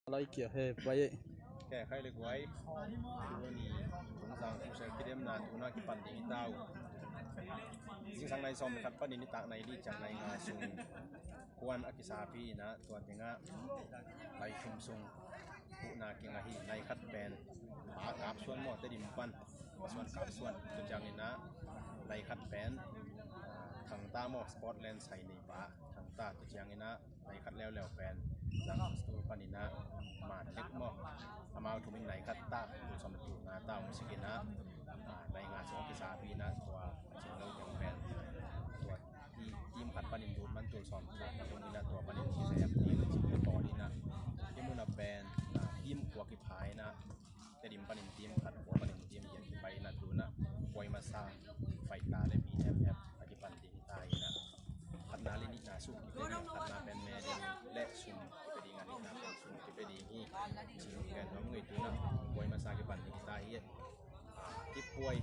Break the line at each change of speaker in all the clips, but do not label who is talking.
Lại kiểu hè vậy.
Kẻ khai lực quái Tụi ni cũng rằng cũng sẽ cái đêm là tụi nó cái bản tình tao riêng sang này xong khát bản tình tạng này đi chẳng này ngà sung quan akisapi na tuan tinga lai thum sung phụ na kia ngà hi này khát bèn bá cáp xuân mò tới điểm pan xuân cáp xuân cho chẳng ina lai khát bèn thằng ta mò Scotland sai này bá thằng ta cho chẳng ina lai khát leo leo bèn rằng stu panina mà tek mò amal thumin lai khát ta tu som tu na ta mu sikina lai ngà sung akisapi na tua ching lo yang bèn tuaทีมขัดปนินดูมันตัวสอนตรงนี้นะตัวปนินที่แซ่บนี่เลยจิ๋วต่อนี่นะที่มุนแบนทีมขวากิพายนะแต่ดิมปนินทีมขัดหัวปนินทีมเหยียดไปนะดูนะปล่อยมาซาไฟตาเลยมีแอบอธิปันดีตายนะขัดนาลินินาสุ่มที่เป็นขัดนาเป็นแม่ดิและสุ่มที่เป็นงานนี่นะเป็นสุ่มที่เป็นนี่ชิโนแกนน้องเงยดูนะปล่อยมาซากิปันดีตายที่ป่วย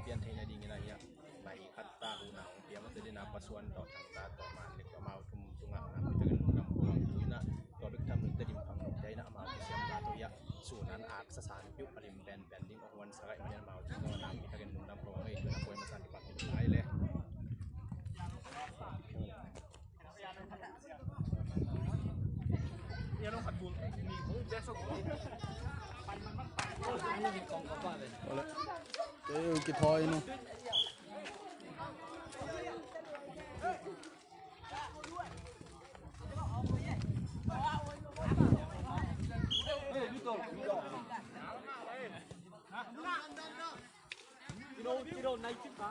เปลี่ยนเทนดีงี้นะเนี่ยไหลคัดตาหูหนาวเปียมันจะได้นับประสวนต่อทางตาต่อมาเล็กต่อมาทุ่มจุงอ่ะนะมันจะกันนำความอยู่นะตัวบิ๊กทำหนึ่งจะดิ่มพังหนุนใจนะมาเสียมมาตัวยะสู่นั้นอาร์คสารยุบอริมแบนดิ้งออกวันสลายมันจะมาจุงอ่ะน้ำที่จะกันนำความให้ด้วยนะป่วยมาสั่นปัดติดท้ายเลยเนี่ยเราขัดบุญมีของแจ็คสักคน
Olha. Eu que tô indo.
Tiro naik kita.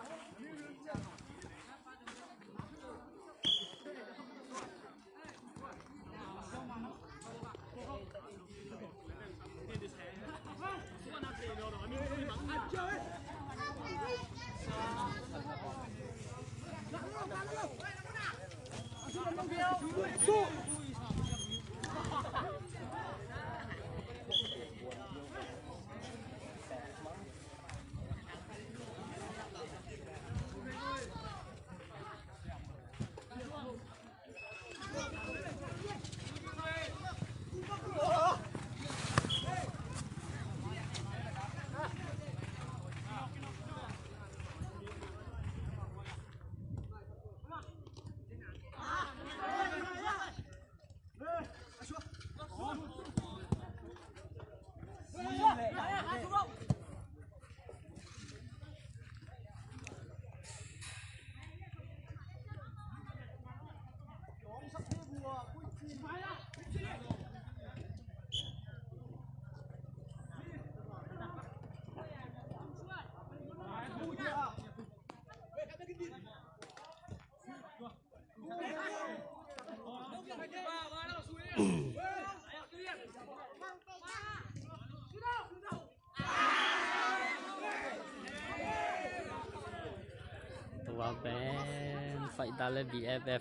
Tua Ben phải ta lên BFF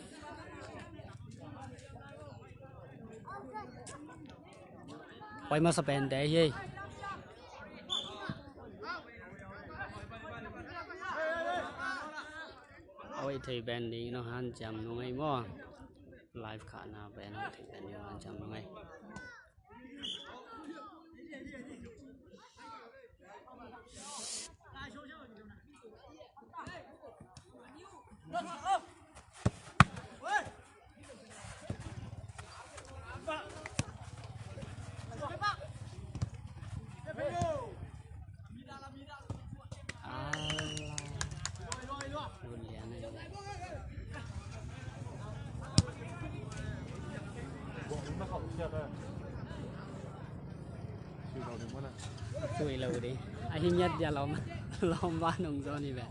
quay mà sập bèn để gì ôi thì bèn đi nó han chầm nó ngay mò live khả nào bèn thì bèn đi han chầm nó ngay chui lâu đi anh nhất ra lom ba nông do như vậy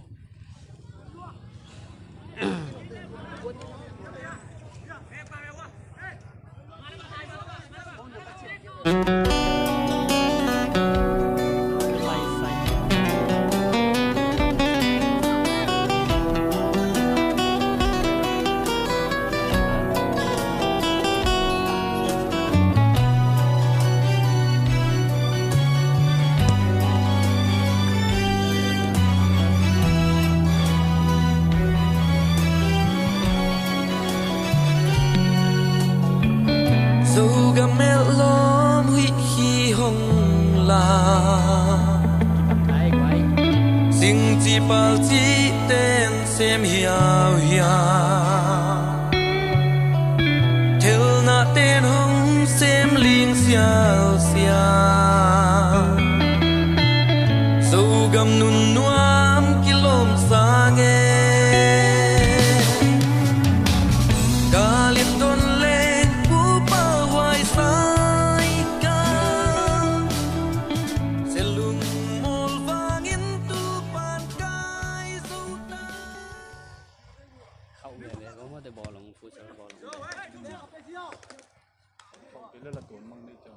ding chi pal chi ten sem hiao hiao thil na ten hong sem ling xiao xiao sâu gam nun nuam kilom sa nghe galit ton lên pu pa hoài sai ca selung mol vangin tu pan kai su ta
khẩu về có mà để bỏ lòng phụ trợ bỏ lòng
cái đó là tổn mang đi cho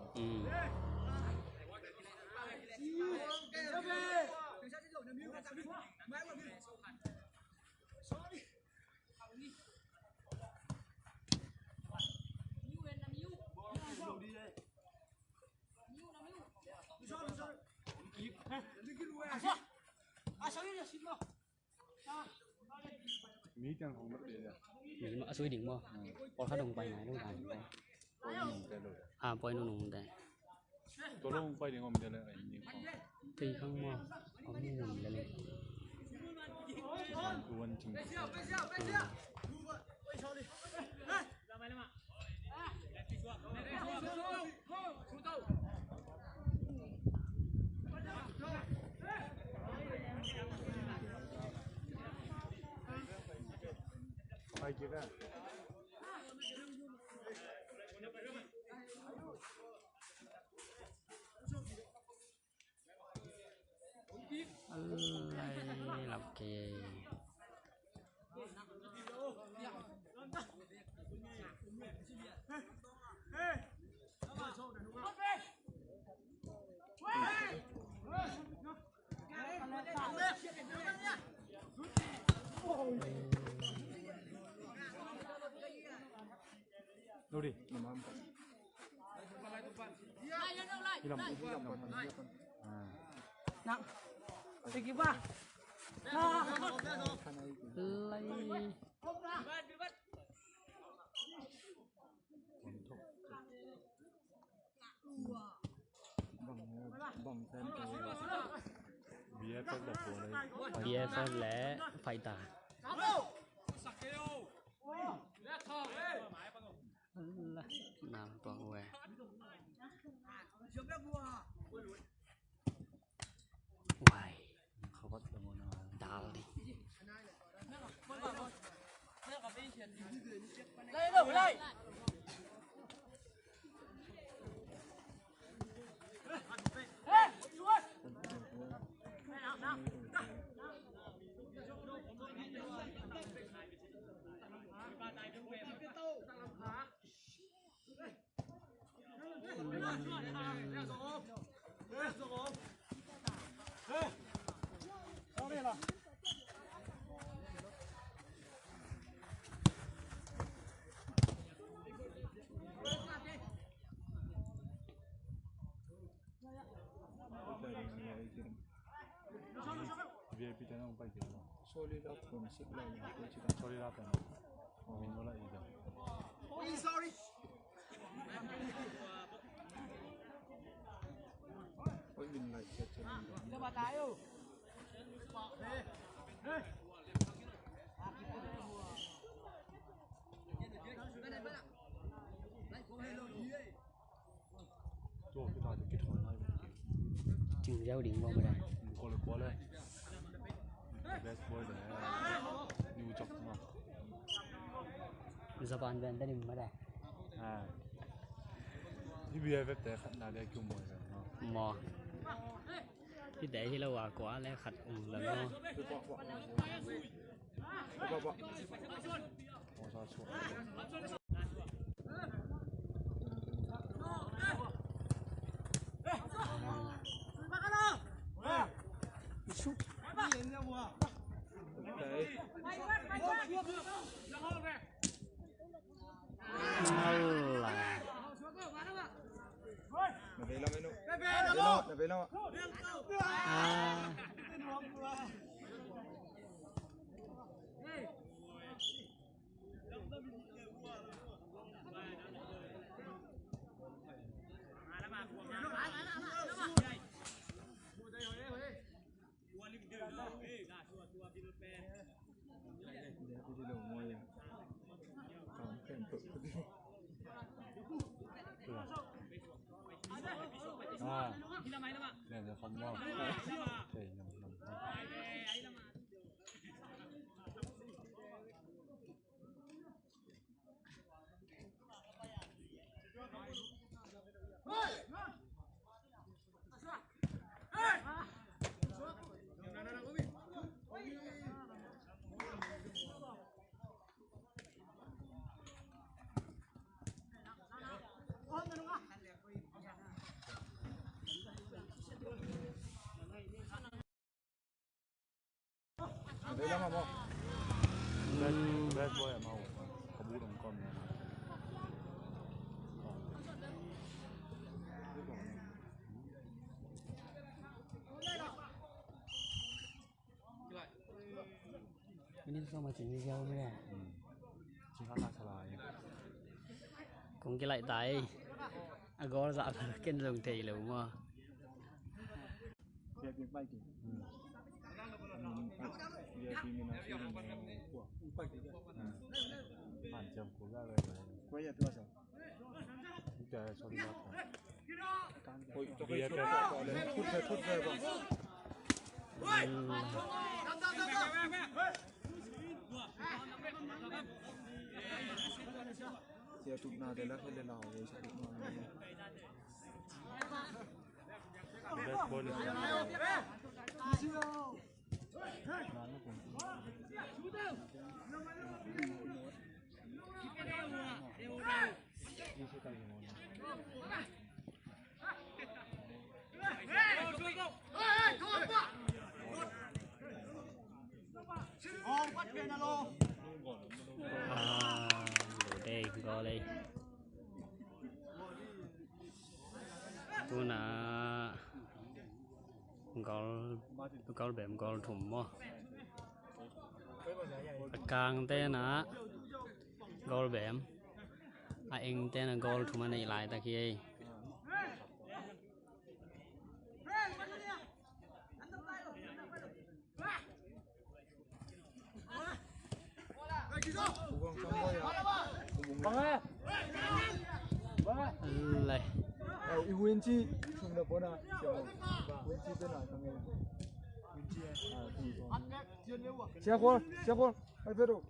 Mỹ chẳng không mất đi à?
Mỹ mà suy định mà, bỏ khá đồng bay này lúc này, bay nó nung đây,
tôi luôn quay đi ngồi đây là gì không?
thì không mà, có những người lên,
cuốn chừng. Quay kia ra.
lại làm kề,
Đâu đi, nằm ăn. Đi làm
Nặng. Đi kiếm ba.
lấy,
bằng thêm BFF đập của đây.
BFF lẽ phải tả, làm toàn về, hoài,
Không bắt được một nào.
đào đi,
Đây đâu đây.
VIP cho nó không phải kiểu nào.
Solid up con xích lại cái chuyện
Sorry ra tầm. Mình có lại gì đâu.
ôi mình lại chết cho mình.
Cho bà tái đâu.
Tôi cái tài cái thằng này.
chừng giao điện vào đây,
Có lên. Best boy để nhiều chọc mà.
Japan bên đây mình ở đây,
À. Cái BFF để khách nào để kêu mồi rồi.
mò, cái để thì lâu à quá lẽ khạch là nó,
Bỏ.
Ủa sao xuống.
Đấy.
là
Nó về đâu nó về đâu.
à,
เนี่ยจะคำว่าเฮ้ยยังแบดบอยเมาขบูตรงก้นเนี่ย
วันนี้xong mà chỉ đi dâu mới à
ชิงข้าวราชลาย
cũng cái lại tại có dạ cái rừng thì là đúng không
เรียกไปกี่เรียกปีนี้นะปีนี้พวกไปกี่
ผ่านเจิมกูได้เลย
ก็อย่าตัวสั่ง
ที่จะชนรถ
โอ้ยจะไปช่วยต่อเลยทุบเลยบ่เสียทุกนาแต่ละคนเราเลยสักหน่อย
แบดบอยเลยนานไม่คุ้มนี่ใช่การยิงมัน
đây go đây tôi là go bẻm go thủng mò càng tên là go bẻm anh tên là go thủng này lại ta kia lại
Nguyên chi không được bốn à Nguyên chi bên nào thằng em xe khuôn hay biết đâu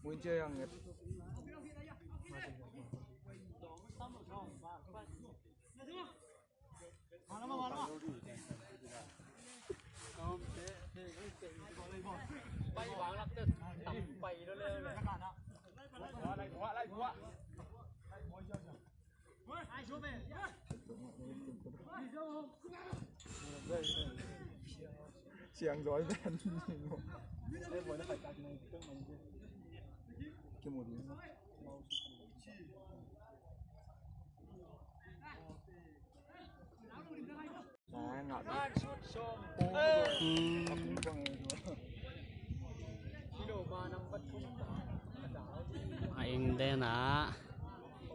Nguyên chi hàng nghiệp
bay vào lập tức tầm bày nó lên này lại quá ai xuống về
xiềng giỏi bên đây vừa nó phải đặt này cái mình kia một đứa ngọt
anh đây là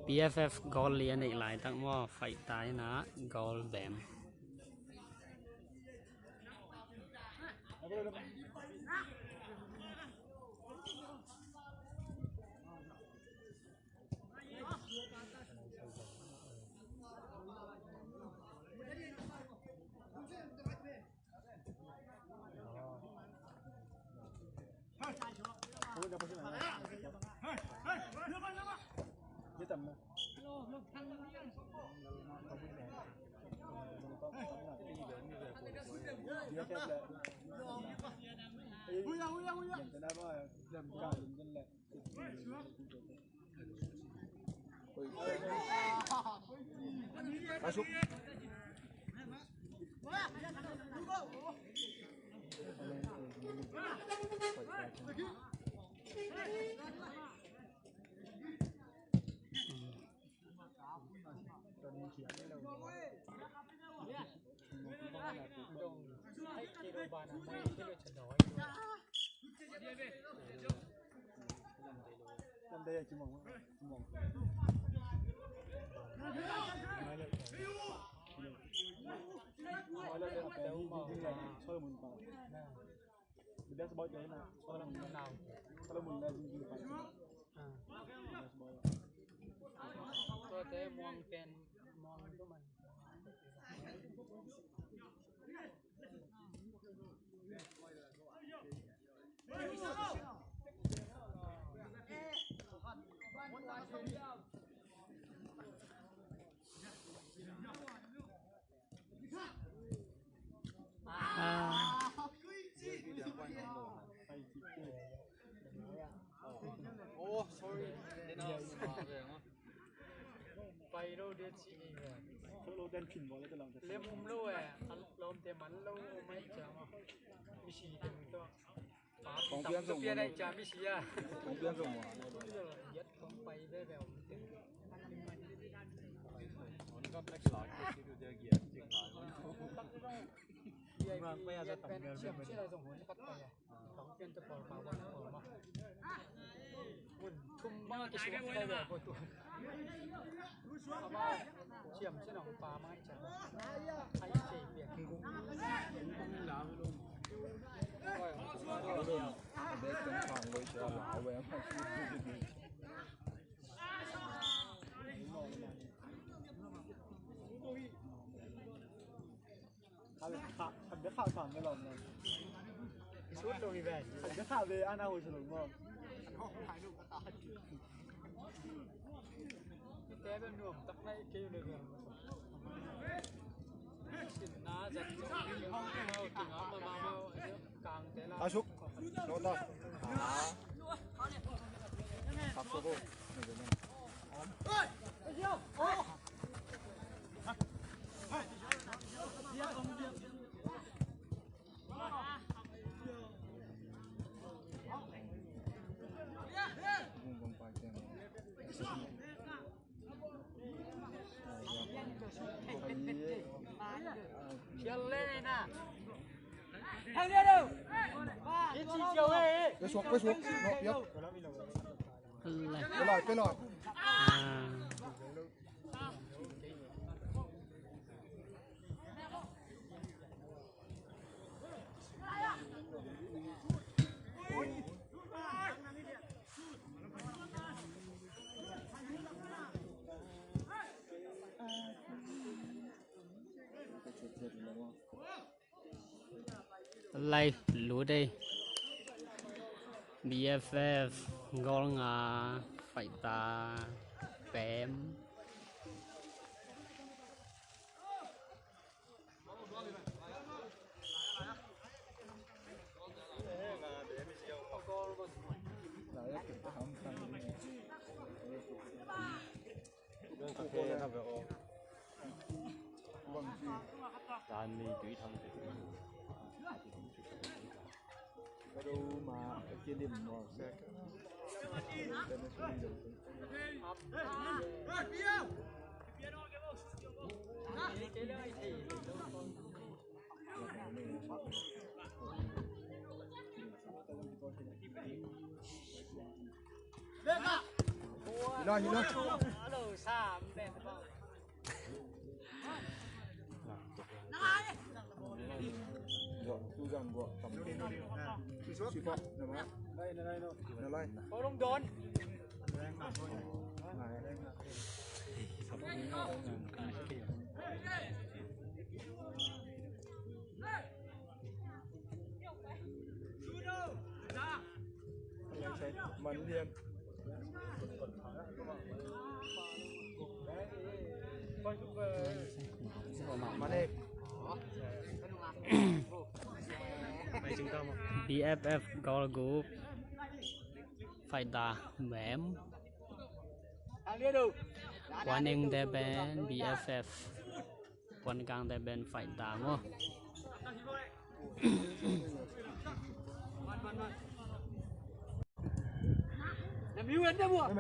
PFF goal liền này lại tặng mò phải tái ná goal bẻm
masuk đây là chim mỏng
là soi mình vào mình đã bao giờ là soi là mình nào soi là mình là gì phảiก็แต่มองเป็นมองก็มันโอ้ sorry ไปเราเดือดชีนี่เลยเราเดินผิดบ่แล้วจะลองเลี้ยมุมเราเราเต็มมันเราไม่จำไม่ชีเต็มตัวของเพื่อนส่งมาได้จำไม่ชีอ่ะของเพื่อนส่งมายัดลงไปได้แบบเต็มก็นักหลายที่ดูเดือดเกียร์จริงหลายมันไม่อาจจะตัดเงินเชื่ออะไรส่งหัวปัดไปของเพื่อนจะปล่อยมาวันปล่อยมาหุ่นทุ่มมากที่สุดได้แบบตัวเอามาเชื่อมเส้นของปลาไม้จับไอ้เจี๊ยบเปียกกุ้งหนาวลงทำได้ข่าวสั่งไม่ลงเลยชุดโดยแบบทำได้ข่าวเลยอันน่าหัวฉลุมั้งห้องถ่ายรูปก็ตายแกเป็นหนุ่มตักในเกลียวเลยสินน้าจัดห้องเราถึงเอามากลางแต่ละอาชุกโดนต่อขับโซ่ไม่เป็นไรเฮ้ยเดี๋ยวโอ้เดี๋ยวผมเดี๋ยวเชียร์เล่นนะทางเดียวยี่สิบเชียวเอ้ยไปสวกเนาะเยอะไปหลอด
live lúa đây BFF ngon phải ta bém
đàn mì chuối thân
cái đâu mà kia điểm mà xe nhìn nó tu rằng của tầm suy phật đây đây có đông đồn mình liền mà đây
BFF Goal Group phải ta bém quan anh đại bên BFF quan càng đại bên phải ta mua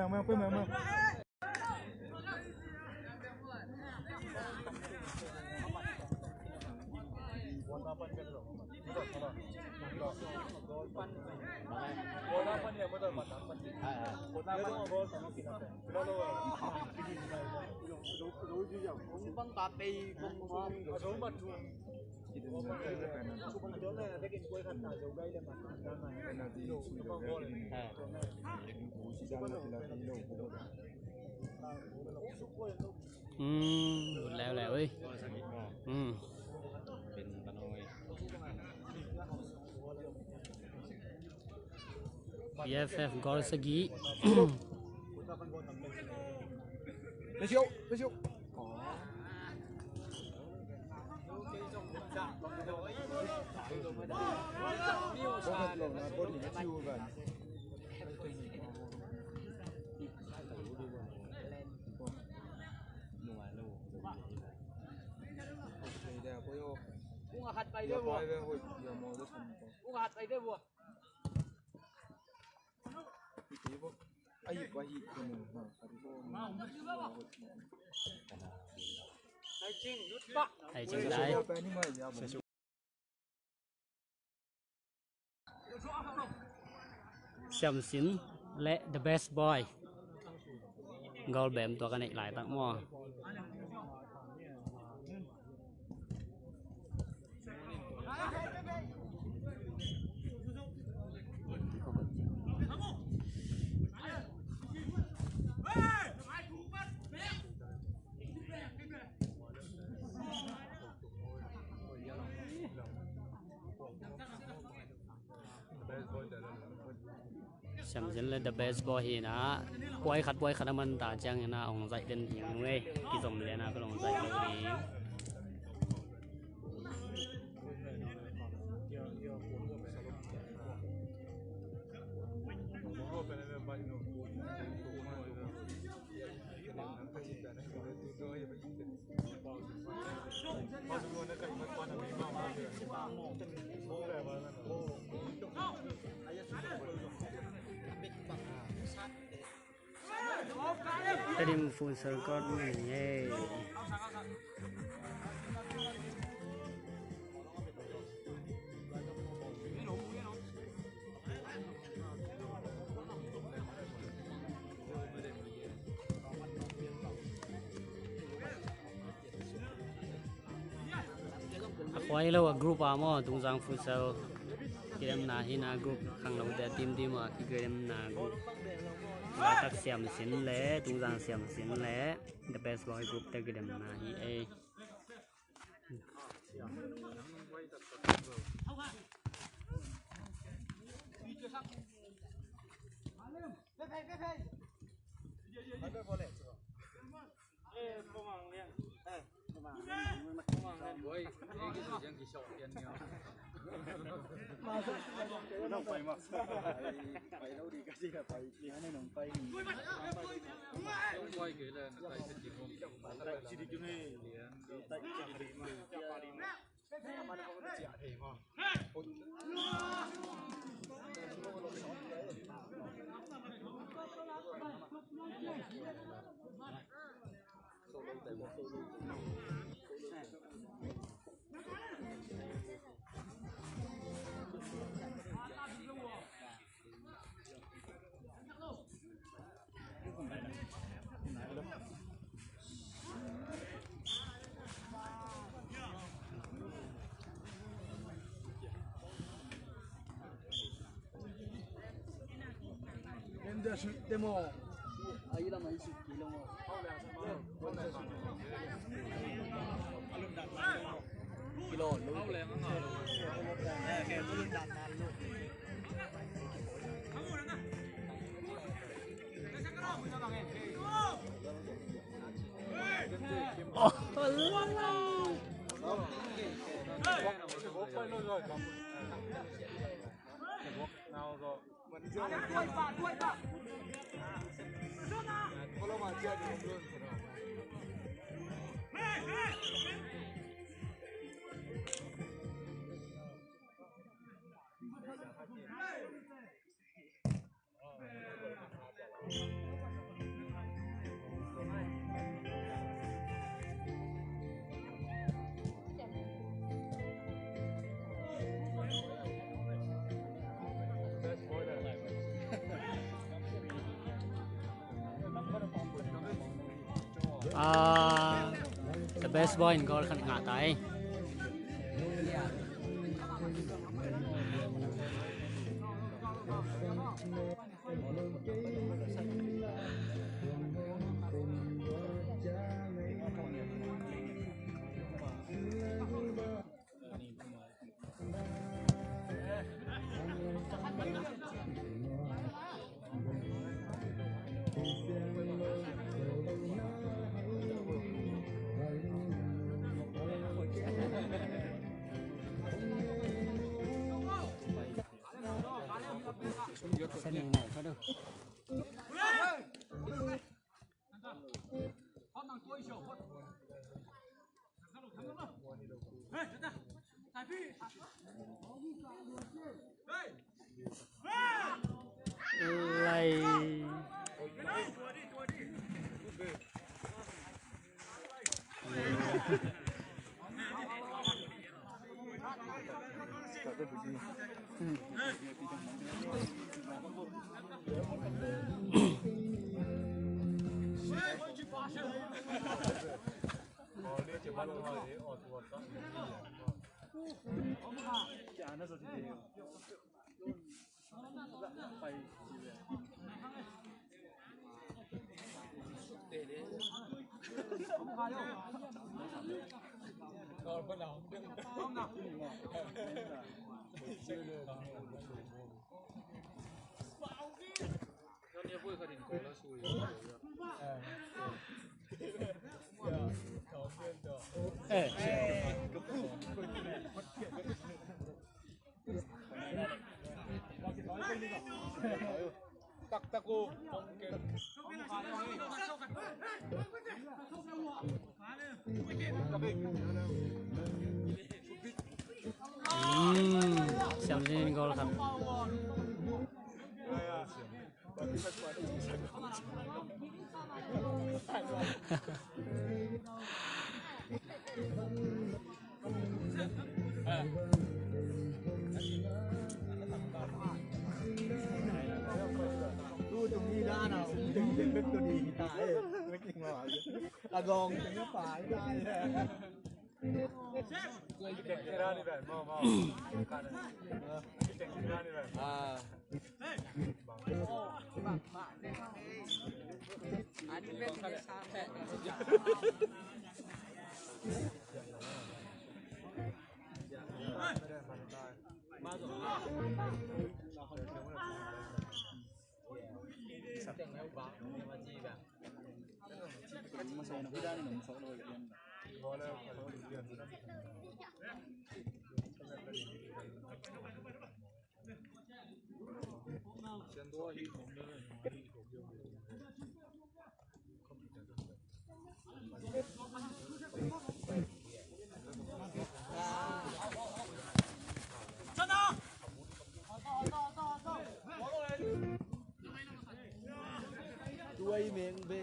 mèo
แล้วเว้ย
เป็นปะน้อย
BFF Gorosagi
ไม่เชียวอ๋อ
hạt bay đấy vua hạt bay đấy vua
thầy chừng đấy Xiêm Xinและ The Best Boy กอลแบมตัวกันอีกหลายตั้งหม้อXiêm Xin là The Best Boy thì nó quay khát mình ta chẳng là ông dạy đến hiện người cái dòng này là cái ông dạy lâu đi Team full circle này quay lâu group amo tung giang futsal game na hina group khang lâu để team mà khi game na group là các Xiêm Xin lẽ tung giang Xiêm Xin lẽ The Best Boy group để game na hi a
Nó phải mà phải đâu đi cái gì là phải đi hai nòng tay quay cái là tay sẽ chỉ không tay chỉ đi cái này tay chỉ đi mà mà nó không có chỉ thì màでもあいらないしきろもกิโลลูกแรงมากแกตัวดันนานลูกโอ้โหมันเจอด้วยป่ะเพราะเรามาเจอที่นู่นThe Best Boy ก็ขันงาตาย
Xe này này có đâu. Lại xem lên goalครับ
tụi đi ra nào đừng biết tôi đi tại mới chừng mà gòn chừng nó phải đây cái ra đi về mò cái ra đi về đuôi miệng về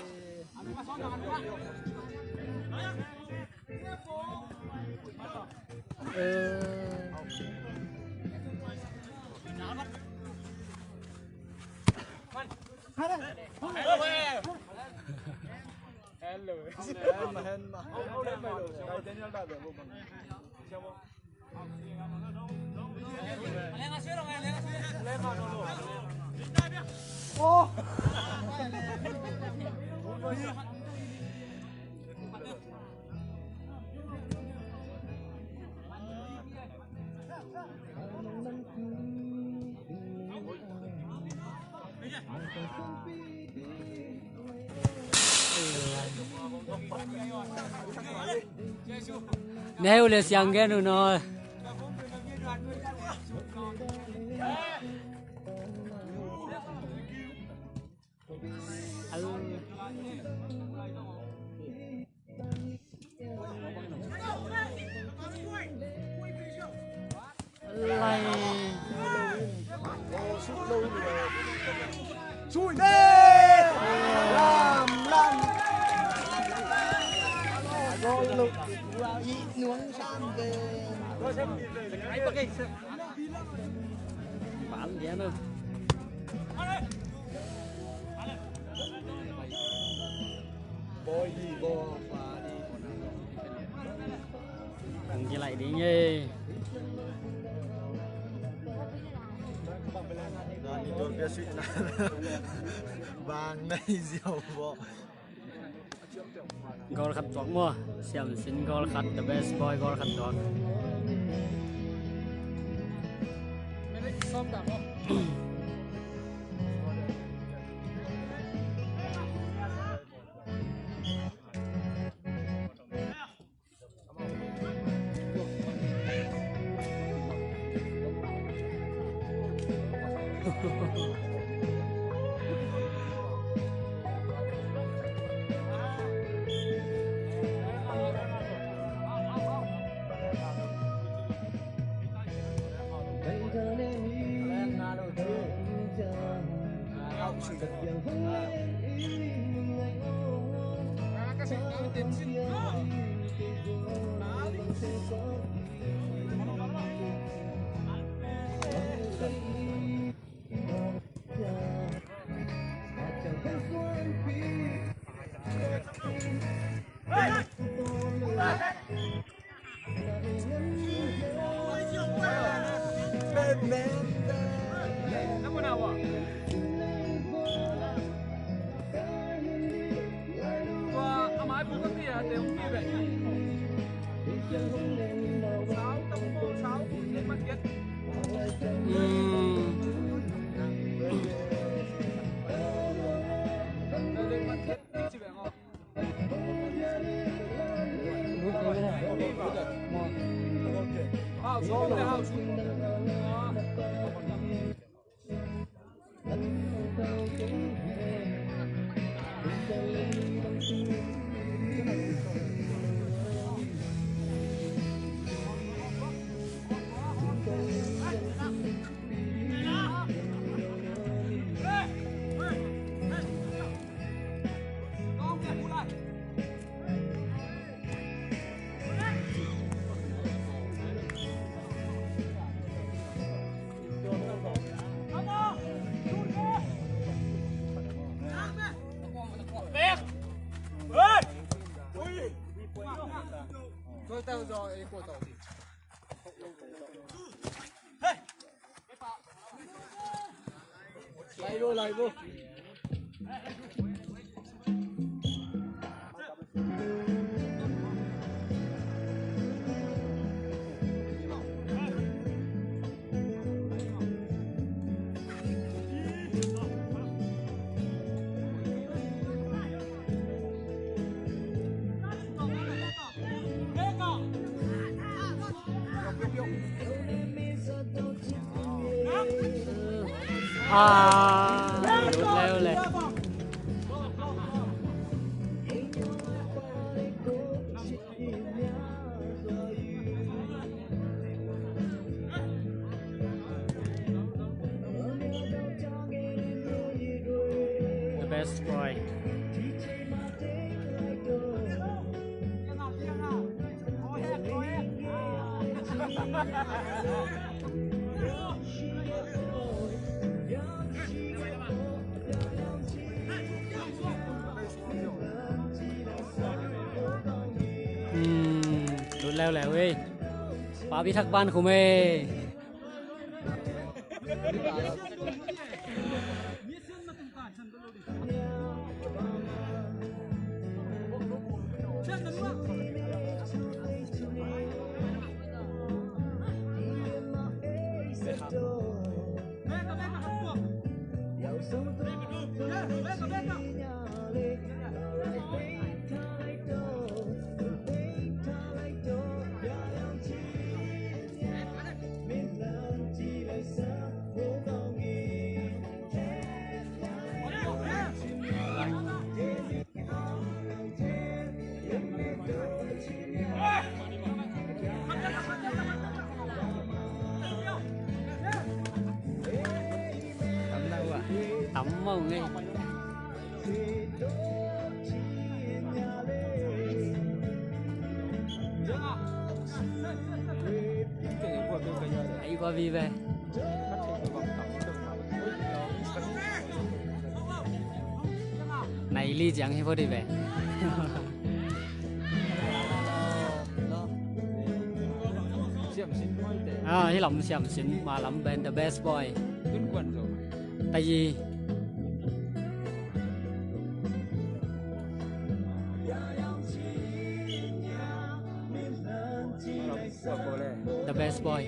nếu là sang cái nó lại
chui đi làm lăn rồi lục ý nuông sang về
bán giá nữa
bôi gì bò và đi
thằng kia lại đi nhé.
tôi biết suy là vàng này diều bộ
goal khát tuột mua xem xin goal khát the best boy goal khát tuột
xong cả không? Tôi theo dõi của tổ. Lại vô.
Leo lẹ the best boy. Đột leo lẹ ơi, bà bị thắc ban của mê. Tắm mông ấy. Ấy qua vi về. Này ly chẳng hay vô đi về. Hy vọng xem xịn mà lắm bên the best boy.
Tuấn quần rồi.
tại vì the best boy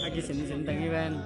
lagi sin teng event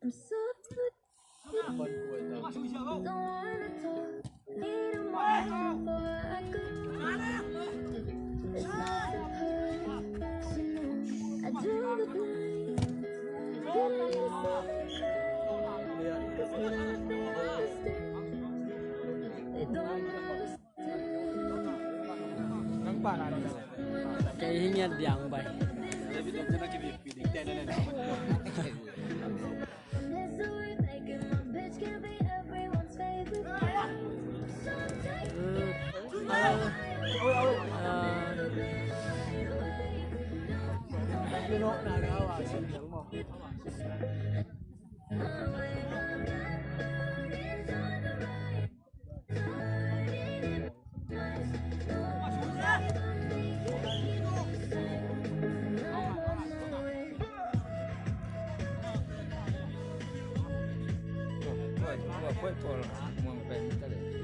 I'm so good. Don't wanna talk. Need a moment before I go. It's not a personal. I draw the blind. Didn't you say? 'Cause they don't understand. They don't understand.
cái nghe dạng vậy
There's a way making my bitch can be everyone's favorite. So take it.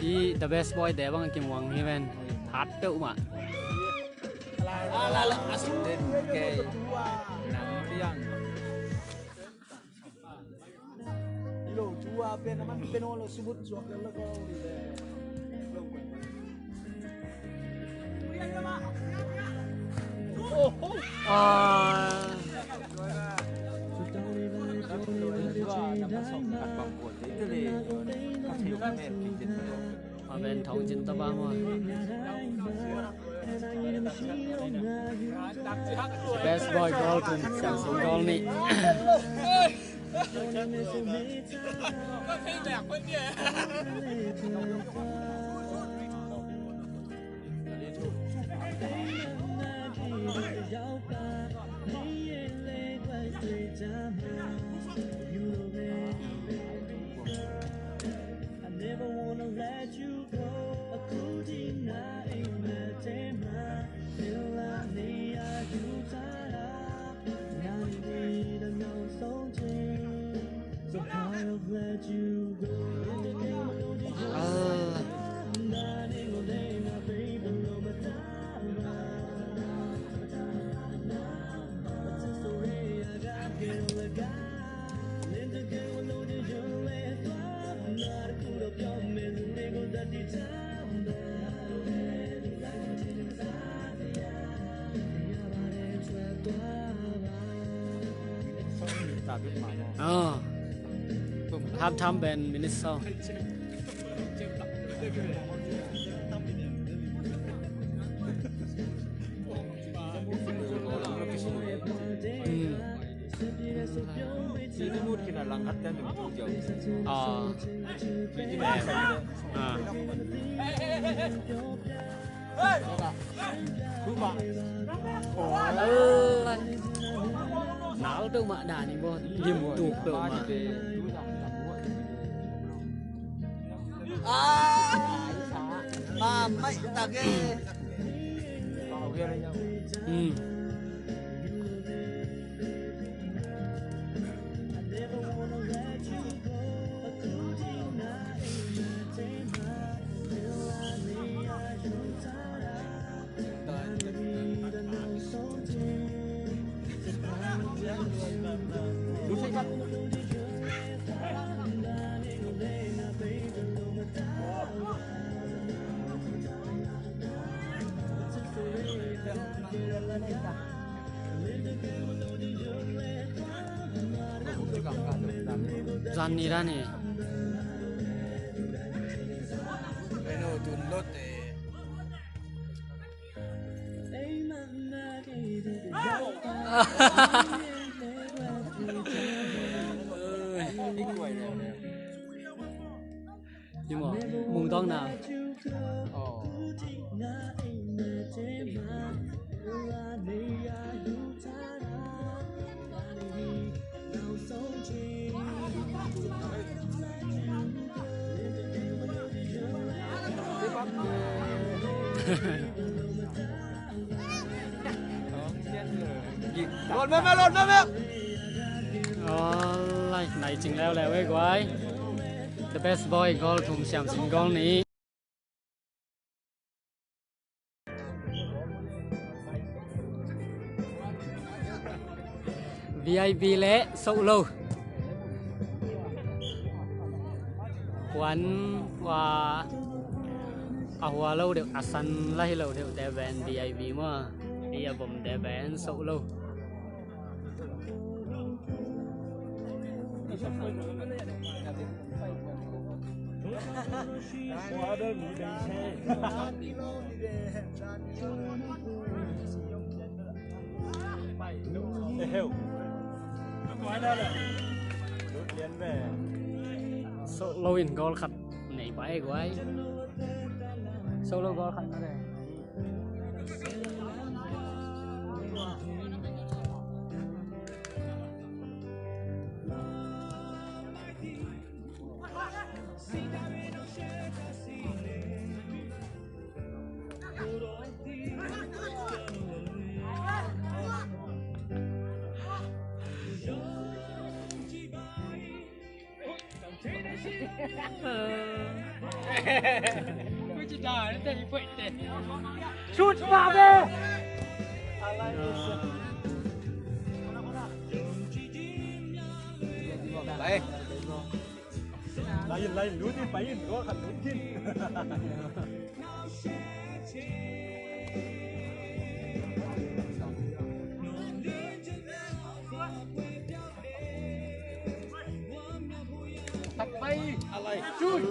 đi the best boy để bằng kim hoàng event hát tự mà
Lo chua bên nó bên nó là subut chuột nó có
ở bên thầu chín tập ba mà best boy golden sản sinh gold nị
Never wanna let you go. A cool thing I ain't met him. Feel like me, I do tired. Now you need a no so so I'll let you go.
half time band minute sau não đâu mà đàn đi bộ liềm tụt đâu mà
mày ta ghê
Johnny ra nè Nhưng mà mùng tông nào
lộn mẹ
này chừng leo leo ấy quái the best boy goal thùng xem xin goal ní VIP lẽ sâu lâu quán và hòa lâu được săn lấy lâu được để bên VIP mà đi vùng để bên sâu lâu
quá đơn vị đầy xe đều quá đơn rồi đốt liên về
solo in goal khát này bãi quái solo goal khát nó đây
Shoot vào đi.
Lại lúa đi phải có thành lúa thiên
Thật bay.
อะไร
Shoot.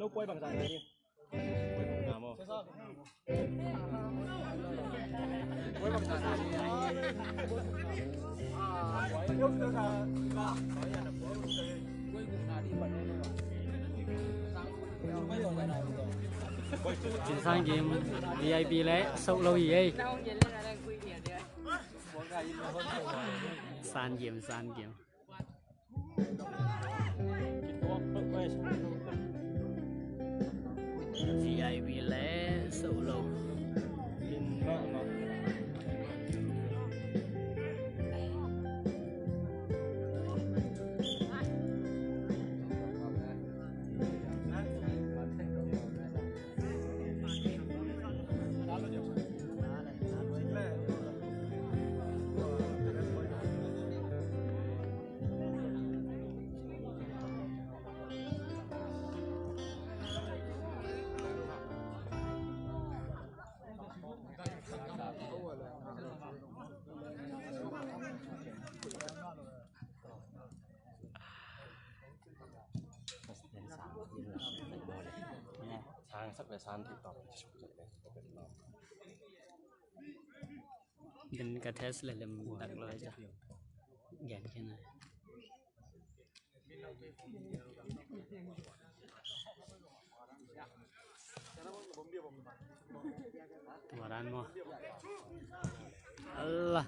nấu quay bằng dài này đi làm không quay bằng dài này
chuyển sang game VIP lẽ sâu lâu gì ấy san game VIP lẽ sâu lâu
sang sắp về san thì tỏ
đến cả test lại làm đặt lại cho gạn cái này Tuaran mo Allah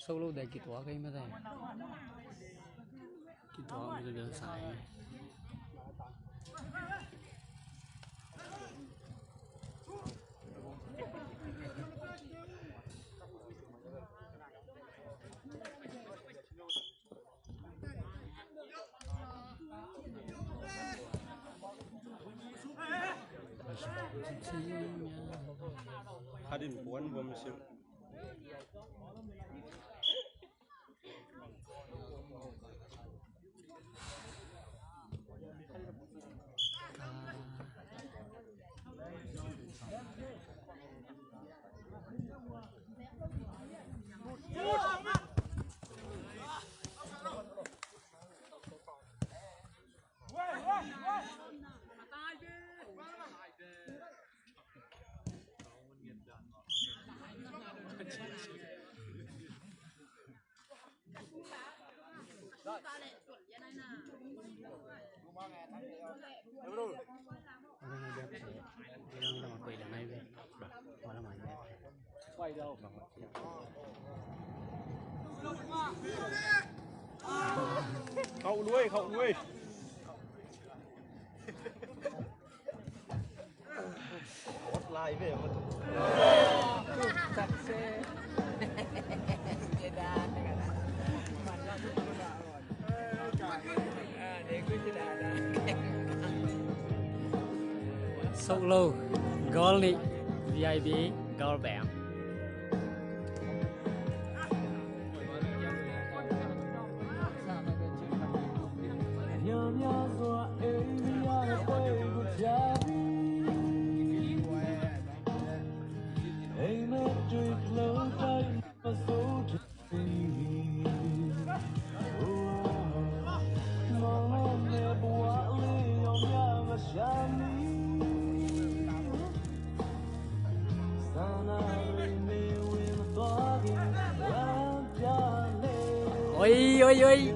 solo để kỹ thuật cái mấy đây kỹ thuật bây giờ xài
Hadin buwan bom sil. Khẩu nuôi hotline về mà
Solo goal ni VIP goal bảng. Ôi ôi ôi.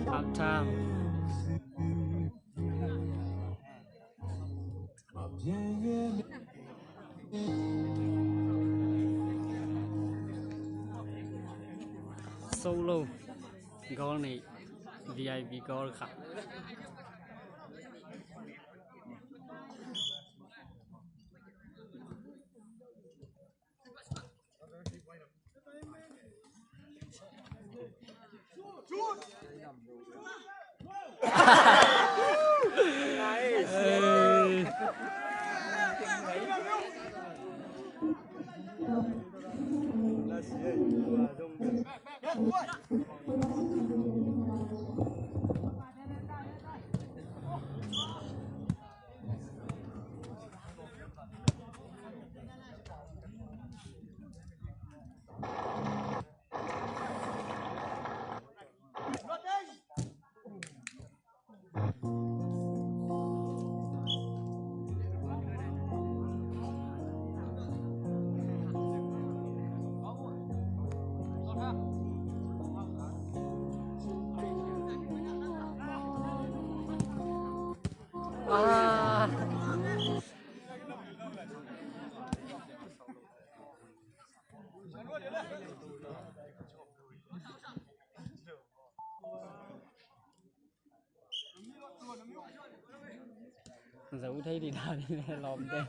half time. Solo goal này VIP goal khác. Dẫu thấy thì đào đi lòm đây.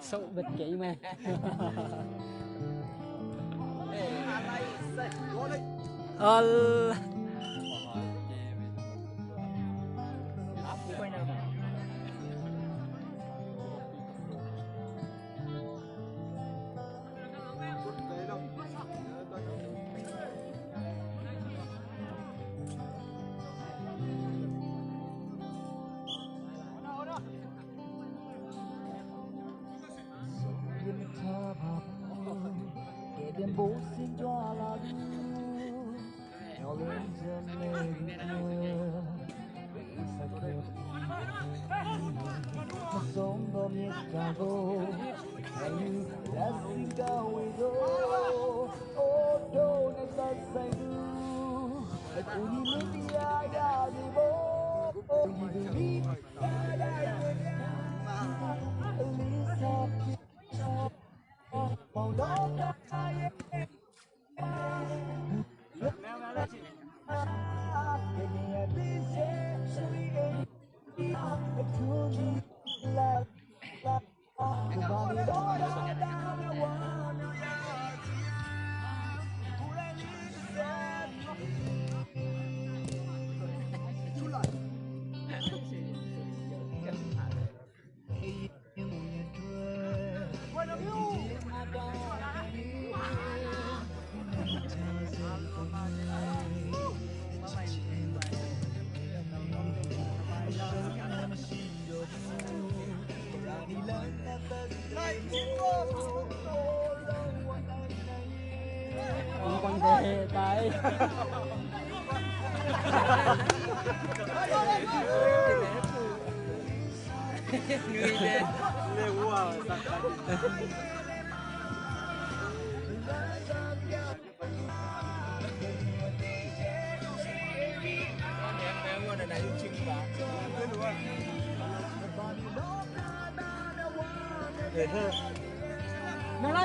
Sâu bật kỹ mà.
Đêm bố xin cho là nhỏ lên chân nó sống vào miền Chicago anh đã xin cao người đó ô đâu nên ta say đu cô đi lên đi ai đã đi bố đi đi ai đã đi lý sao màu đó con về tay người lên lêu quá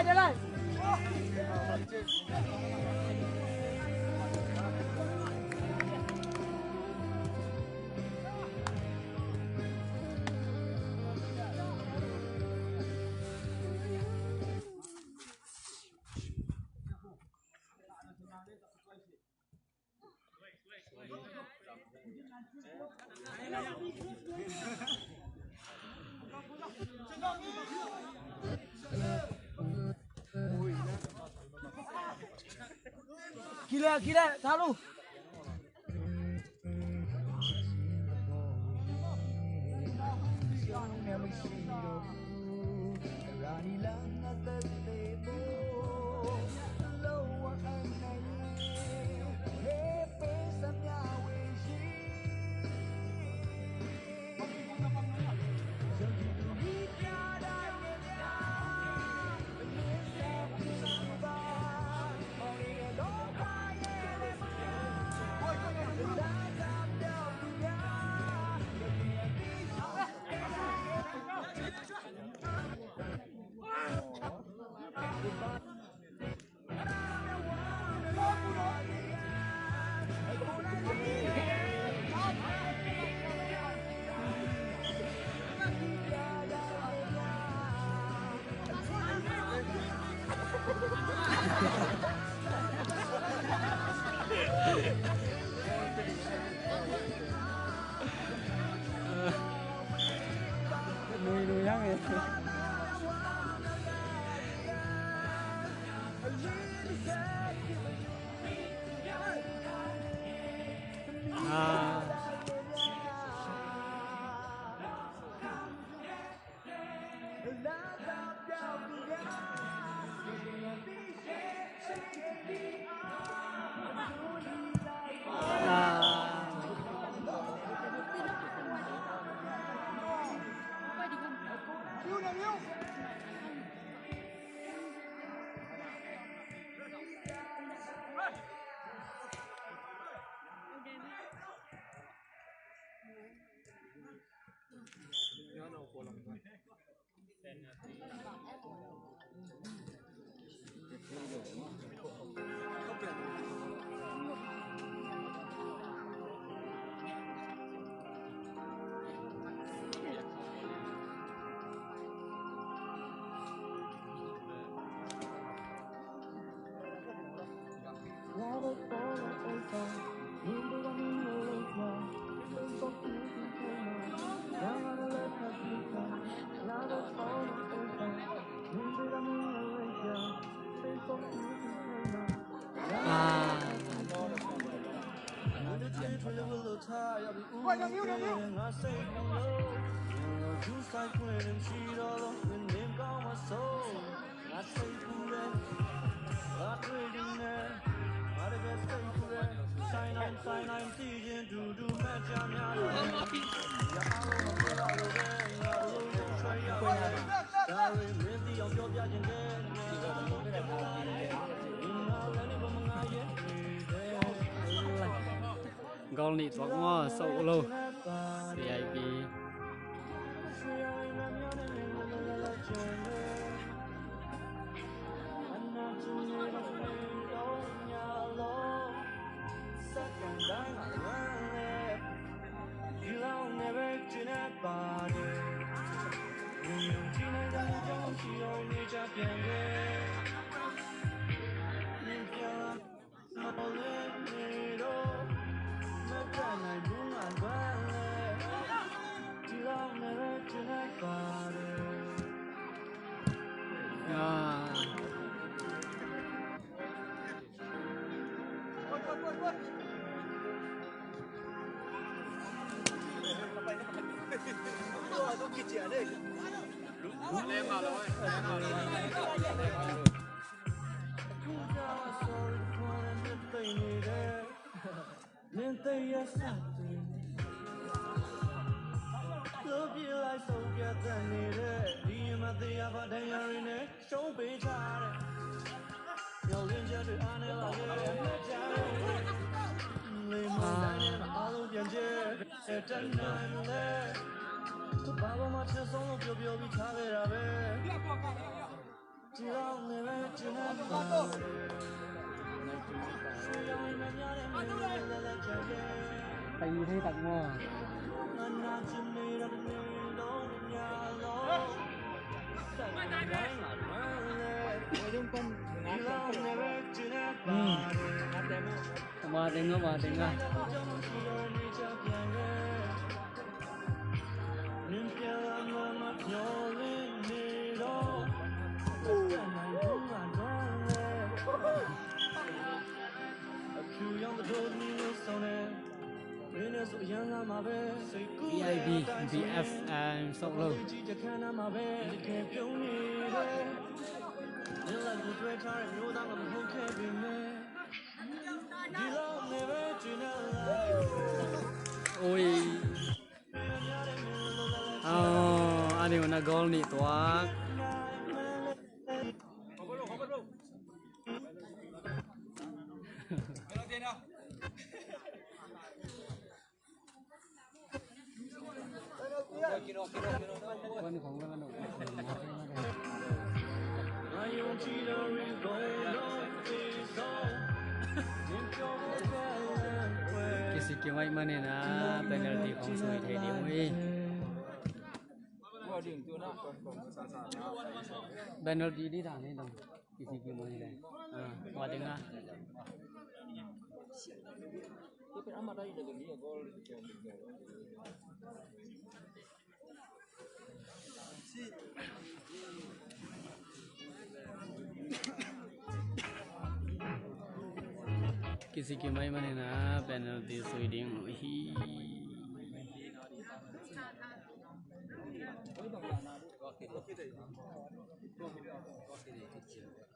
Đưa lại Gila, selalu. Nuôi nhá nghe.
Gol nịt vào ngõ sâu lâu CIP
Tại vì thế tặng mà mà tiếng à VIP, BF and solo. Ôi anh ấy là goal nị toát Quân không có nổ Kisi kêu ai mà nên là penalty không soi thế điểm ấy penalty đi thẳng lên đồng kisi kêu mà này qua tiếng à किसी की माई मने ना पेनल्टी स्वीडिंग ही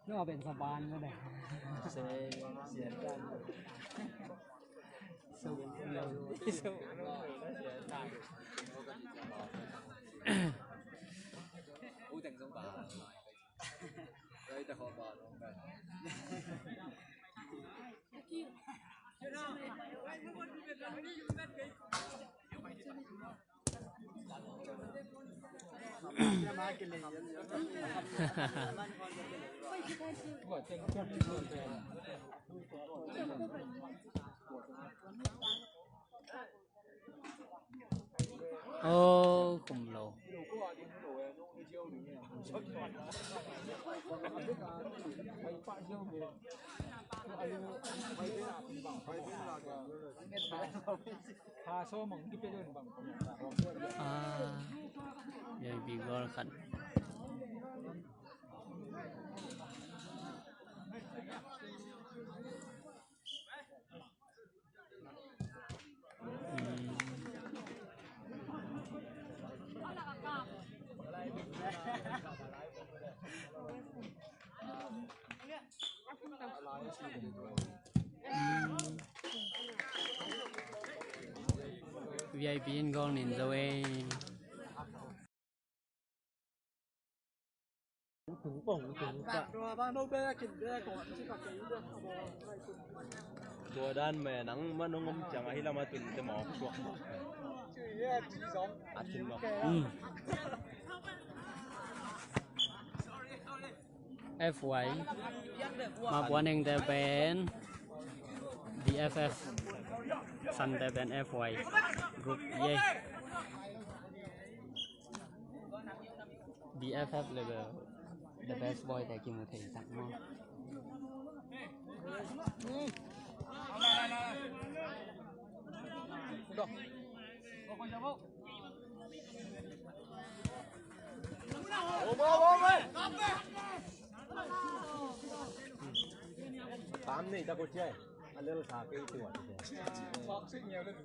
nóเป็นสบานก็ได้เสียกันสู้เราสู้อู้แต่งสงบาเลยแต่ขอบาลงไปโอ้คุมโลยังบีกอลขันVIP in goal in the way ถึงป่งถึงกะตัวด้านแม่หนังมันน้องงมจังไอ้เรามาตุนจะหมอช่วงอัดถึงหรอกF ไว้มาบวนเองแต่เป็น DFF สันแต่เป็น F ไว้กรุ๊ปเย่ DFF เลยแบบ the best boy แต่กินมือถือสั่งมั้งtám này ta có chơi anh lên xả cái tuổi bọc xích nhiều lên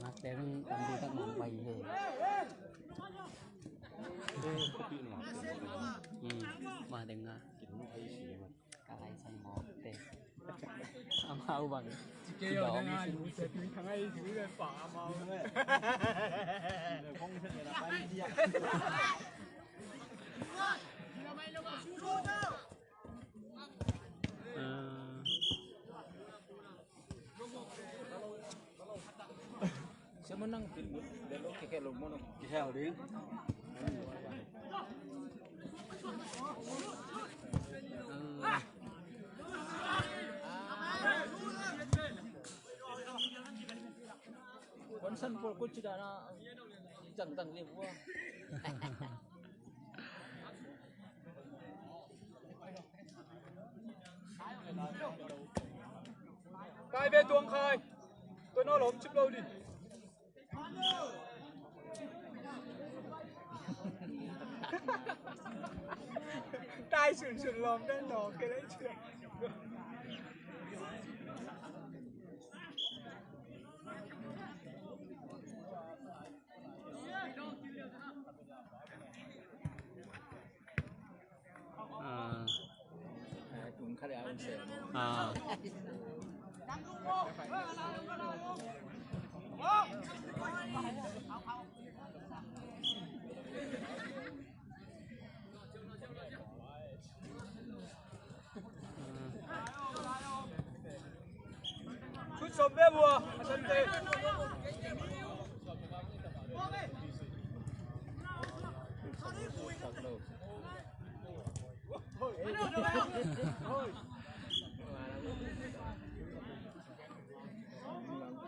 Mặc đen tạm đi các món bày về. Mà đừng cả lại xong ngọt tệ. Mau bằng
Cái đó nghe đủ sẽ tuyến thằng ấy thứ lên phả mau.
Không thể là bay đi.
Siapa menang? Delo kayak lo mana?
Heo đi.
Con sân của cô chỉ đã chẳng tầng gì vua.
Khai về tuồng khai. Tôi nó lốm chụp đâu đi. Tai sườn sườn lòm đen đỏ cái đấy chưa.
Chúng khá là sẽ.
Chút sớm bé bùa. Sân tê.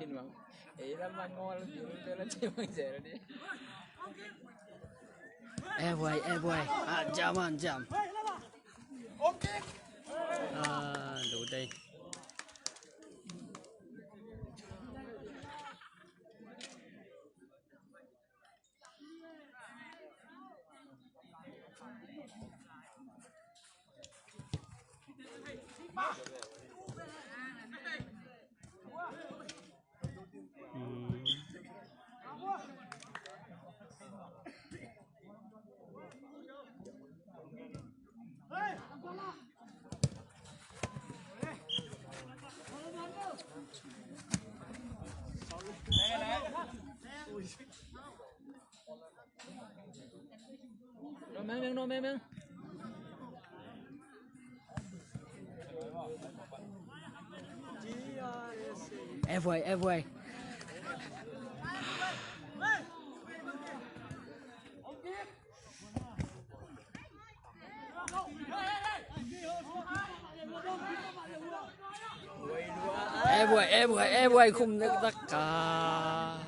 Kinh hoàng. Ý lắm mà ngon lắm, tôi là chơi bằng rẻ rồi đi.
Boy. Jam. Đủ đi.
Nó mang.
Boy. Boy không được tất cả.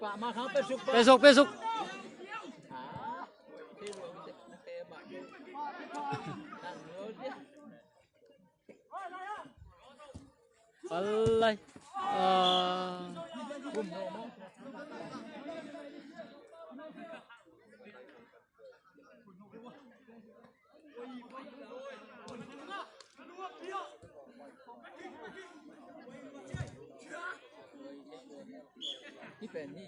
Pak mahal besok.
Besok. Alay.
pen ni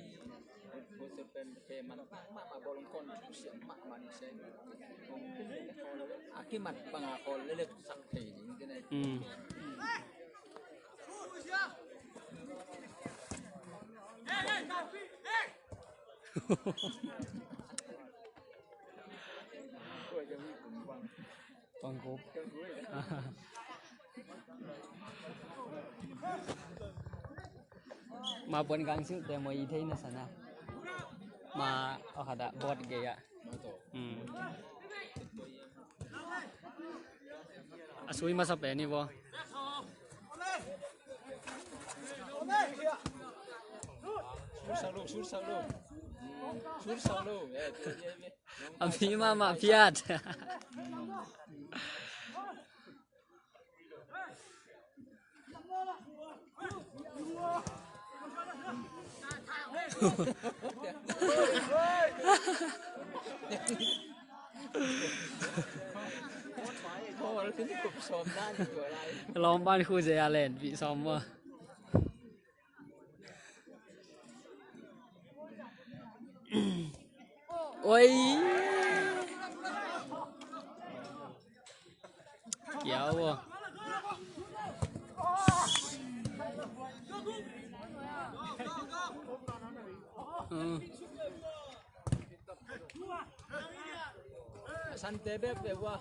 bos pen ke mana mak bolong kon siap mak mani sen akimat pangakol lele sakti ni kena
Toàn cục. Mà buồn gang sự để mọi thế nó sana. Mà ở hạt bọt ghê ạ. Asui masa pe ni bo.
Sur solo.
Abi mama piat. Lòng ban khu dễ lên bị xóm mà. Ôi kéo vô.
Sante beb beb wa.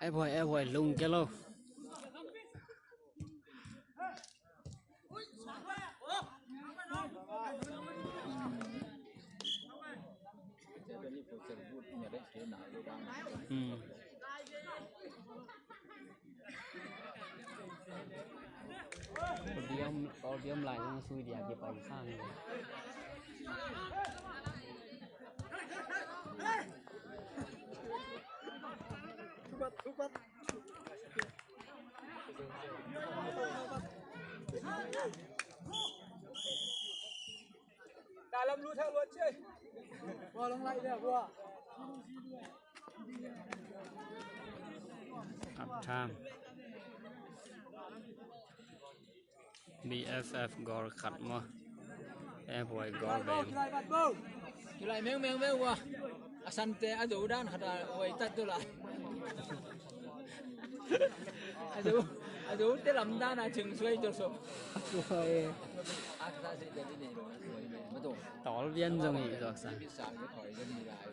Ai boy lung cái lô. Kalau dia lại nó xui dia kịp phải sang rồi.
Cả lâm lưu theo luôn chứ. Qua lông lại được qua.
Up time. BFF gol khát mà. Em boy gol bèm.
Julai meng wa. Asante adu dan hada wai tat tu lah. Adu te lam dan a chừng suy cho so.
Rồi.
Akta si jadi ni. Betul.
Tol viên rồi nghỉ rồi sao?
Bisa cái thỏi cái gì lại.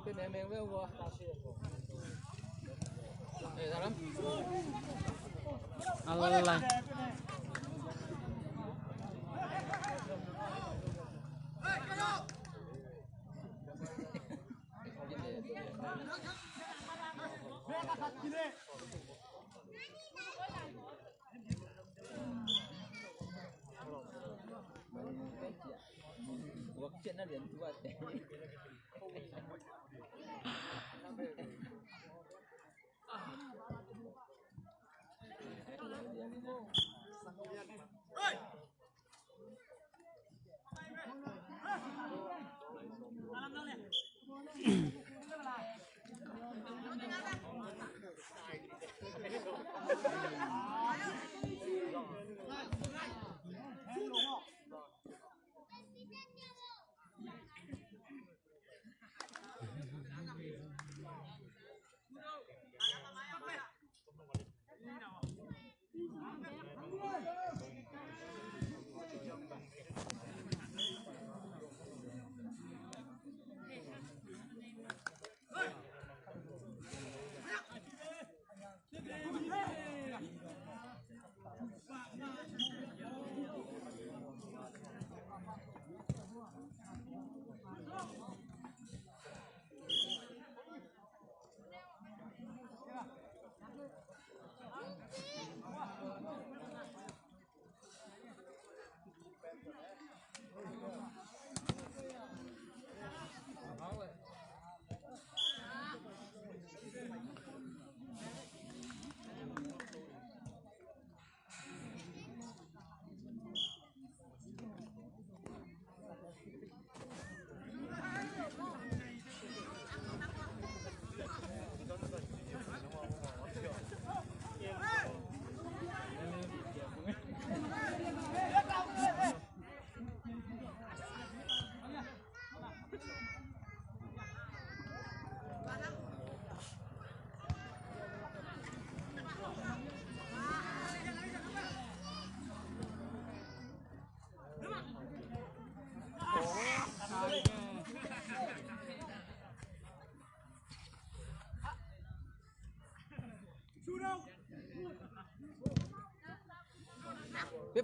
Kita meng wa. Dalam.
Allah.
Waktu na din tuwa.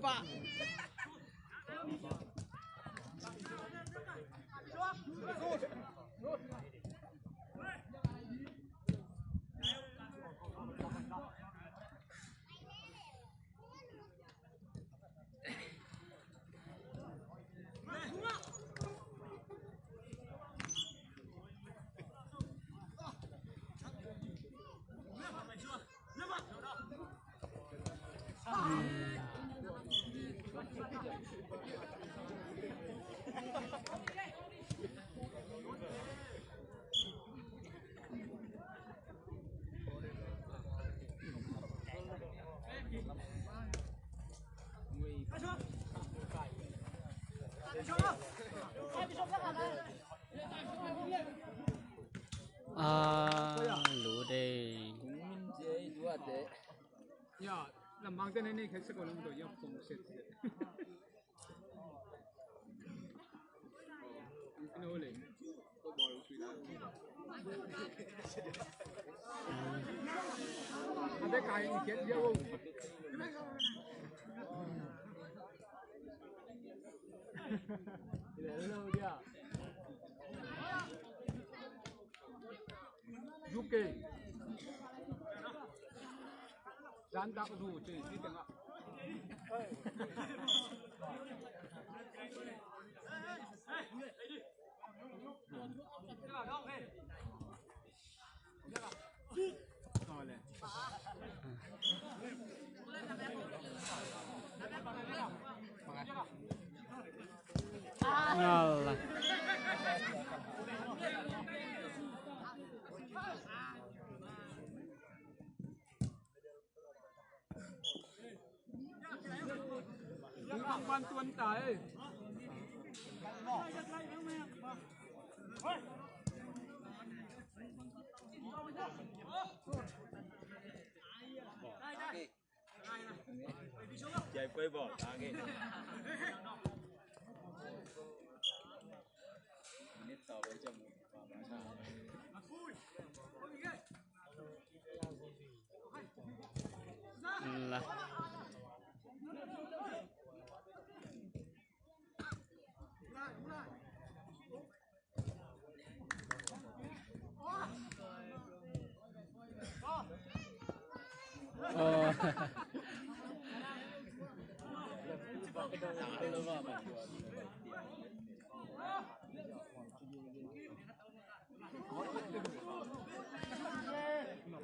Pak.
lũ đây
Kumin je dua de.
Ya, lamang tên này khách sạn làm đồ yêu cùng set. Nó lên, tôi bỏ luôn suy đoán. Ada kain ikat dia wow. Hello dia. Zuke. Dan tak du je di tengah.
Allah.
Bantuan tay.
Chạy quay bỏ ta nghe. Nít tàu với chồng và má sao.
Lah. Oh.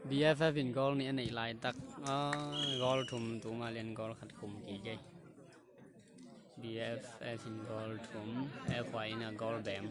BFF in goal ni anh ấy lại tắc goal thum tụ mà liền goal khát khủng kỳ cái BFF in goal thum FY là goal bém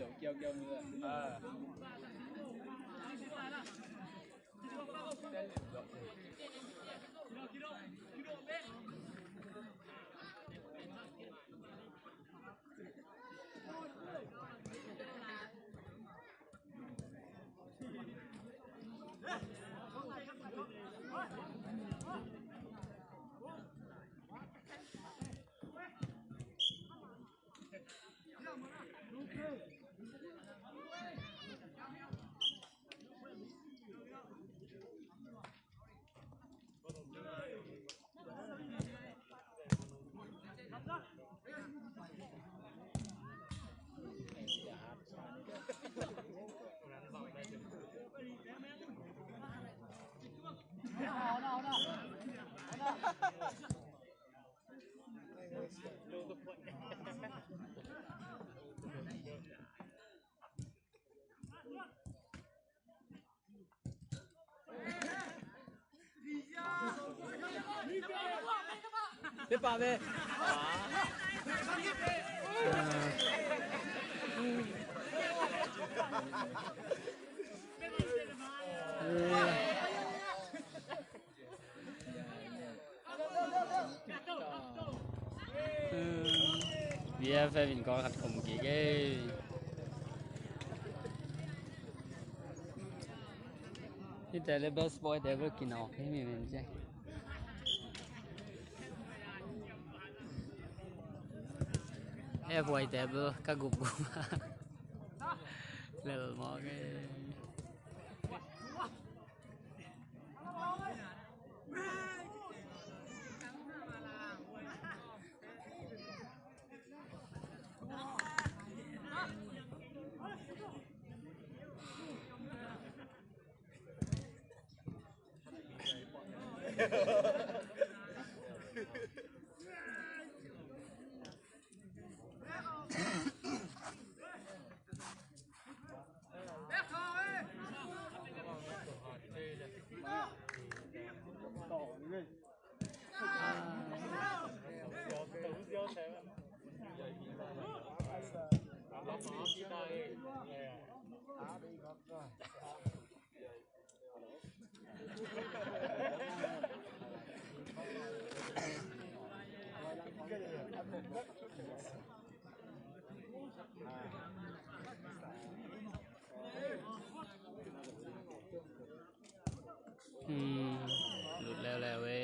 Thế bà về.
BFF in goal khát khủng kỳ cái cái tele best boy ever kinh học cái mình chứ FY table các gục level một cái หลุดแล้วเว้ย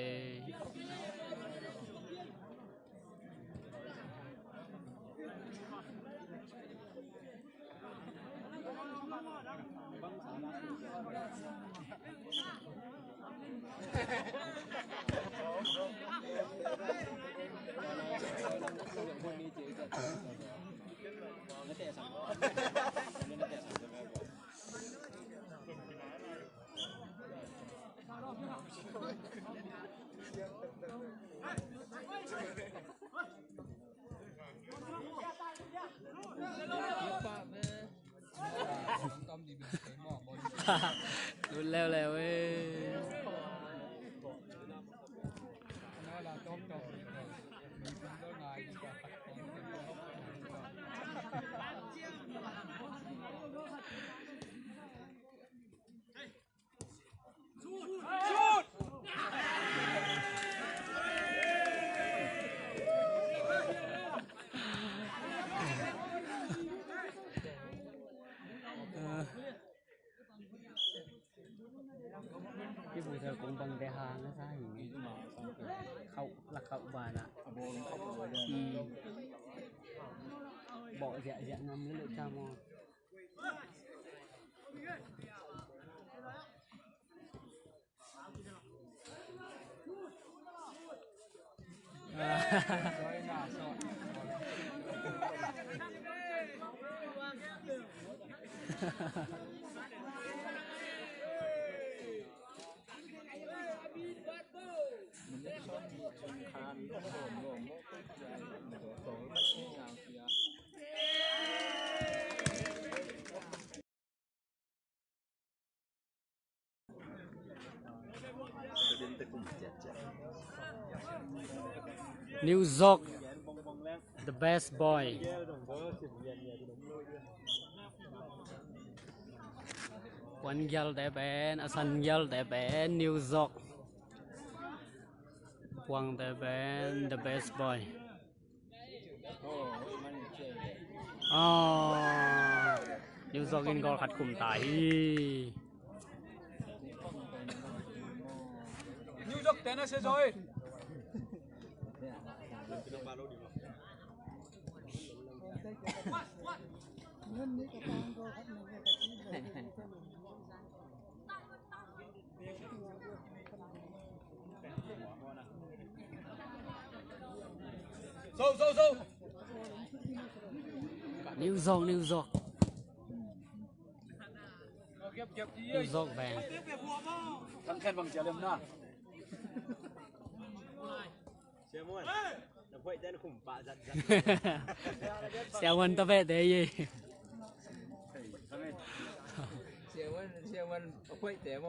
หลุดแล้วเว้ยพี่ผู้ชายcũng bằng đại hàng nó sao hình khẩu là khẩu và nè bỏ dạ ngâm lấy lựa cha mò New York, the best boy. One girl đẹp bé, Asan girl đẹp bé, New York. Quang đẹp bé, the best boy. New York in goal khát khủng tải.
New York tên là rồi. Sâu.
New York. New York vàng.
Thằng khen bằng chè liềm na.
Xeo mình ta về thế gì?
Xeo mình quậy té mà.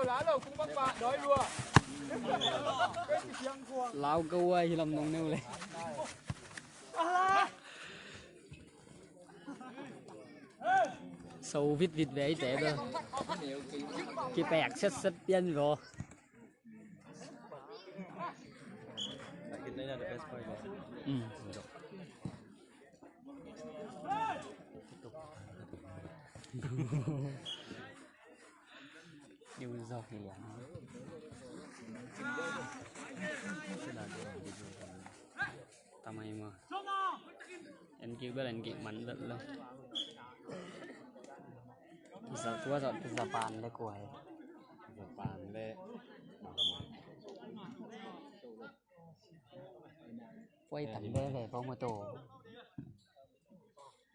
Lá lầu cũng bắt bạn đói đùa.
Lao câu ai thì làm nông nêu này. Sâu vít về ấy tệ rồi. Cái bẹt xét biên rồi.
Đây là the best boy.
New York thì Tamay mà anh kêu bên anh kêu mạnh lắm luôn giờ tua dọn giờ bàn đây của giờ bàn đây quay tầm đây về phong mô tô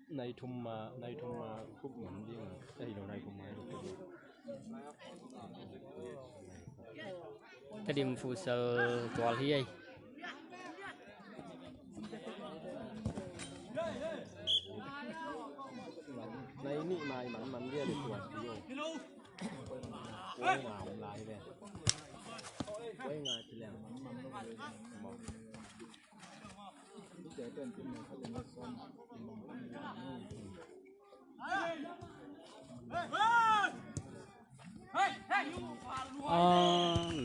này thùng mà khúc mình đi đây đầu này cũng máy được
cái điểm phụ sơ cho hi ấy
này nị mày mắn dia được tuột đi rồi quay ngào lại về quay ngào thì làm mắm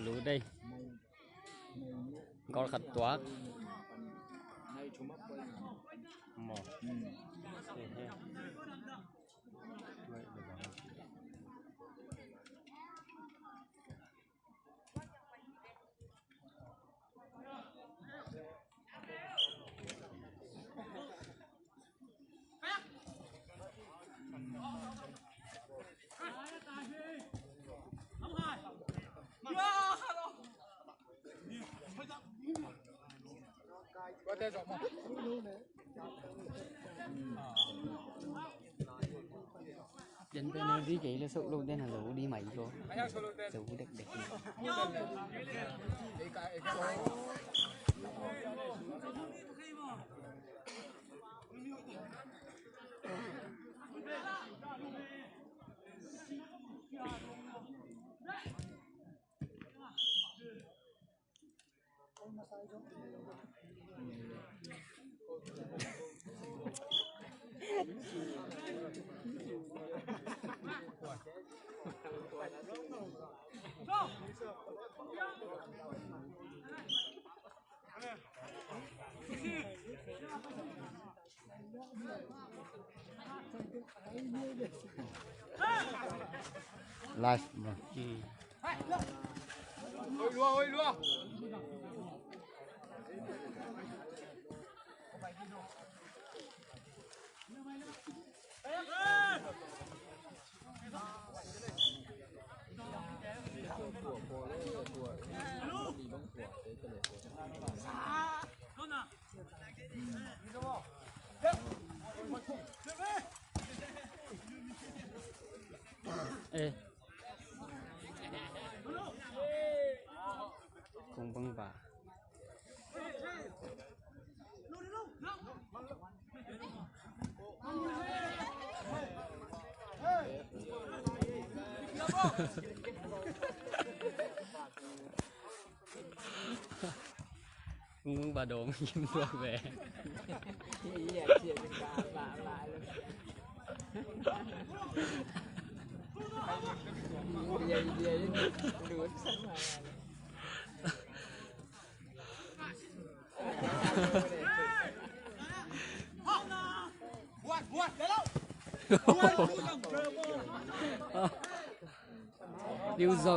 lũ đây có khát toát mỏ
có thể rộng không?
đến bên này đi kỹ là sụt luôn tên là lũ đi mày cô sụt đẹp đẹp live
ôi lúa
ê cùng băng bà cùng bà đồ kim được về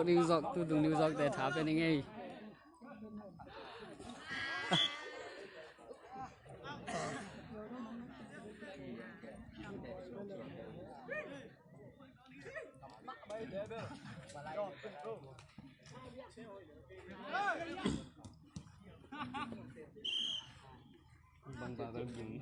New York tôi dùng New York để thả bên này ngay băng bà vẫn dùng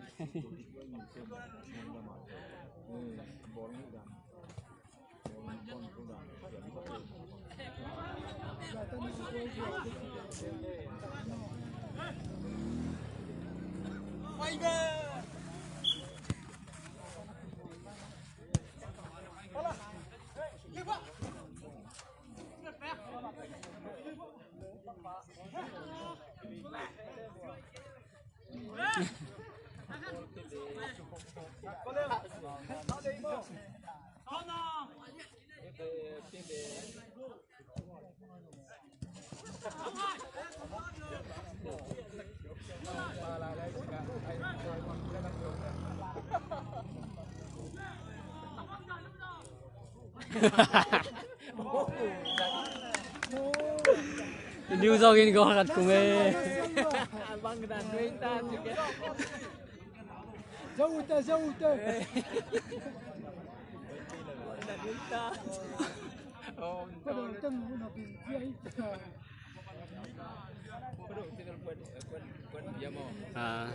quay về
New Zealand có hạt cùng ấy.
Bang dan duitan juga.
Jauh teh.
Dan duitan. Oh,
Kalau teng nak pergi
Perut tinggal buat jamu.
À.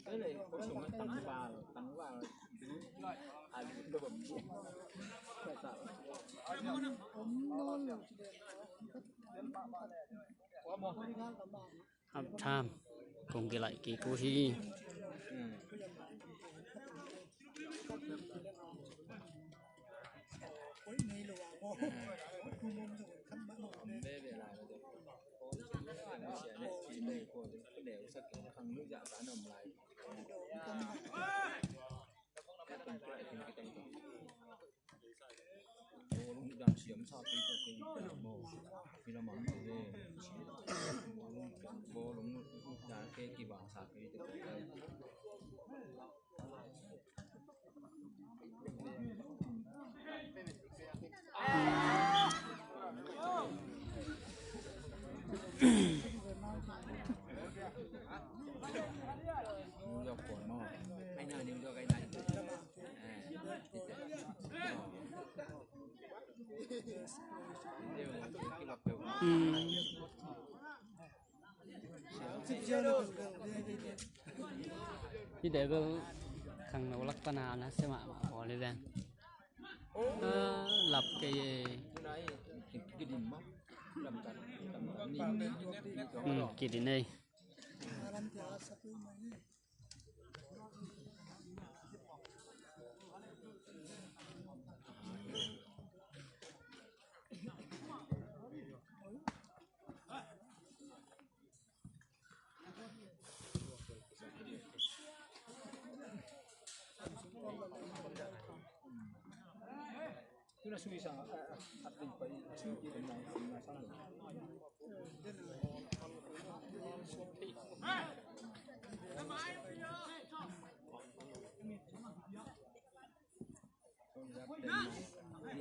Cái này có súng tặng vào đồ bẩn.
Half time. Cùng cái lại kỳ cố thi. Thì để cái thằng nào lắc pana nó sẽ mà bỏ lên đen lập cái kỳ đến đây
Itu Suisa atlet pai ini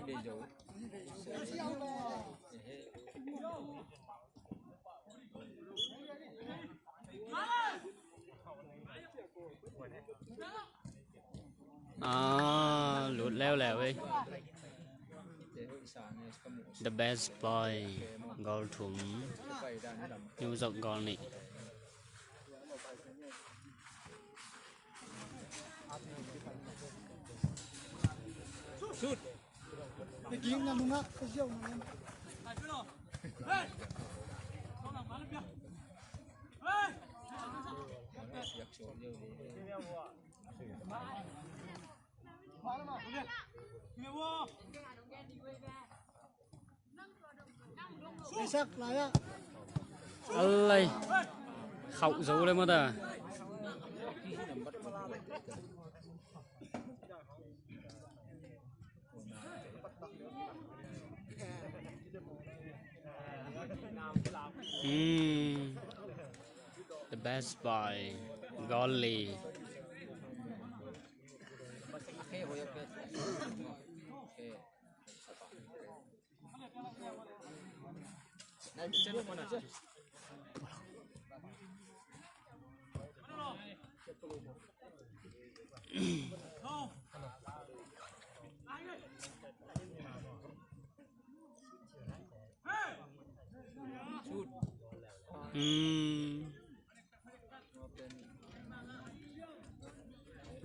dia jauh.
Lụt leo đi. The best boy goal thủng New Zealand goal này.
Shoot.
Begin na mga kasyaw na. Isak laya.
Alay. Khẩu dấu lên mà ta. The best boy Golly.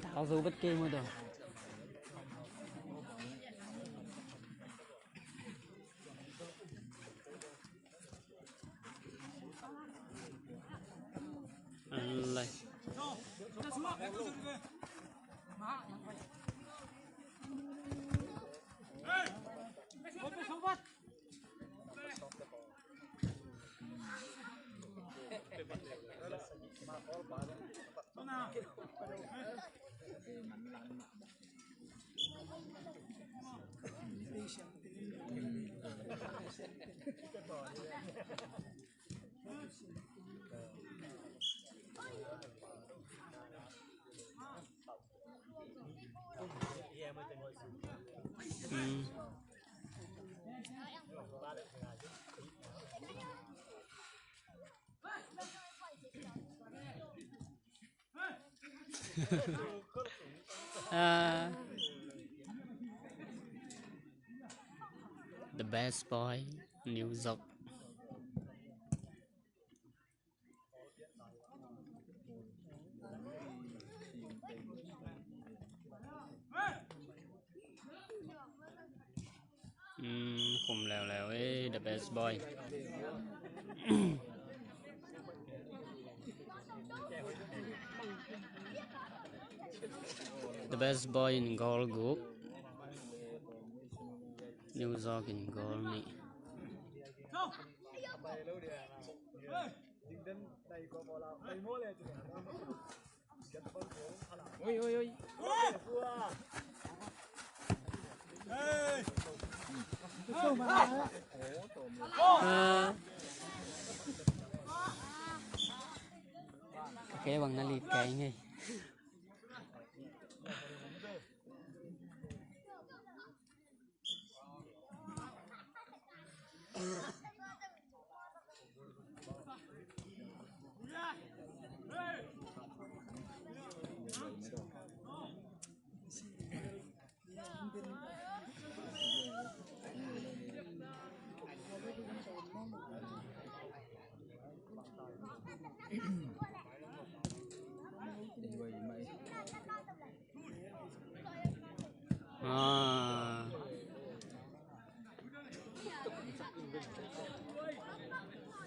Tháo dấu bất kê mà đâu. Lại The best boy, New York. Khùng lèo lèo ấy, the best boy. The best boy in goal group. New York in goal ni.
Ôi ôi ôi.
Cái bằng nó liệt cái ngay.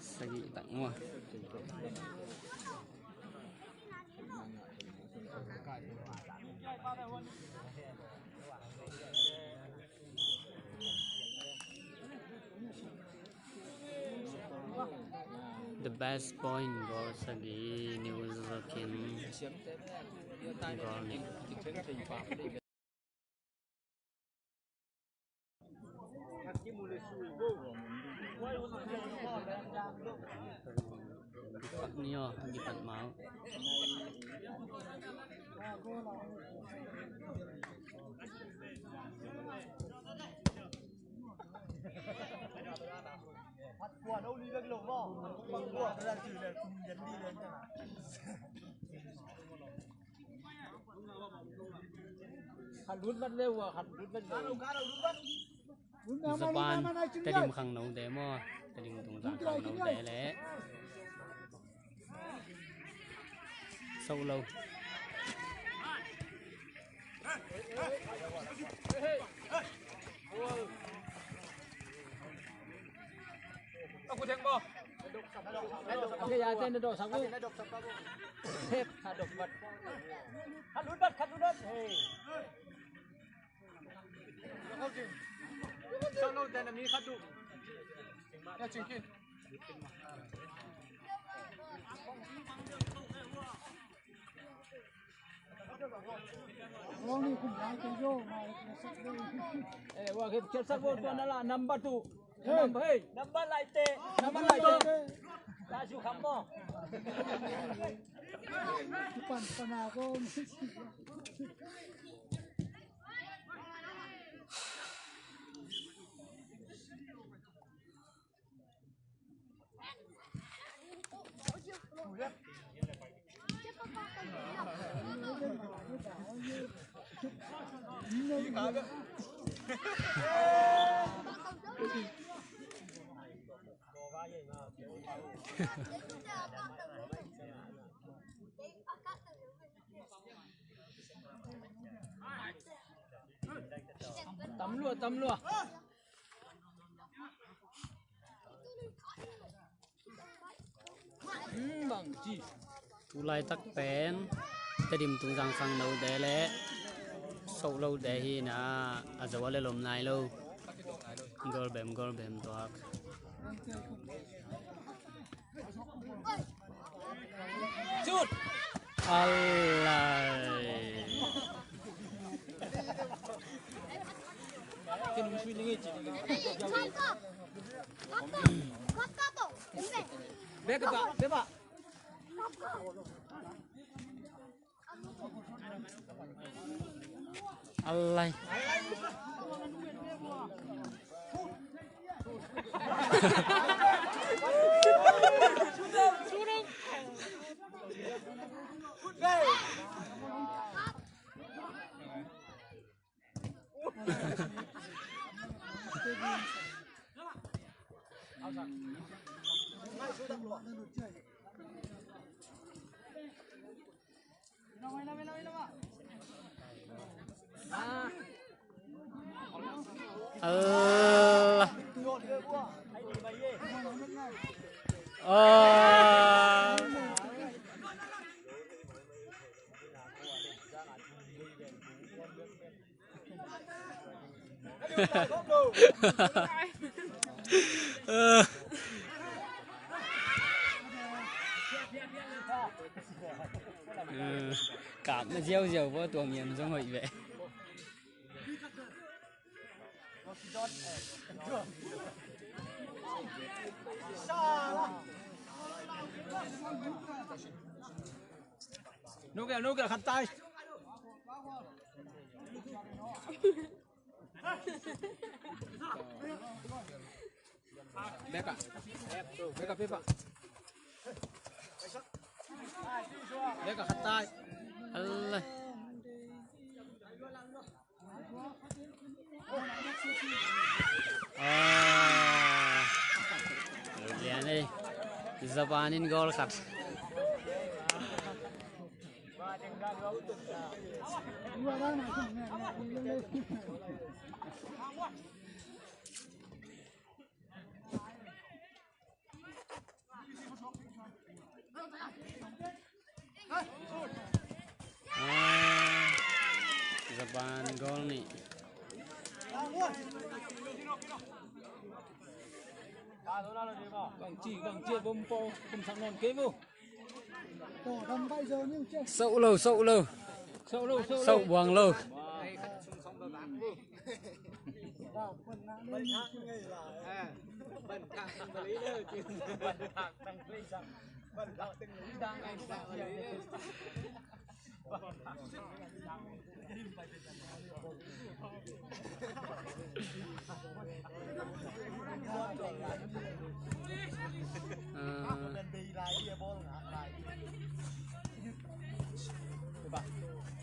Sagi tak muah. The best point goal Sagi New Zealand goal ni. Dipat niyo, dipat mau.
Quả đâu đi lên lồng vỏ, quả ra trừ là cùng nhấn đi lên cả.
Khăn rút bắt lêu à, khăn rút bắt lêu.
Japan tadi khang nấu để mo, tadi tung giang khang nấu để lẽ. Sâu lâu.
Aku thèm bò.
Cái giá tên đồ sáng vô. Thép hạt độc vật.
Khăn rút đất. Sao lâu tên là mi khăn rút. Ya chừng kia.
Wah, kita sắc vô tuan là number 2. Number 2.
Number lại tệ.
Number lại tệ.
Ta chịu khám bò.
Tắm lùa.
Tulai tak pen. ta dim tung giang sang lâu để lẽ sâu lâu để hi na à giờ lên lồng này lâu gol bem toạc
Shoot.
alai
Cái mình suy nghĩ chỉ bé các bạn
alai Allah cảm nó gieo vô tuồng nhiễm trong hội vậy
nô kìa khăn tay bé cả bé cả khăn tay
Allah lihat nih Zabanin gol kat Zaban gol nih
bằng chia bom po cùng thằng non kế vô
sâu lâu sâu buông lâu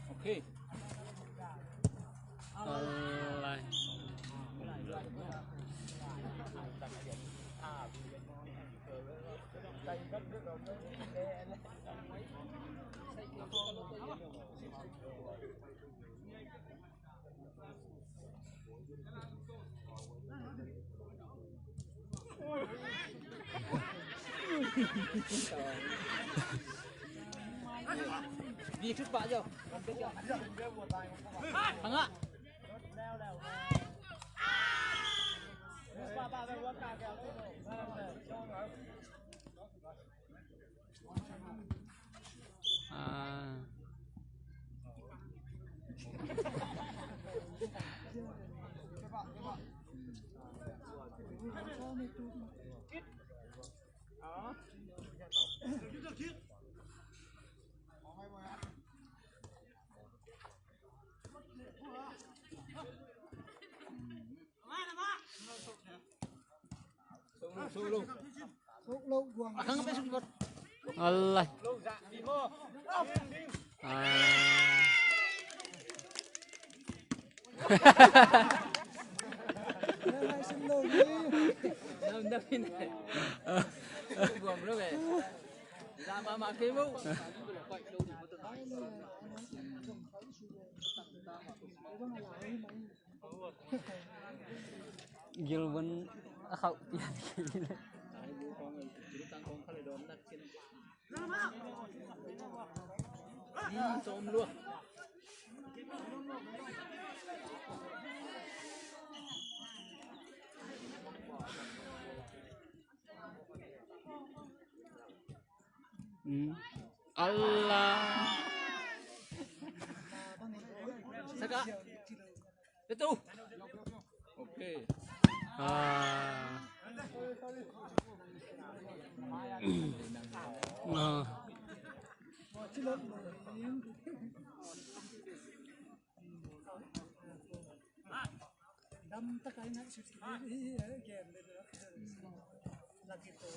ok
Alai
đi chút bạ rồi thằng ạ thằng bé sụt vật
Allah
đâm đi này buồn nữa về ra mà kế vô
Gilbert khẩu tiền
đi xôm luôn.
Allah.
Saka. Itu. Oke.
À.
đâm tất cả những sự kiện game này là cái tổ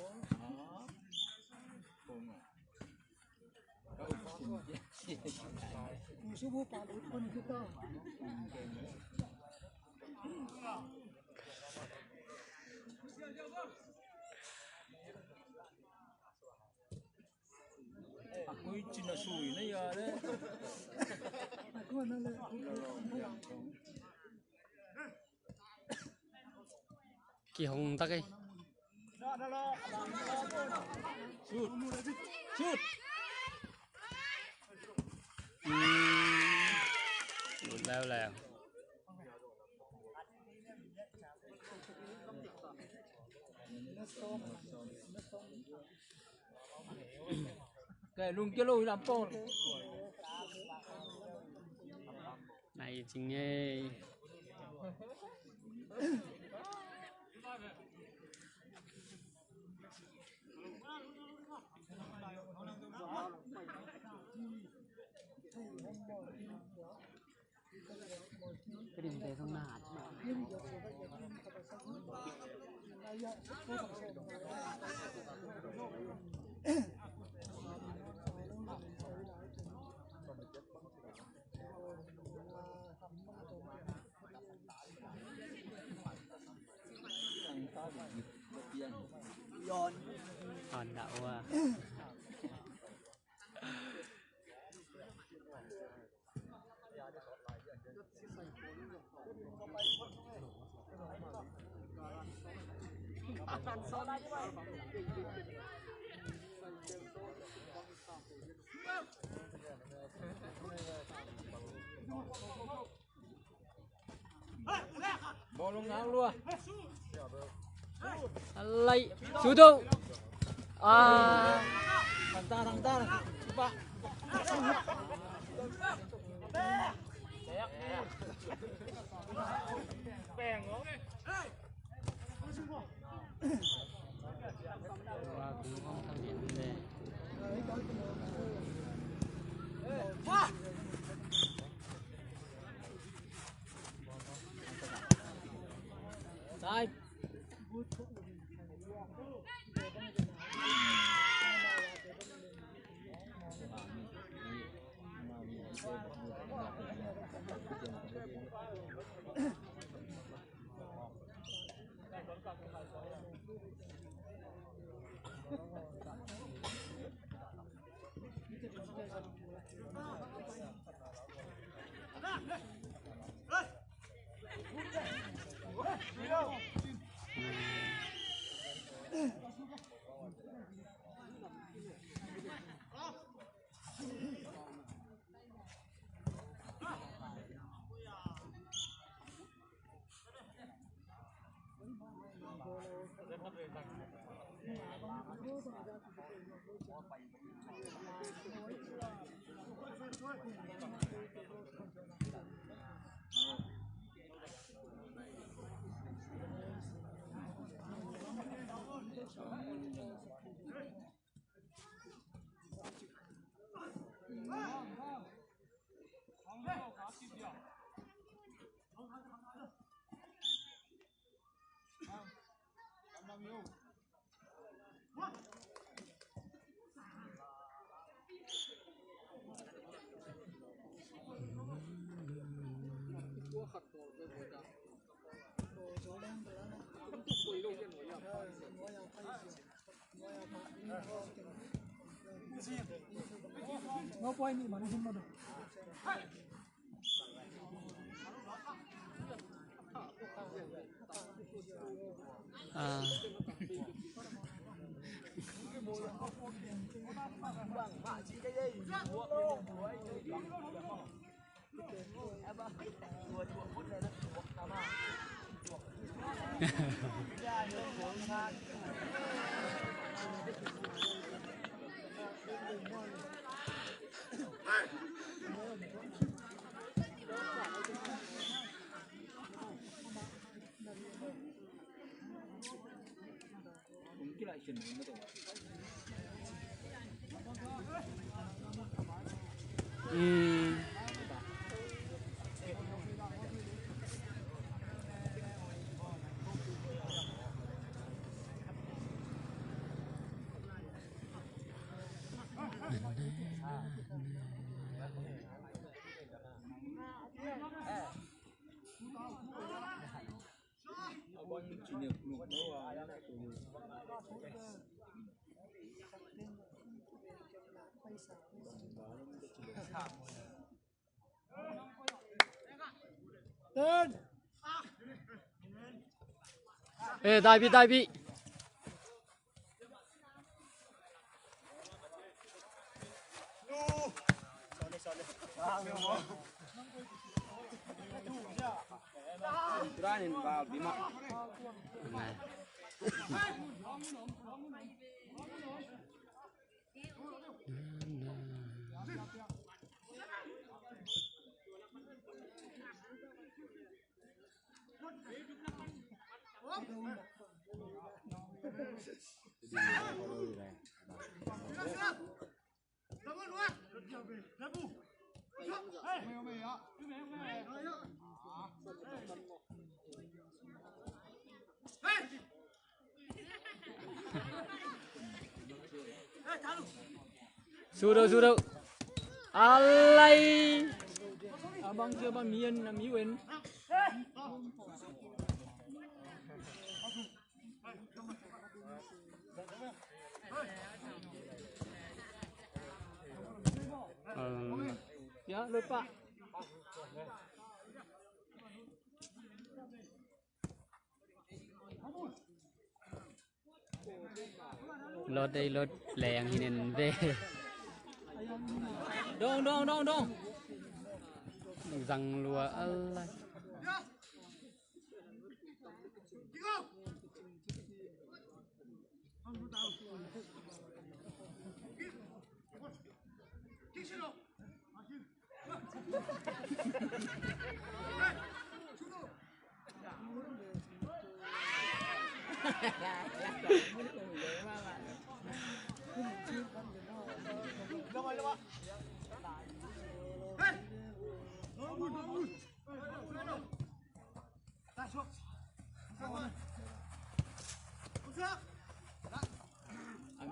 số bộ phận của con kita
Aku Cina sui na ya deh.
aku mana
Kỳ hồng tắc ấy.
Shoot. Shoot.
Leo leo.
Cái lùng kia lùi làm pol.
Này chính nghe. Cái điểm đấy không nạt. Còn đậu à.
Ball long áo luôn.
Lấy chú đâu à
Thằng ta Pak.
qua cũng không tham nhận vấn đề.
Sai.
nó quay đi mà nó không được
À.
cũng cái lại chuyển nó rồi. Con chỉ được một đâu à.
Lên.
Ê, đại bị.
Tiranin vào bí mật.
Này. Su đâu. Alay.
Abang chưa bao miên là miu en. Ya lupa.
Lót đây lót lèng thì nên về.
Đông.
Răng lùa alay.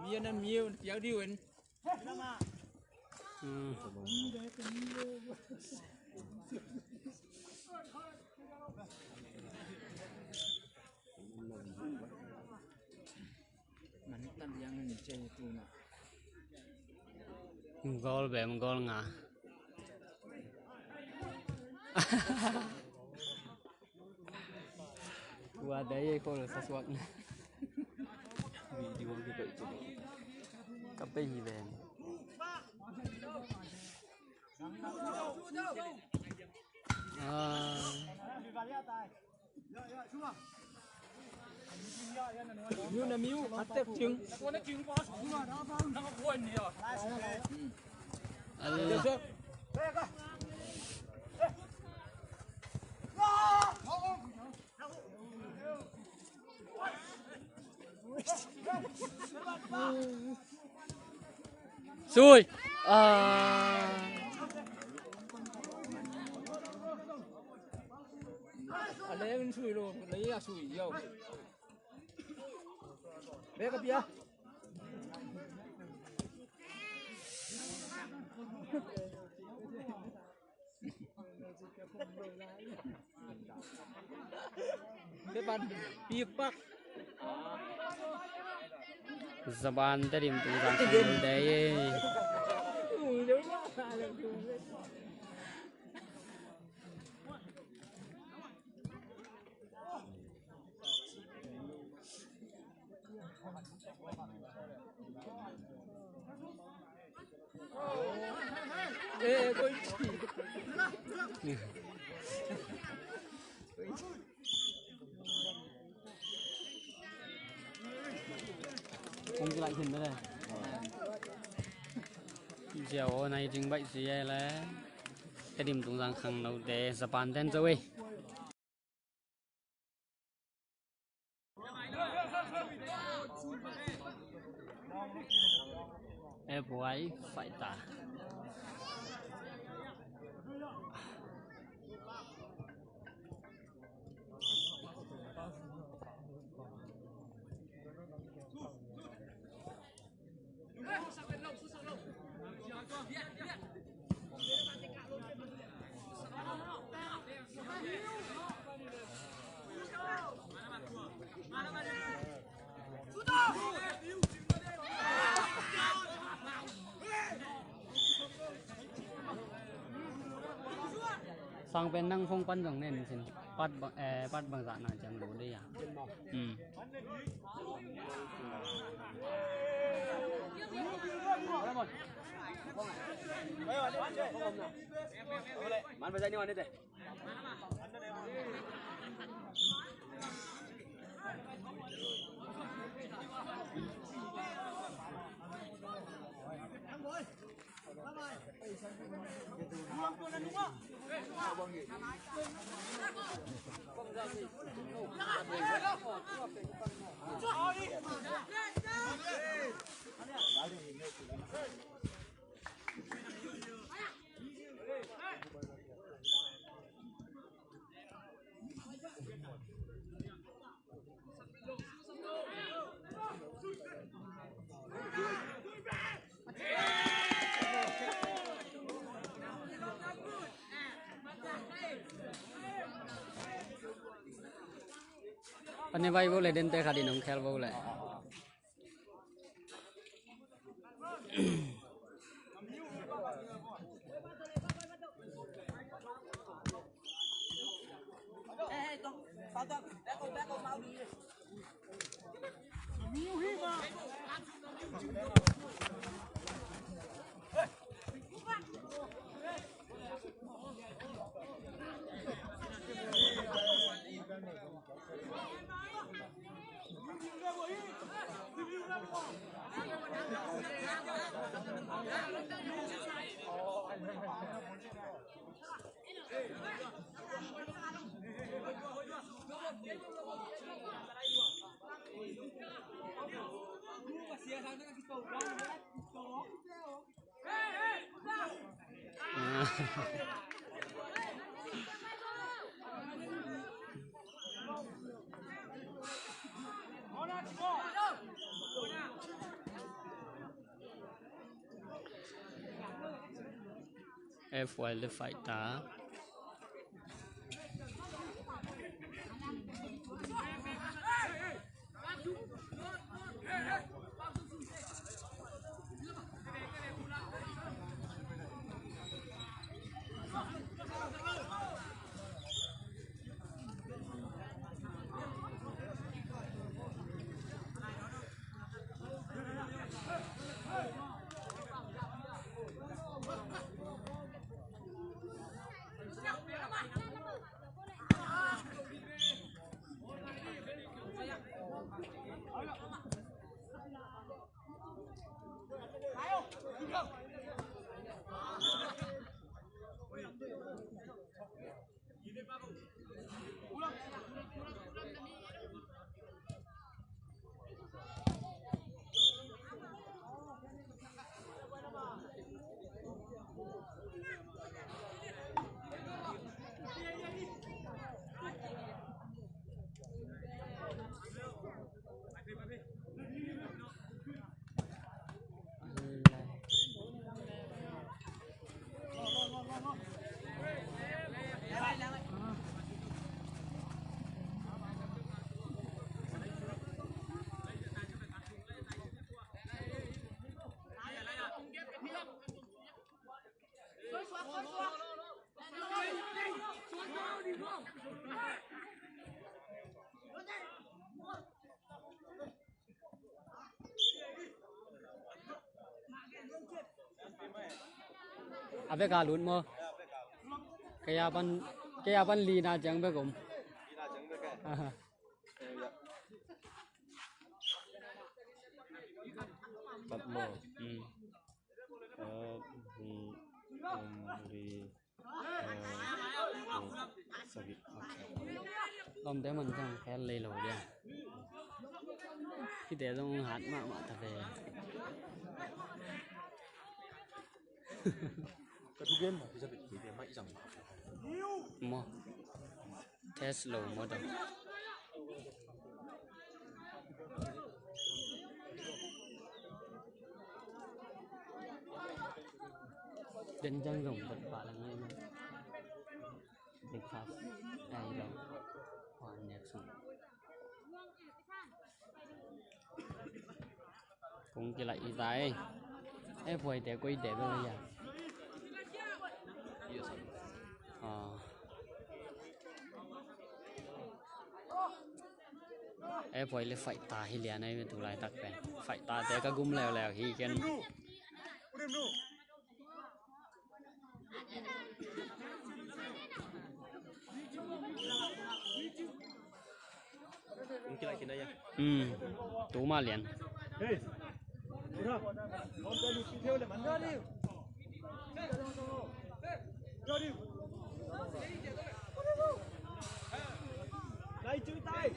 Miên là miu giáo điêu en. Mình tan yang mình chơi tu mà.
Gol bem gol ngà. Qua đấy cô là sesuatu. Video gitu itu. Kape hilen.
Miu là miu, bắt tép trứng.
Xui.
Lấy bên xui luôn, lấy là xui nhiều. Bé cái bia. Cái bàn bia bắc.
Zaban tadi untuk orang daya.
coi
không chỉ lại hình nữa đây chiều này trình bày gì là cái điểm tung rằng khẳng đầu để Japan ten rồi FY Fighter sang bên năng phong pan dòng nên xin bắt bằng dạng nào chẳng đủ đi à
Mana berani mana teh? anh em vay vô lại đến tay khá đi nông khéo vô lại FY The Fighter
abe ka lun mo kaya ban li na jang be gum
bắt mò
ừ
đi sao bị
lom để mình chẳng khéo lì lồi đi khi để trong hạt mà thật về
cái thu game mà bây giờ bị thì mạnh rằng
mo test low model đến chân dùng vật vả là ngay mà big fast ai đâu hoàn nhạc xong cũng chỉ lại vậy em phải để quay để bây giờ em phải lấy phải ta hi liền này tụ lại tắc về phải ta để cái gum lèo lèo hiken
cũng chỉ lại cái này
tụ mà liền
đây chữ tay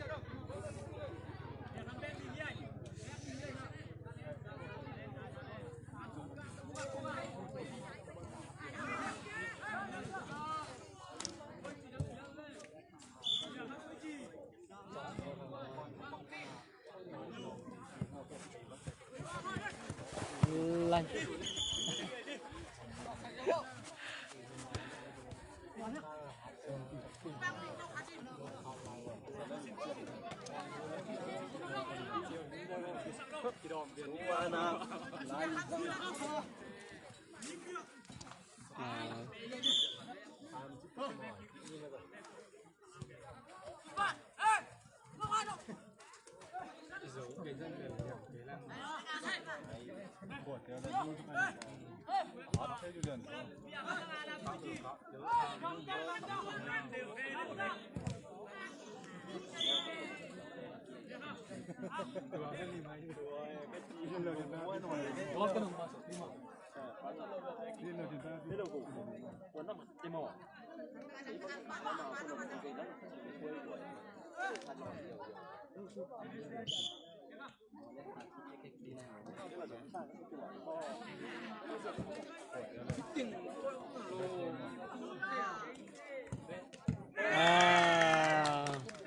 lên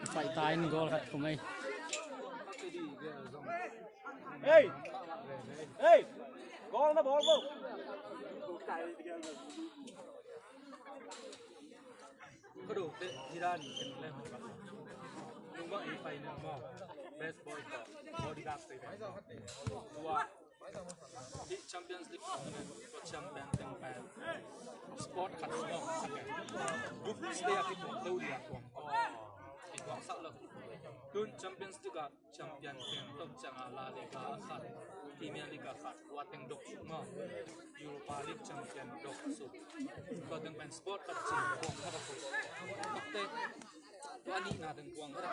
phải tay goal thật của mình
hey hey con nó bỏ không
có đủ thì ra thì cần lên đúng vậy phải nè mò best boy body guard tới đấy wow đi Champions League có champion campaign sport khẩn trương sắc kẻ group stage cái cuộc đấu đi của cái cuộc sắc lực tuần Champions League champion keng top chẳng là Liga khẩn Premier League khẩn Wating độc sút mà Europa League champion độc sút có từng bên sport khẩn trương của các cầu quốc tếตัวนี้น่าถึงกวางก็ได้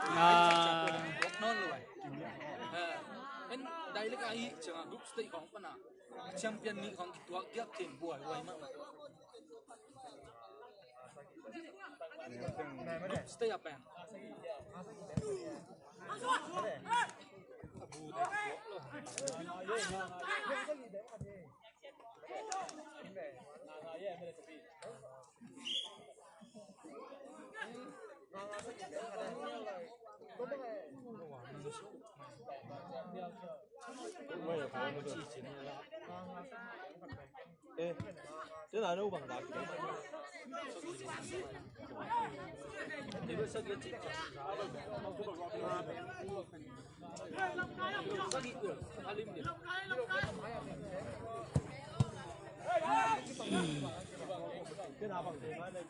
บอกนอนเลยเอ็นได้เล็กไอ้จังกรุ๊ปสเตย์ของปนะแชมเปี้ยนนี้ของตัวเกียบเทียมบวยไว้มากกรุ๊ปสเตย์แปลงบูได้
ê tức là đâu bằng đá
thì bây giờ chỉ
cái nào bằng tiền nói đây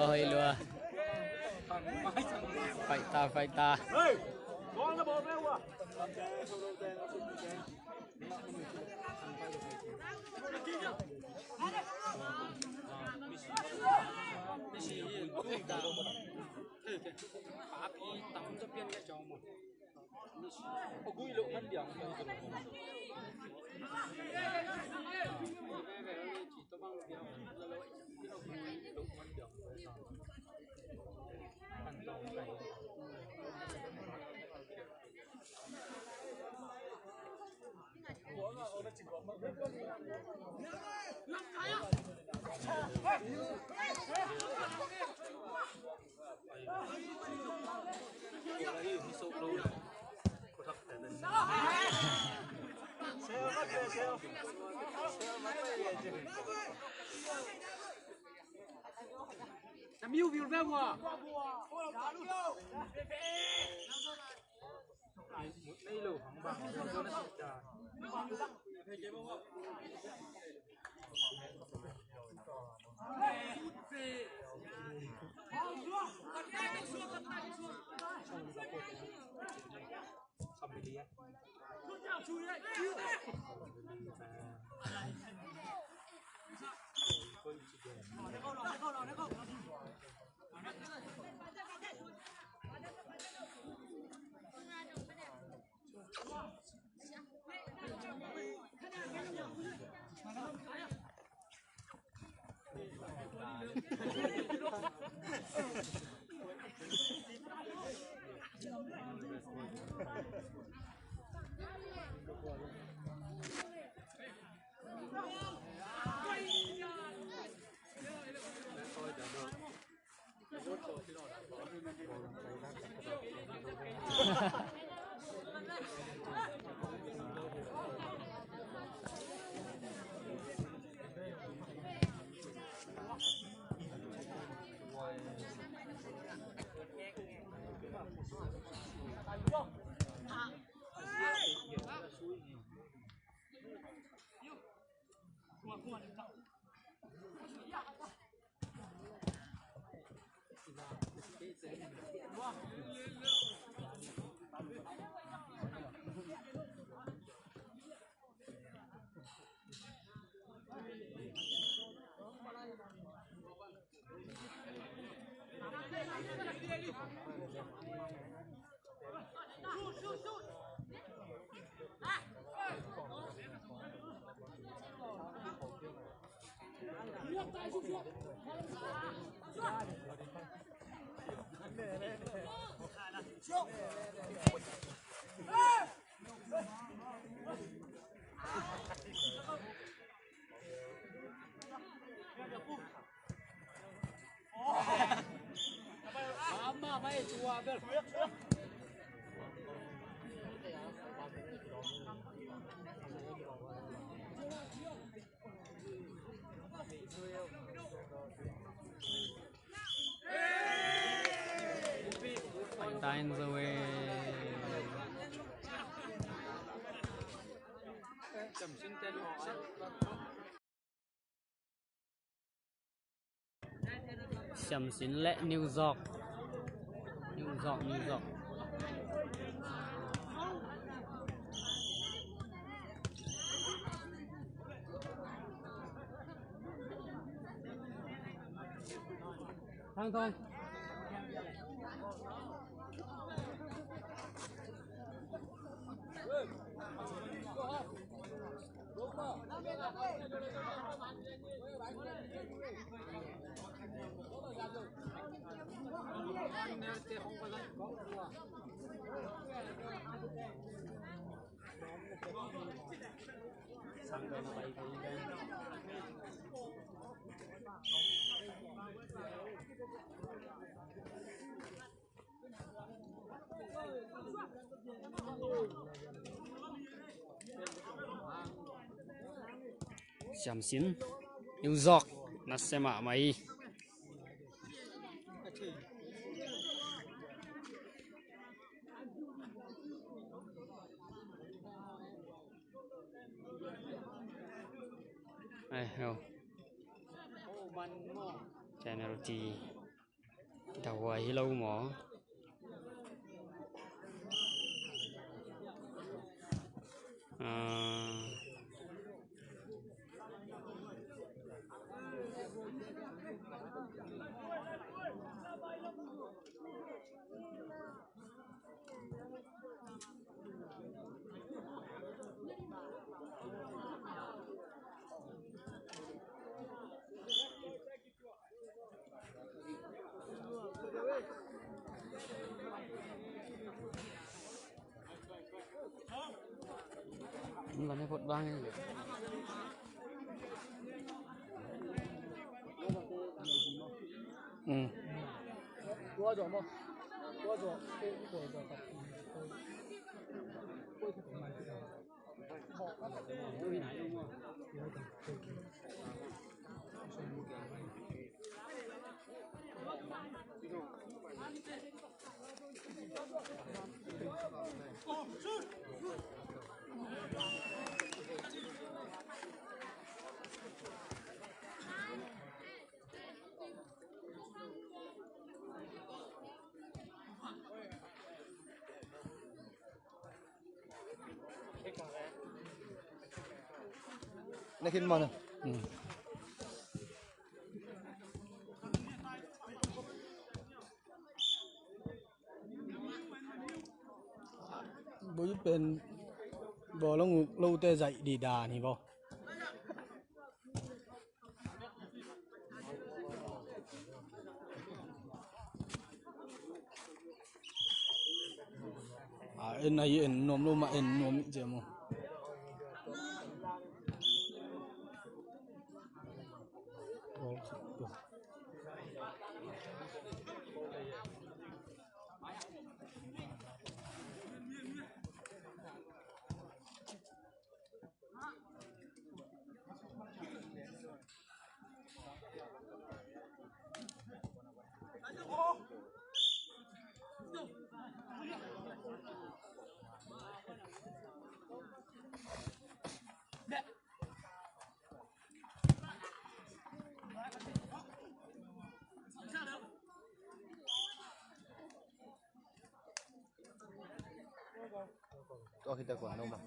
hơi lừa phải ta Time rồi Sầm Xin lệ New York thang thôi Sầm Xin New York nasema mai ai không channel T đầu ấy lâu mỏ làm phút bang này
多少吗？多少？这一会儿的。
那肯嘛呢？bố
bên bò lâu lâu tê dậy đi đà thì bò en này en nom luôn mà en nom chưa mà
to kita kuat nama.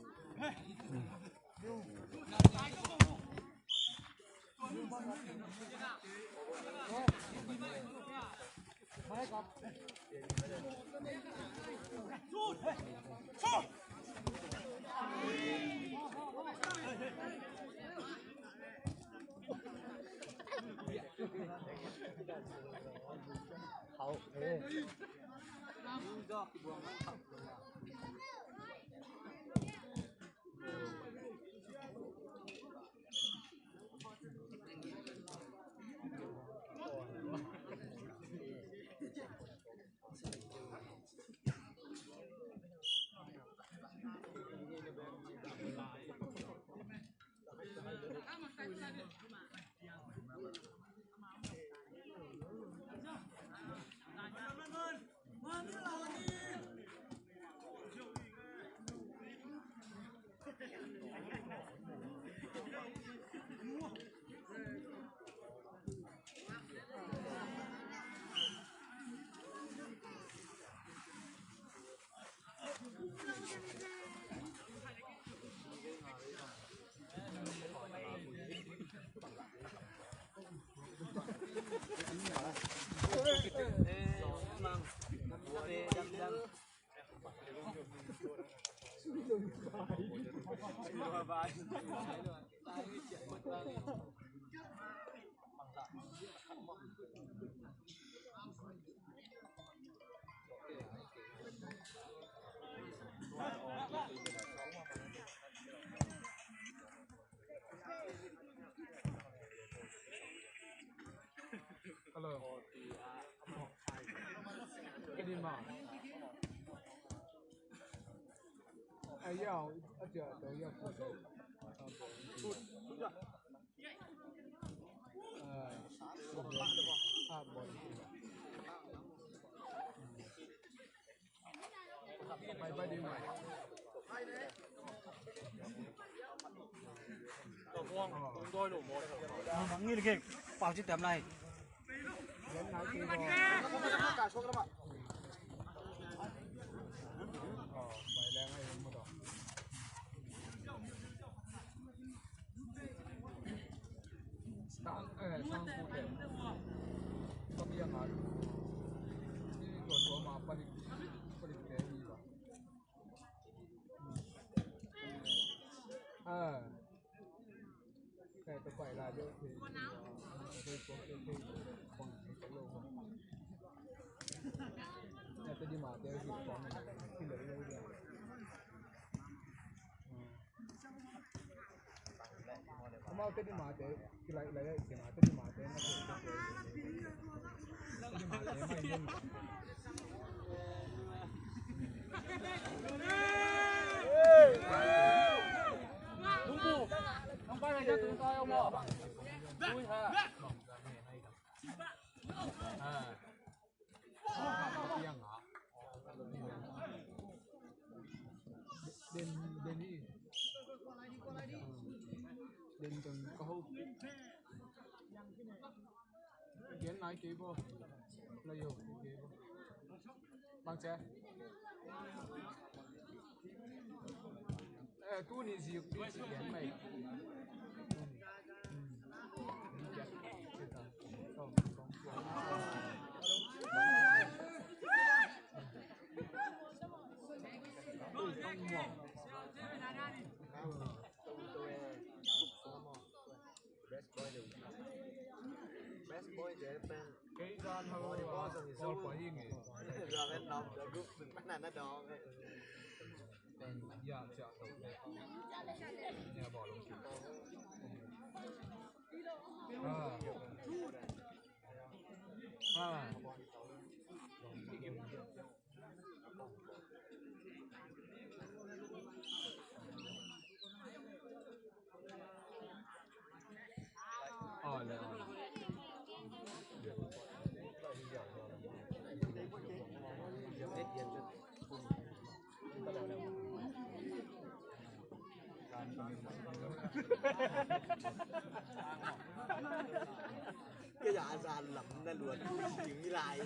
Hello. Cái gì mà? Ai giao ở chợ tôi giao phụ sự. Mày bay đi mày. nghĩ là cái bao chiếc tấm này
đến nói kia rồi
cả số các bạn
vậy là ngay một đó sang cụ thể có bây giờ mà đi tuần qua mà balik cái gì vậy cái tôi phải là được thì tôi có cái còn cái lâu rồi tôi đi mà tôi việc có mình khi lấy đâu rồi mau tôi đi mà tôi lấy cái mà tôi đi mà tôi nó tôi đi mà tôi mới lên đúng không không phải là cho tụi tôi không ạ vui ha đền đi đền từng câu kiến nói kỹ vô là yêu kỹ vô bằng xe tu ni gì cũng chỉ kiến mày cái gian thôi có quả gì nghỉ
giờ bên đó group mình bắt nó đó
tên giờ chợ tàu nhà bỏ lông
cái giả gian lắm là luôn chịu như lại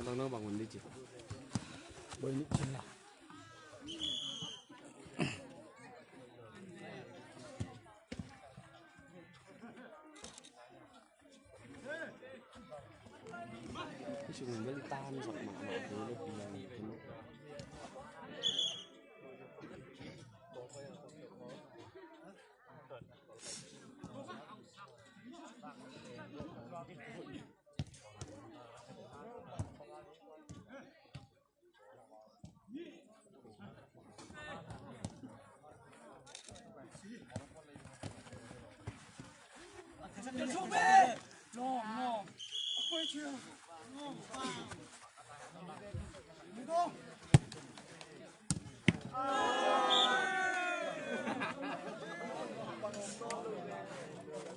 Đang nói bằng mình đi chị.
bởi những chuyện nào
cái chuyện mình mới tan giọt mà thế nó bị là cái nó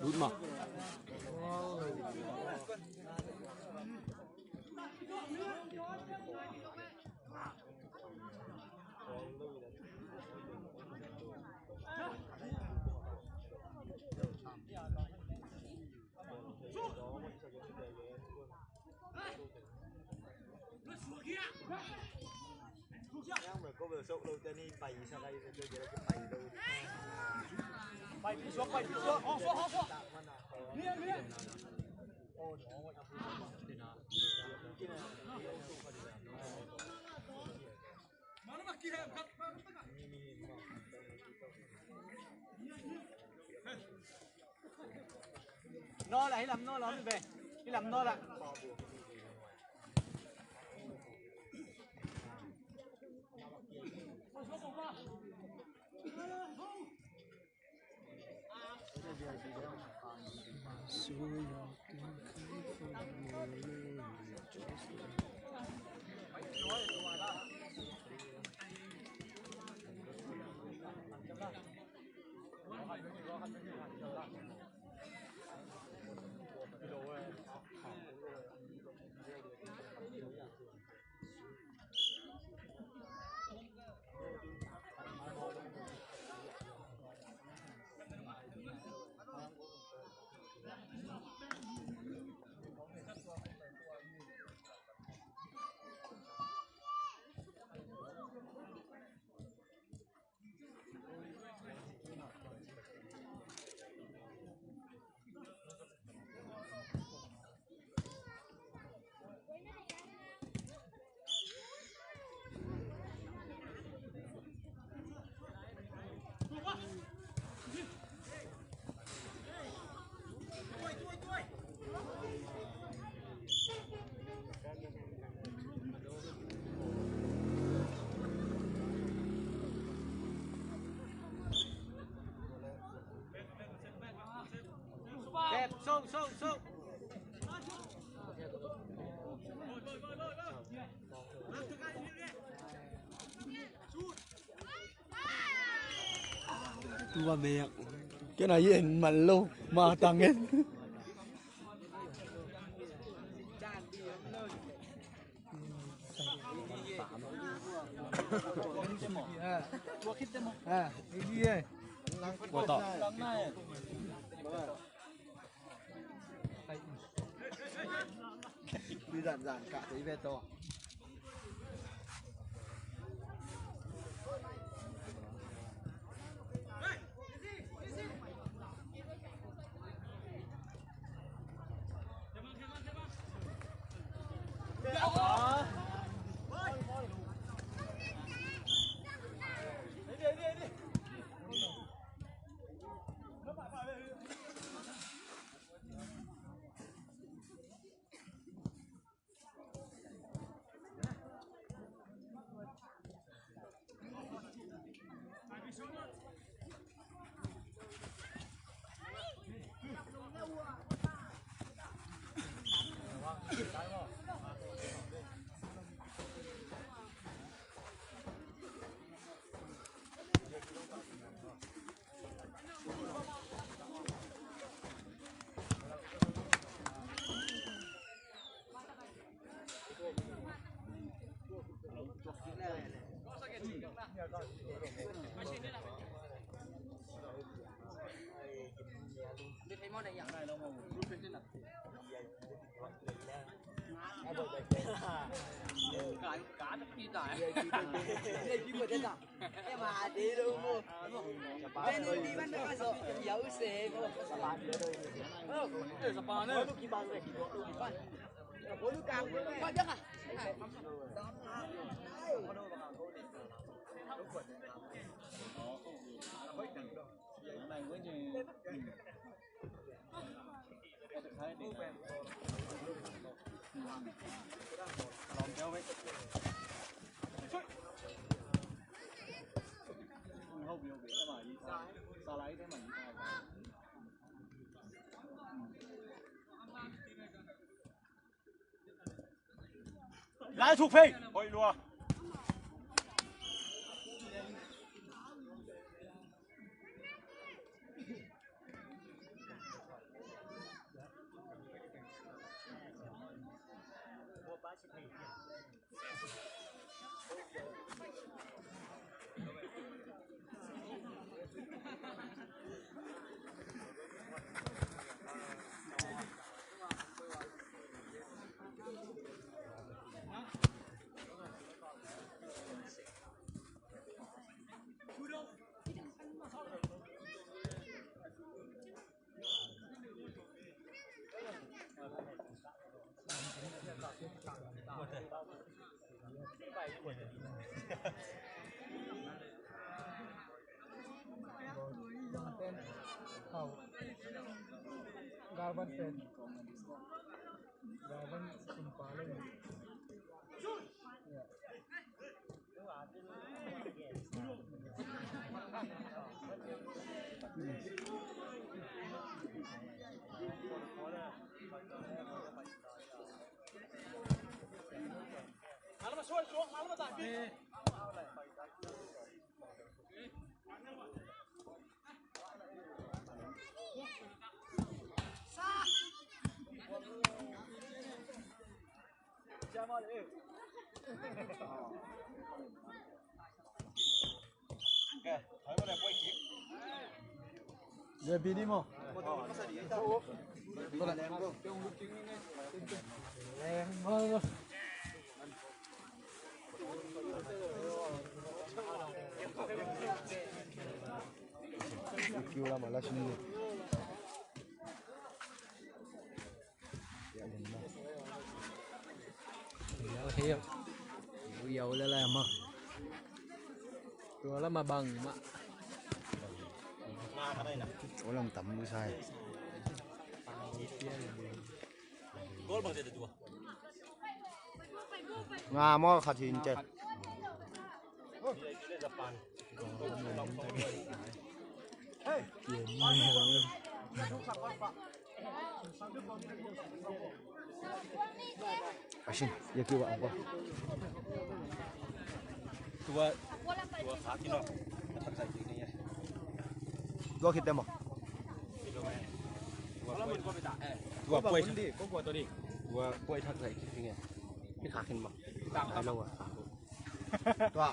đút mà
có vừa sâu đâu cho nên bày sang đây rồi chơi cái bày đâu bày đi xuống họ xuống liên no lại làm no lắm về đi làm no lại Và mẹ cái này hiện mình luôn mà tăng hết.
Quả tỏ.
Đi dàn cả thấy về to.
Em mà đi luôn mua. Bên đi bắt nó sợ giấu xe mua. Bố nước cam quá chắc à.
Lại thuộc phi. Hồi lùa.
Garban pen. Garban kumpalan. Giờ đi mà.
Kêu là mà là xin được.
Hiệp dầu lên làm màตัวแล้วมาบังมา
Chỗ làm tắm mới sai. Nga mo khát hin chết. Asin, ya kêu bạn qua.
tua khá thì nó thật giải thích này
Gua kita mau.
tua quay đi có quay tôi đi tua quay thật giải thích này cái khá hình mà ai lâu à
Tua.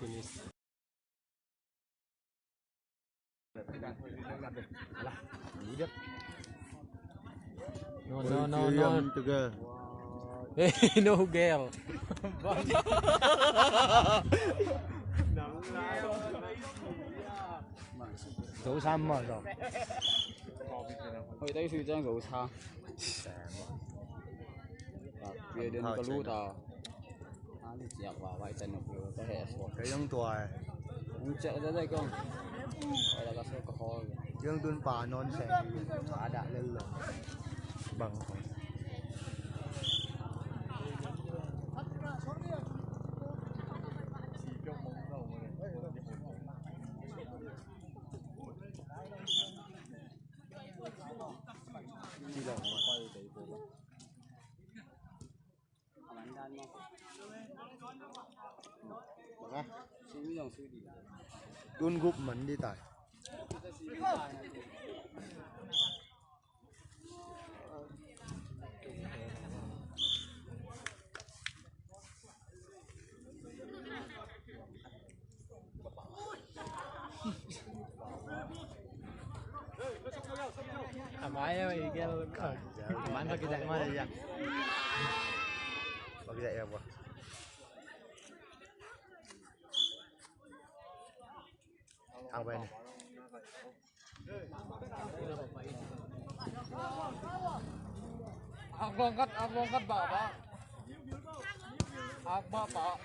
No.
Together.
No girl.
早餐嘛就。
去低水張早餐。別人個路道，你只話為真入去，都係錯。
Cái giống tuổi.
Không chạy ra đây không? Đây là cái số có khó.
Dương tuân bà non sẻ thả đã lên lửa bằng tuân gục mình đi tại
Máy mày kia máy phải cái dạng mà đây
bác dạy em qua thang bên này
Abang kat bapak. Apa pak?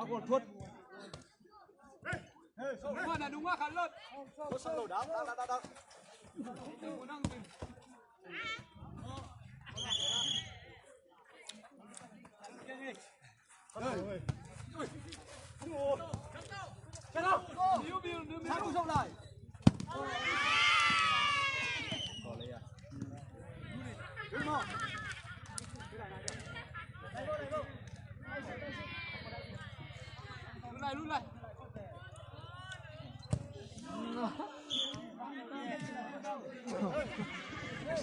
còn thuốc
Đúng quá khẩn luôn.
thuốc sông đầu đá đó
Luôn này.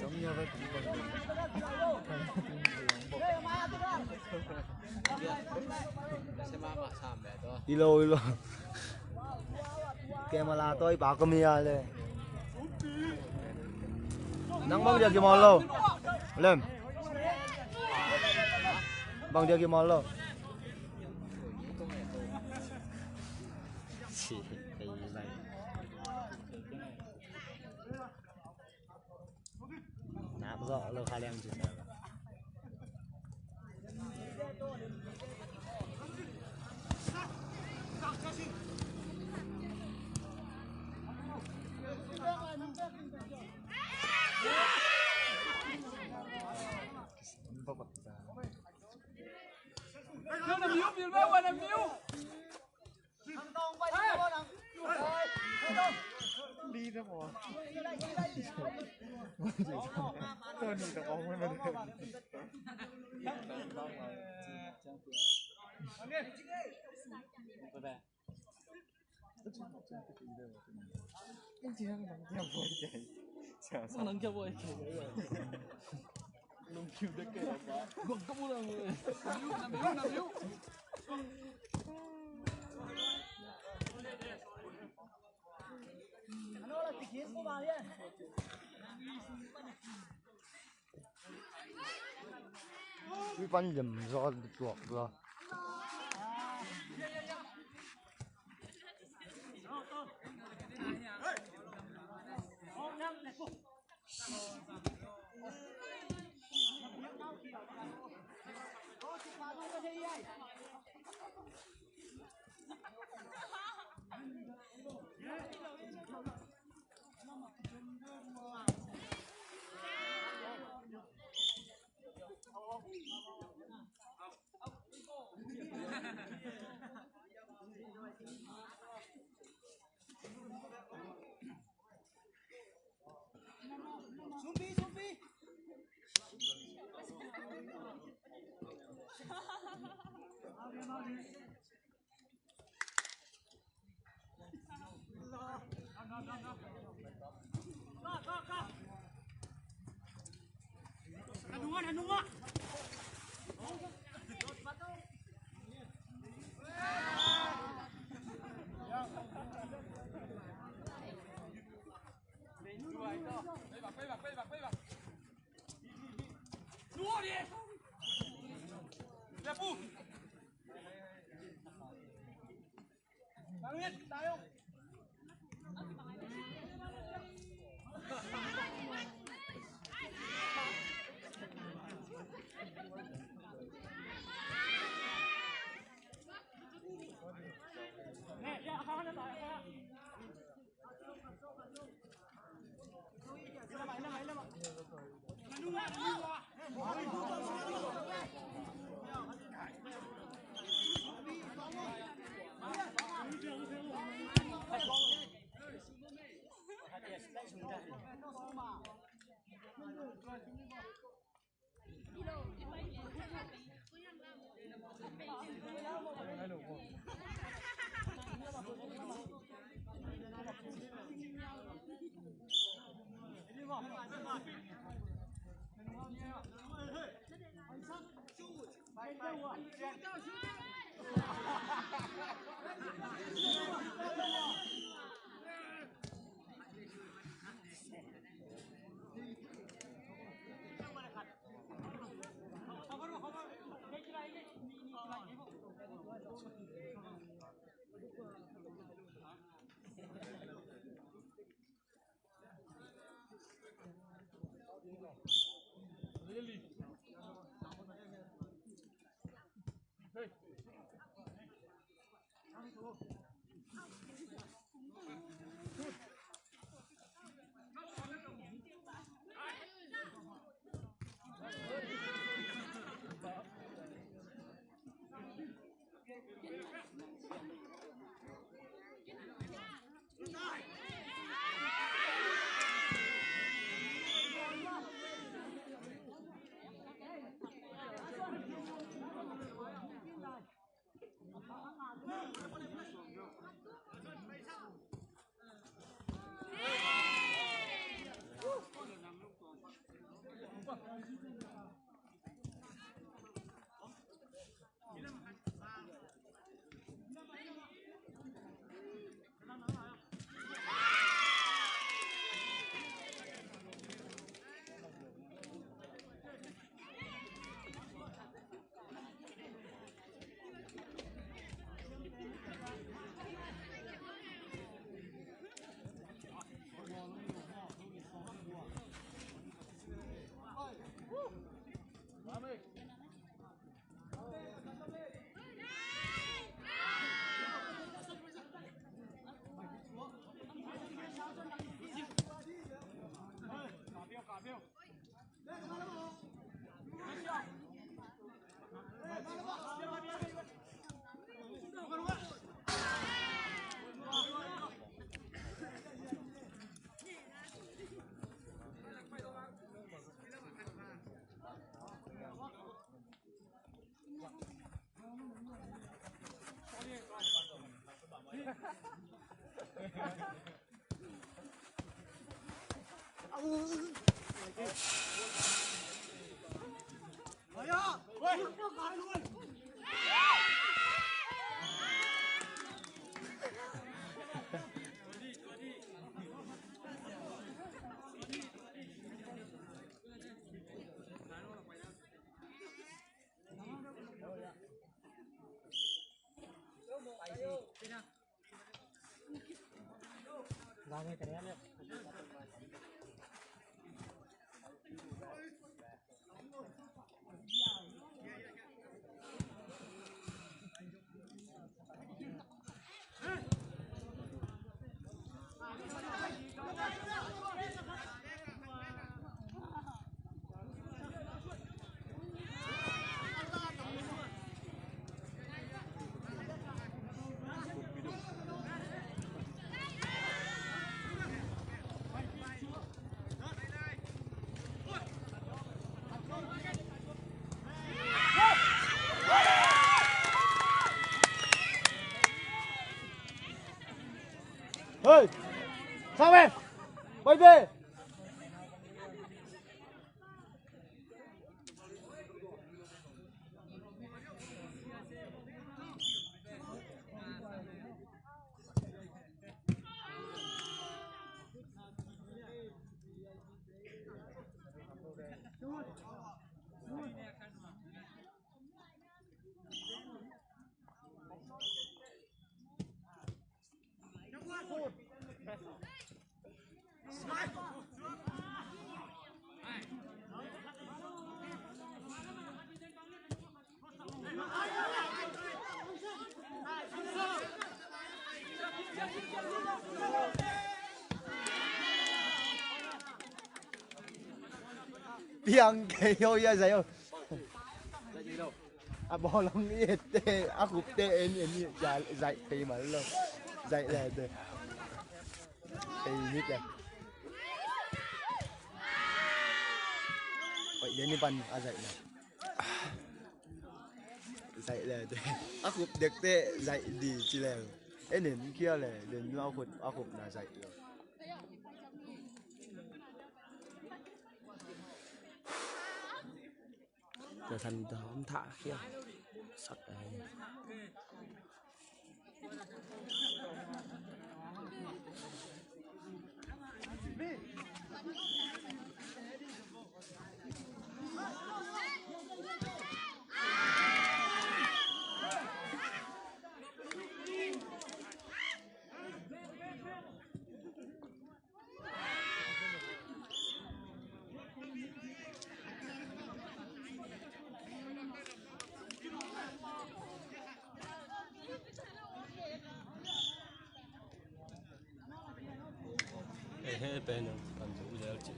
sống như vậy ilo camera tôi bảo camera lên nắng băng dia gimana lo lem bang dia gimana lo
chỉ cái này nạp rõ lâu khai lem chừng nào
đi đó mà tôi nhìn được ông ấy
Nắng cho vui Nông chiều đất kề đó Gồm có mua đâu Nằm yếu Nó là tịch hiến của bà nhé Oh!
Cái con dầm do chuột rồi. Ơi, sao em? Quay về. Tiếng kêu ya dạy à bỏ lòng ít tê à cục tê em dạy thì mà luôn dạy là tê thì biết rồi vậy đến đi bắn à dạy là tê à cục được tê dạy đi chỉ là em đến kia là đến ao cục là dạy rồi
trở thành đóm thả kia sắt ấy hết bên rồi còn rủ giờ chị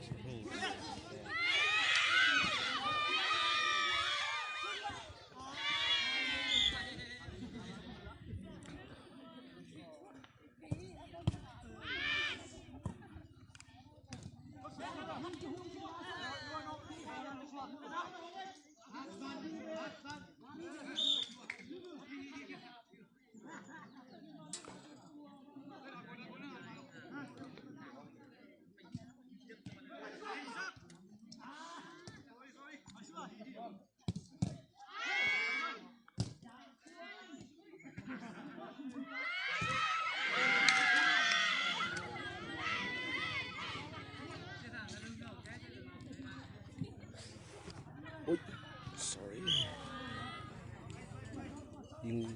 ôi sorry nhưng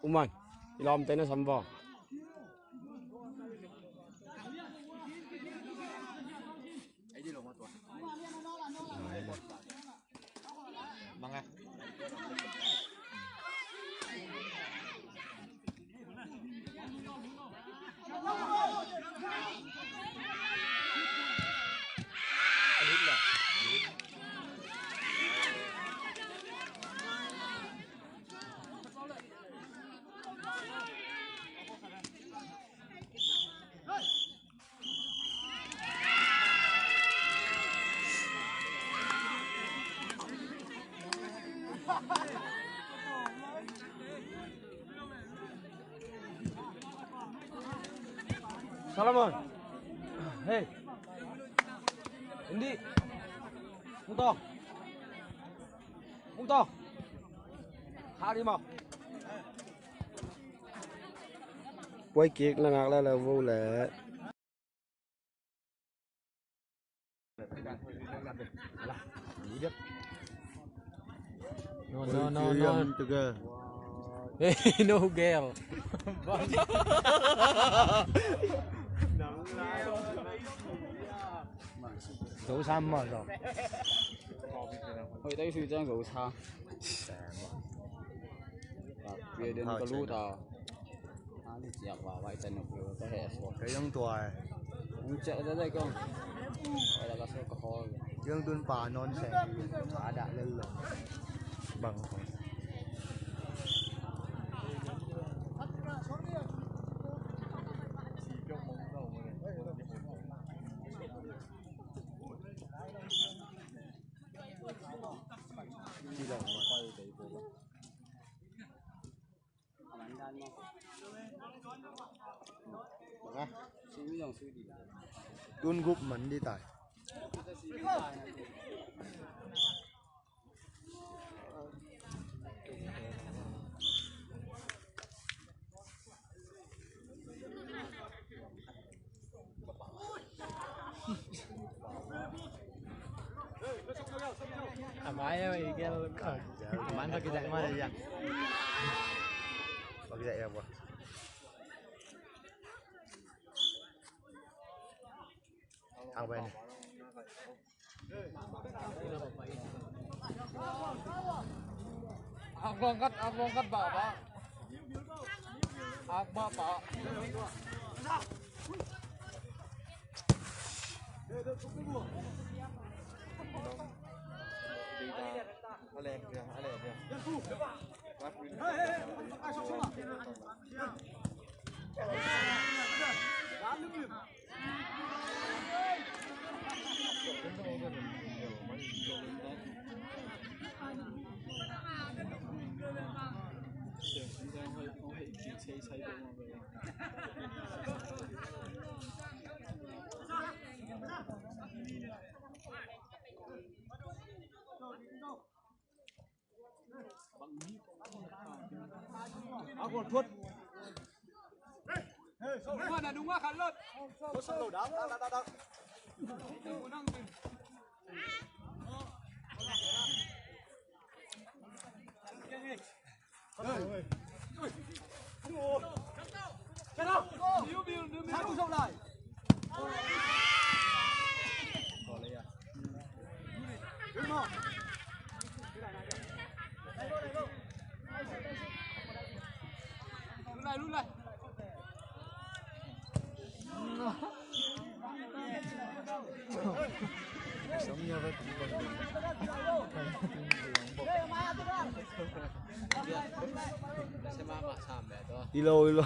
Uman, ilom tayo na samba.
Mga
anh hít nè.
Solomon. Hey. Indi. Muto. Muto. Hạ đi mau.
quay kiệt là ngạc là vô lệ.
No.
Together.
No girl.
早餐嘛就。
去低水晶早餐。Dia dan keluar. Ani siap bawa ikan itu teh.
Cái giống tuổi.
Cek tadi kong. Ada kasih ke hall.
Dương tuân bà non sẻ thả đã lên lửa bằng tuân gục mẫn đi tại
Amai mày kia
Mắn pakai dạy mà vậy? Pakai dạy apa? Apa ini?
Aku angkat bapak. Aku bapak.
Còn thuốc.
Đúng quá khẩn luôn.
Thuốc xong rồi đó. Hai cú sông lại. Đứng mau.
Lùi lại.
Sống như vậy. Ilo.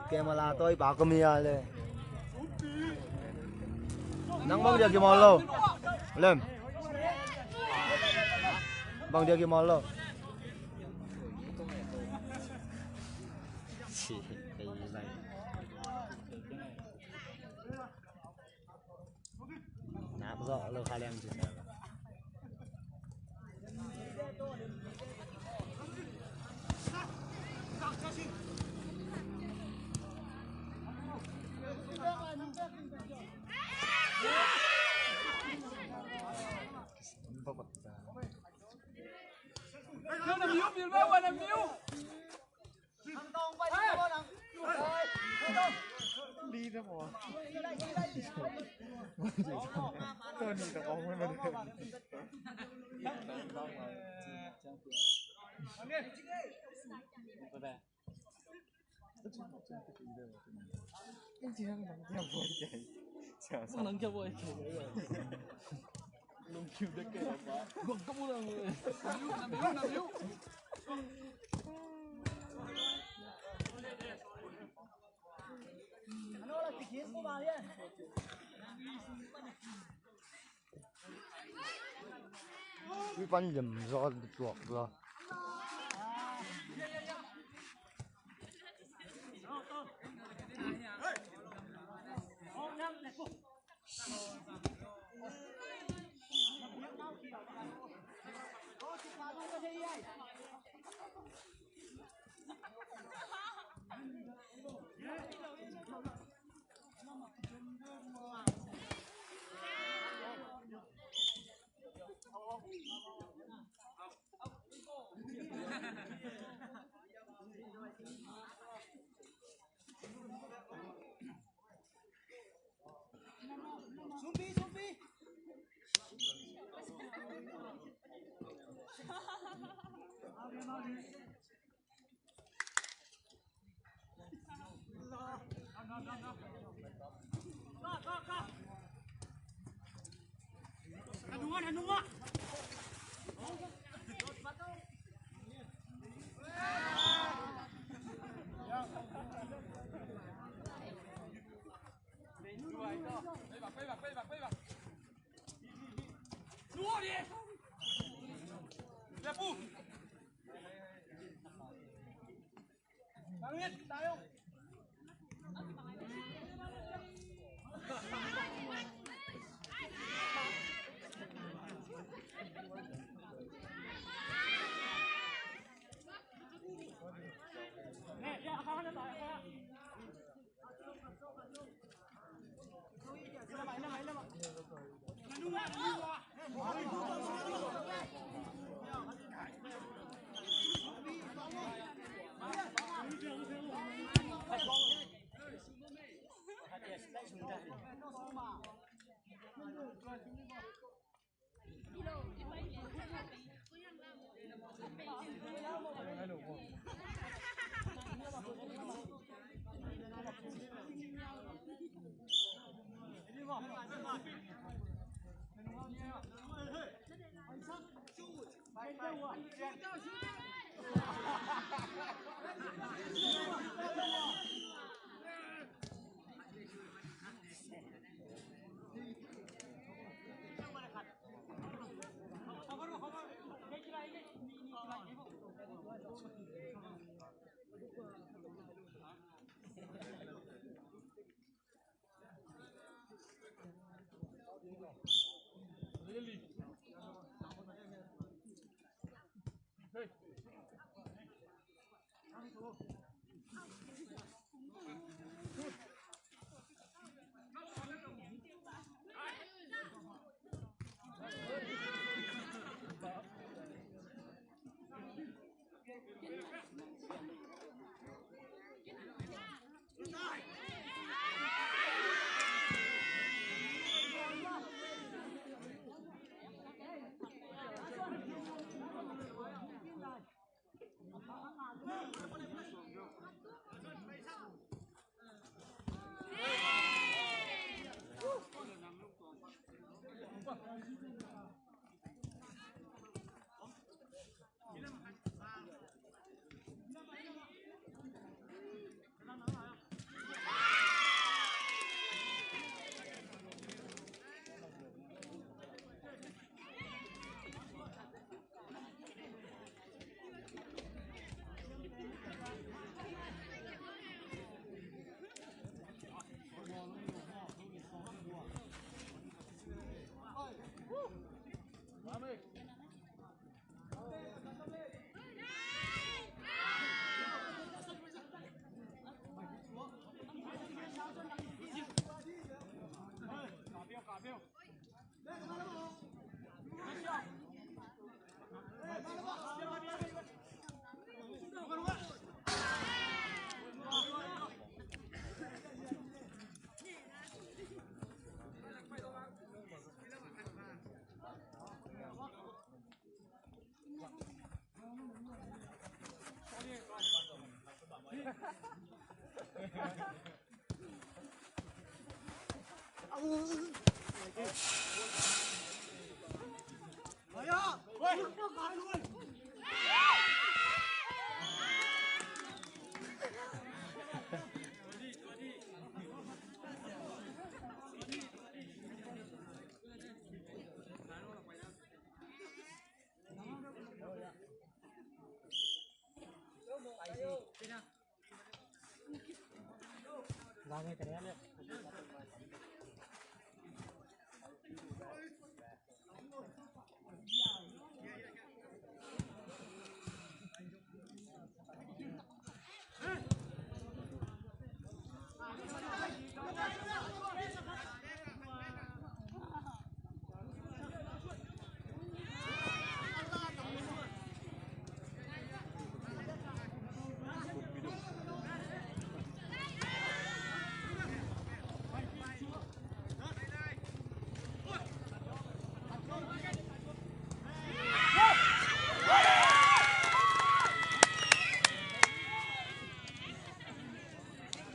Camera tôi bảo camera lên. Nắng băng dia ke malo. Lem. Bang dia ke malo.
Chỉ cái này. Nạp rõ lô khai lem chứ.
Đi ra bỏ. Tôi nhìn được bóng mà
Mang nang jabo ay kaya. Nung cute na kaya ba? Wag ka muna mo. Namiyo.
Ano là cái kiến của bà đi.
Cái bánh dùm do chuột rồi.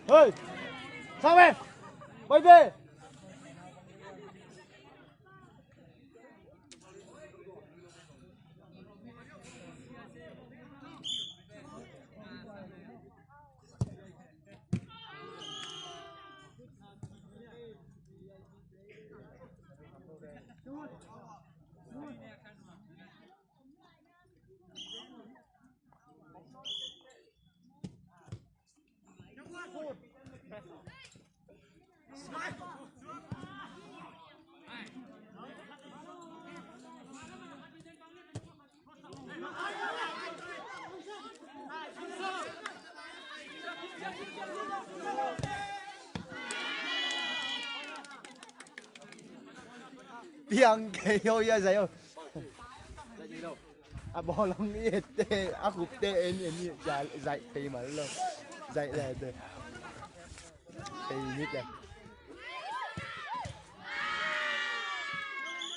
Ơi, sao em? Quay về. Tiếng kêu ya dạy không? À bỏ lòng nghĩ tê, à cụp tê em dạy thì mà luôn dạy là được thì nhất là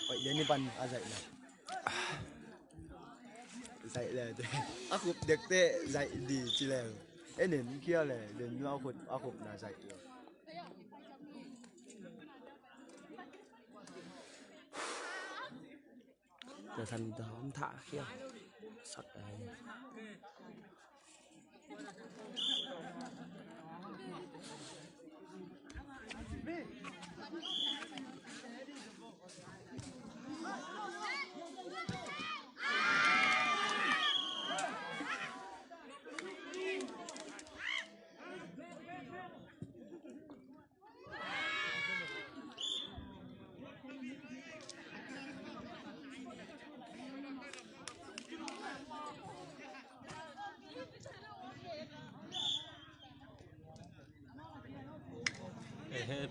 vậy đến đi bắn à dạy là được à cụp được tê dạy đi chỉ là em đến kia là đến lo cụp là dạy được.
Giờ thành hóm thả kia sạch này.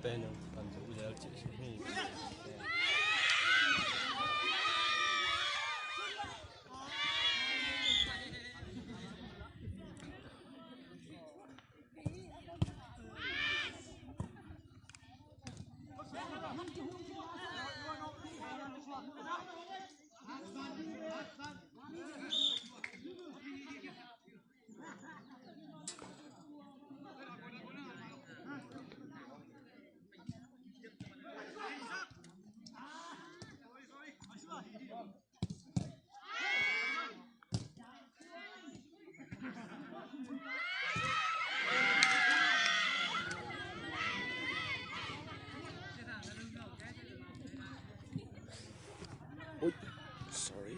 bên phần chủ giờ chị ôi sorry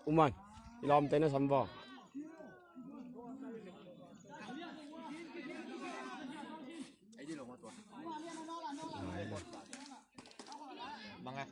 Uman, ilom tena sambo.
Mangga.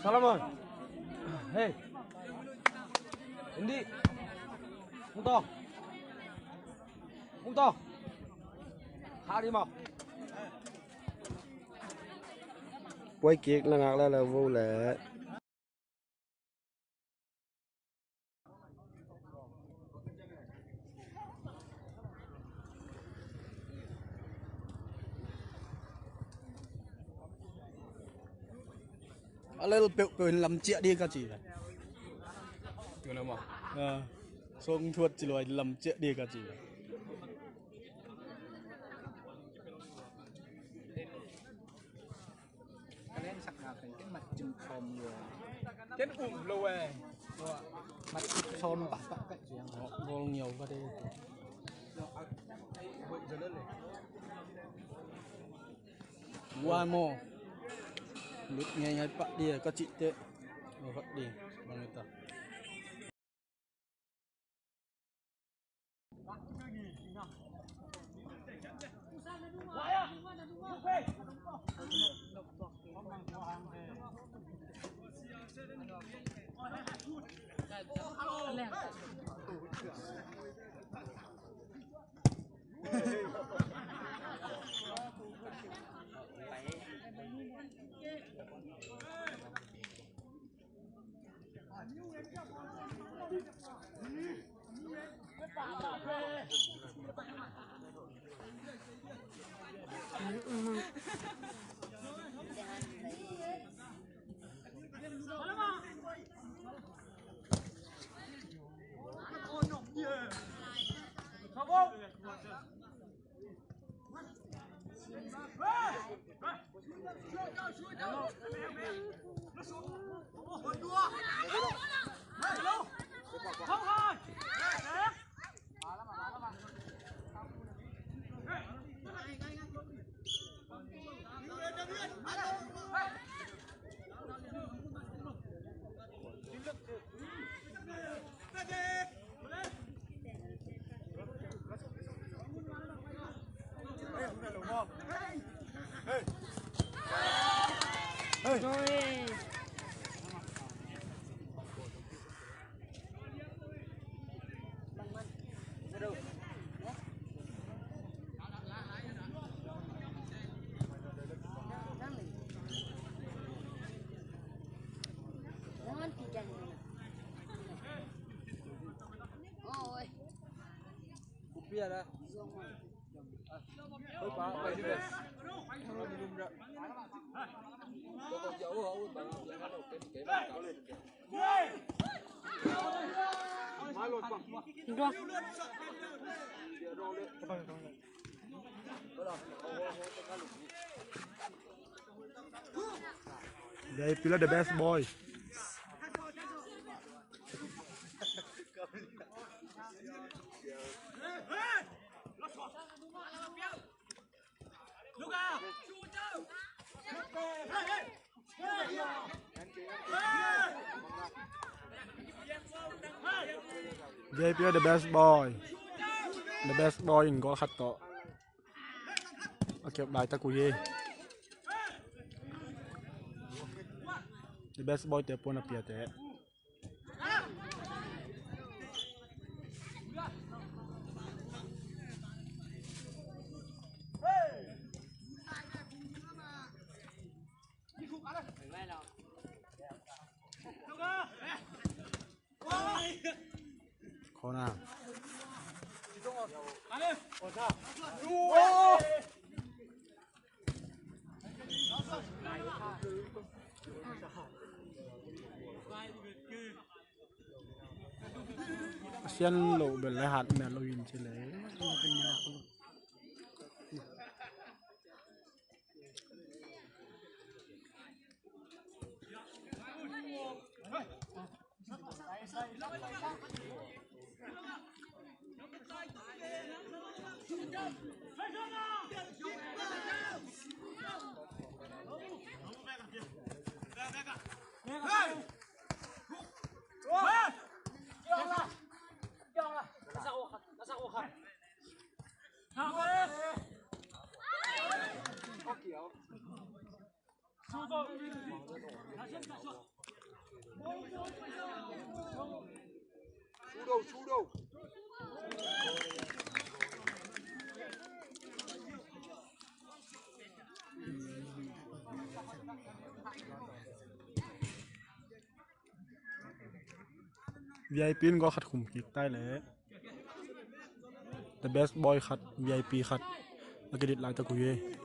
Salaman. Hey. Indi. Mungto. Mungto. Hari mau.
quay kiệt là ngạc là vô lệ.
Lên biểu làm chuyện đi cả chị này. Cái nào mà? Xong thuật chỉ là làm chuyện đi cả chị.
Kalian sekarang kan macam som yo.
Chết lâu à.
Macam som bapak kat yang
Ngon nhiều qua đây. One more. Lúc nghe ngay pak dia có chị tệ. Nó vật đi bằng người ta.
Jangan pijan. Oi.
Kopi ada. Oi Pak, apa sih guys? Minum enggak? Jauh bang, jangan oke di Malot Pak.
Dua.
Đây Pila the best boy. Đây Pila the best boy. The best boy in có khát cọ. Ok, bài ta cùi gì? The best boy te pun apia te. Corner. xiên lộ bên lại hạt mẹ lộ in chỉ lấy
Chú đâu
VIP có khát khủng khiếp tay lẽ the best boy khát VIP khát là cái đít lại cho quý vị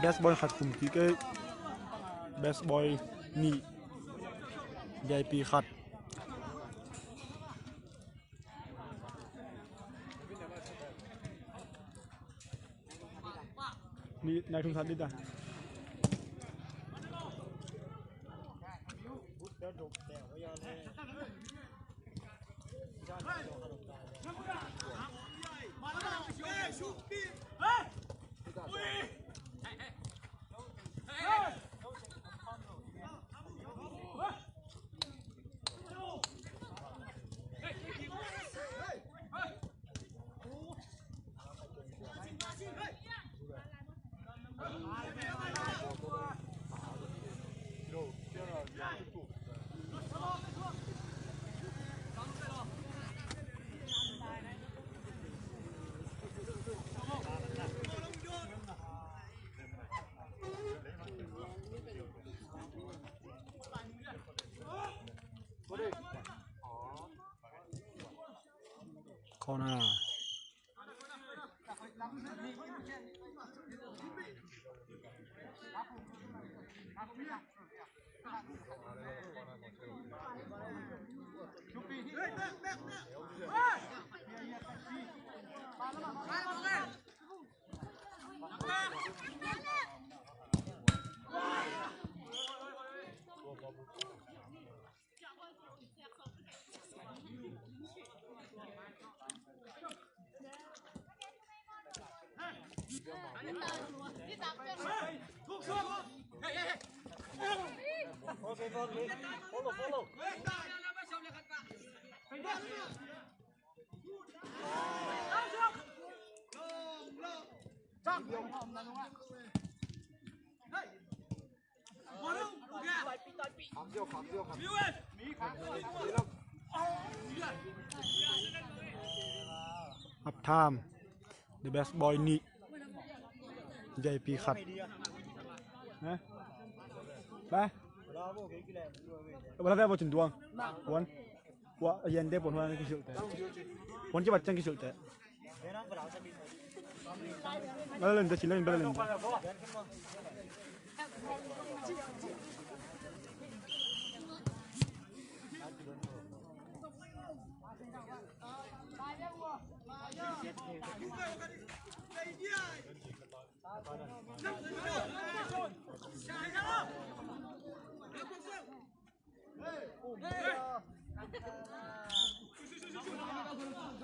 best boy khát khủng khiếp cái best boy ni VIP khát ni này không thật đi ta corner
follow
half time the best boy ni VIP khát nè ba bây giờ vào trình tuồng quấn qua yên đây bốn hoa cái sự thế quấn cho bật chân cái sự thế bây lên chỉ lên bây lên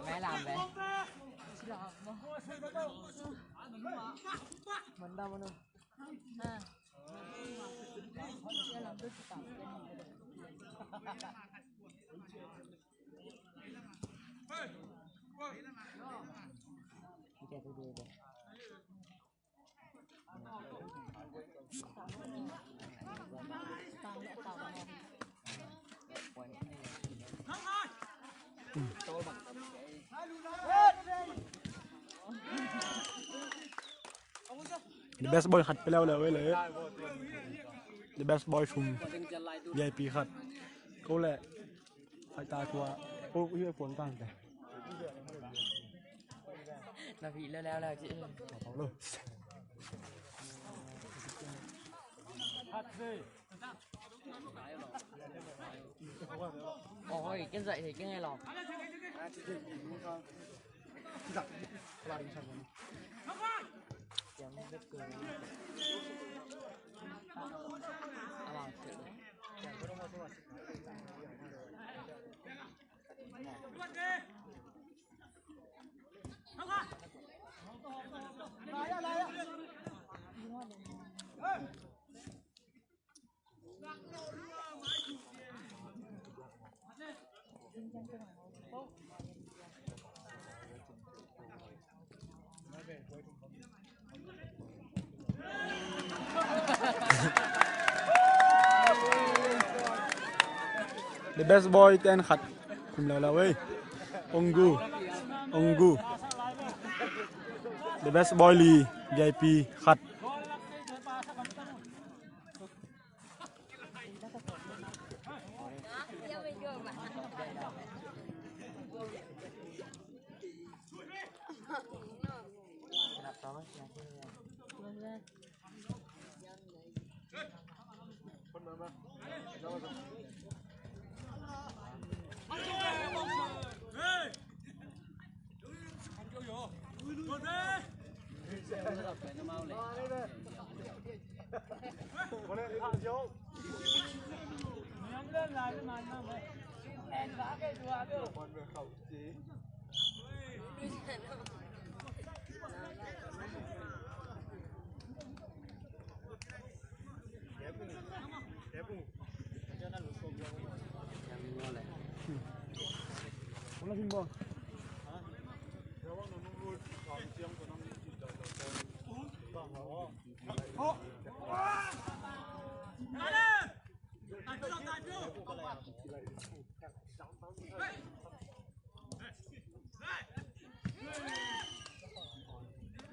mẹ làm vậy mình đâu mà
The best boy ขัดไปแล้วเลยเว้ยเลย The best boy from VIP ขัดก็แหละสายตาทัวโอ้ยฝนตั้งแต่
là vì leo chị
เอาเลย
ôi cái dậy thì cái nghe lò chém rất cười
The best boy เต้นขัดคุมแล้วเว้ยองกู The best boy ลี VIP ขัด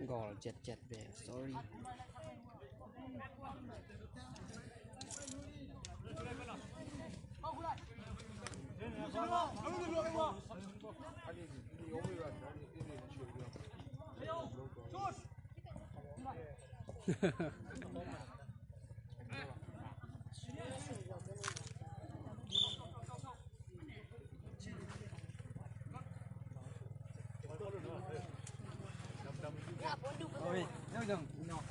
Gol jet về sorry.
ôi nó đừng nhỏ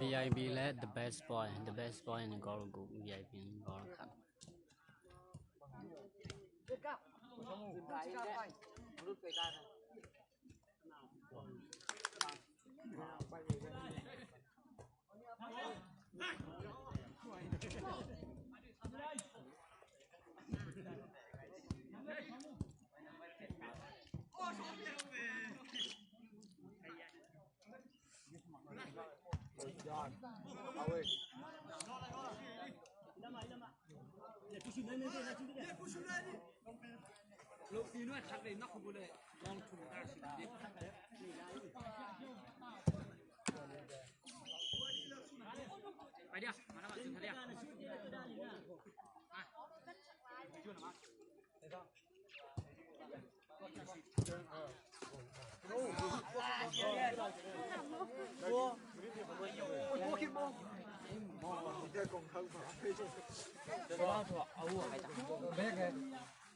VIP led the best boy in the goal group VIP in goal cup.
Phải đi à? Mà nó bạn dừng thật đi à?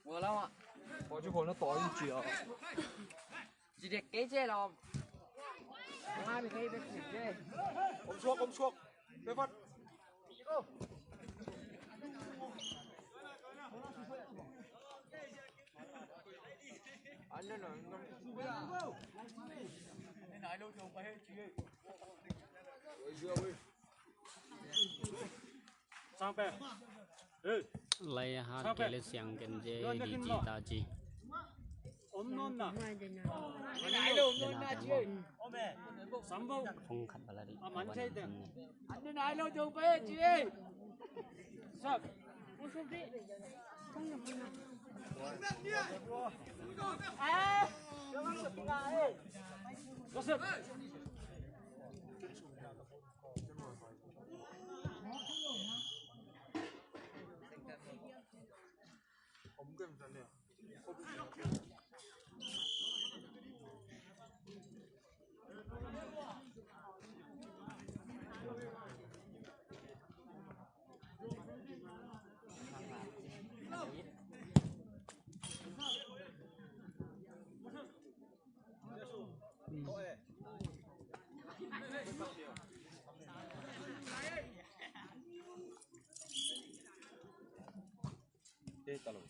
Vừa lắm ạ. Có chú hồn nó tối như chiều. Chỉ để kế chê là ai bị gây bên kiểm chê.
Ôm xuống. Về vật. Anh nó nói nói lâu thường phải hết chứ.
Sang pe. Ê,
lấy hát cái lấy xiang cái gì đi chỉ ta chỉ
ôm non nè.
Nãy luôn luôn na chứ.
Sắm vô.
không khát vào đi
Mắn chơi được.
Anh nãy lâu thường phải hết chứ.
Sao?
À, đừng ăn sụp này.
Có sụp.
Ê, tao lộn.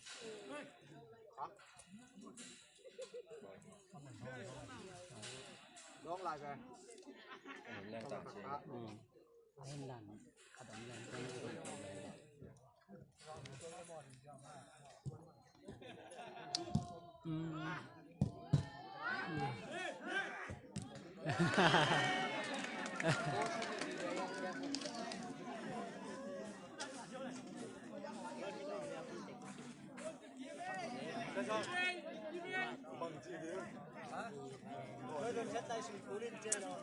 Đón lại kìa.
Đang tạm chế.
lên đàn khát đánh lên cái
Bằng chi thế? Thôi đừng chết tay sụp cú lên trên đó.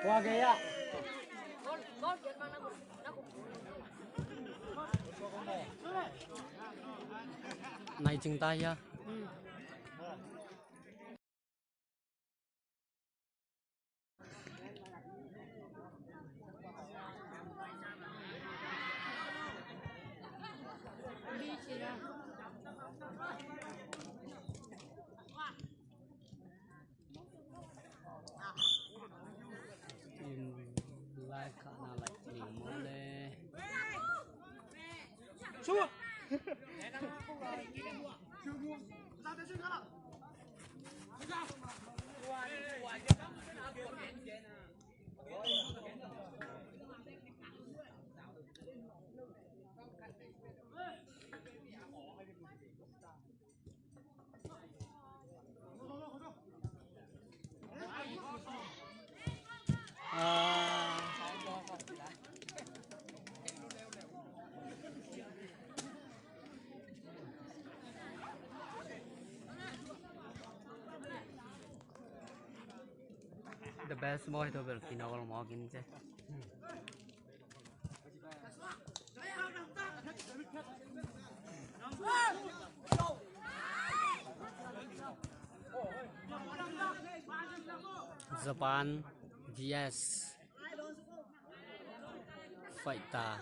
Qua kìa ạ.
này chừng tay ya lại khả năng lại nhiều món đây
Xuống.
the best boy to ber kinawal mo kin che Japan GS fighter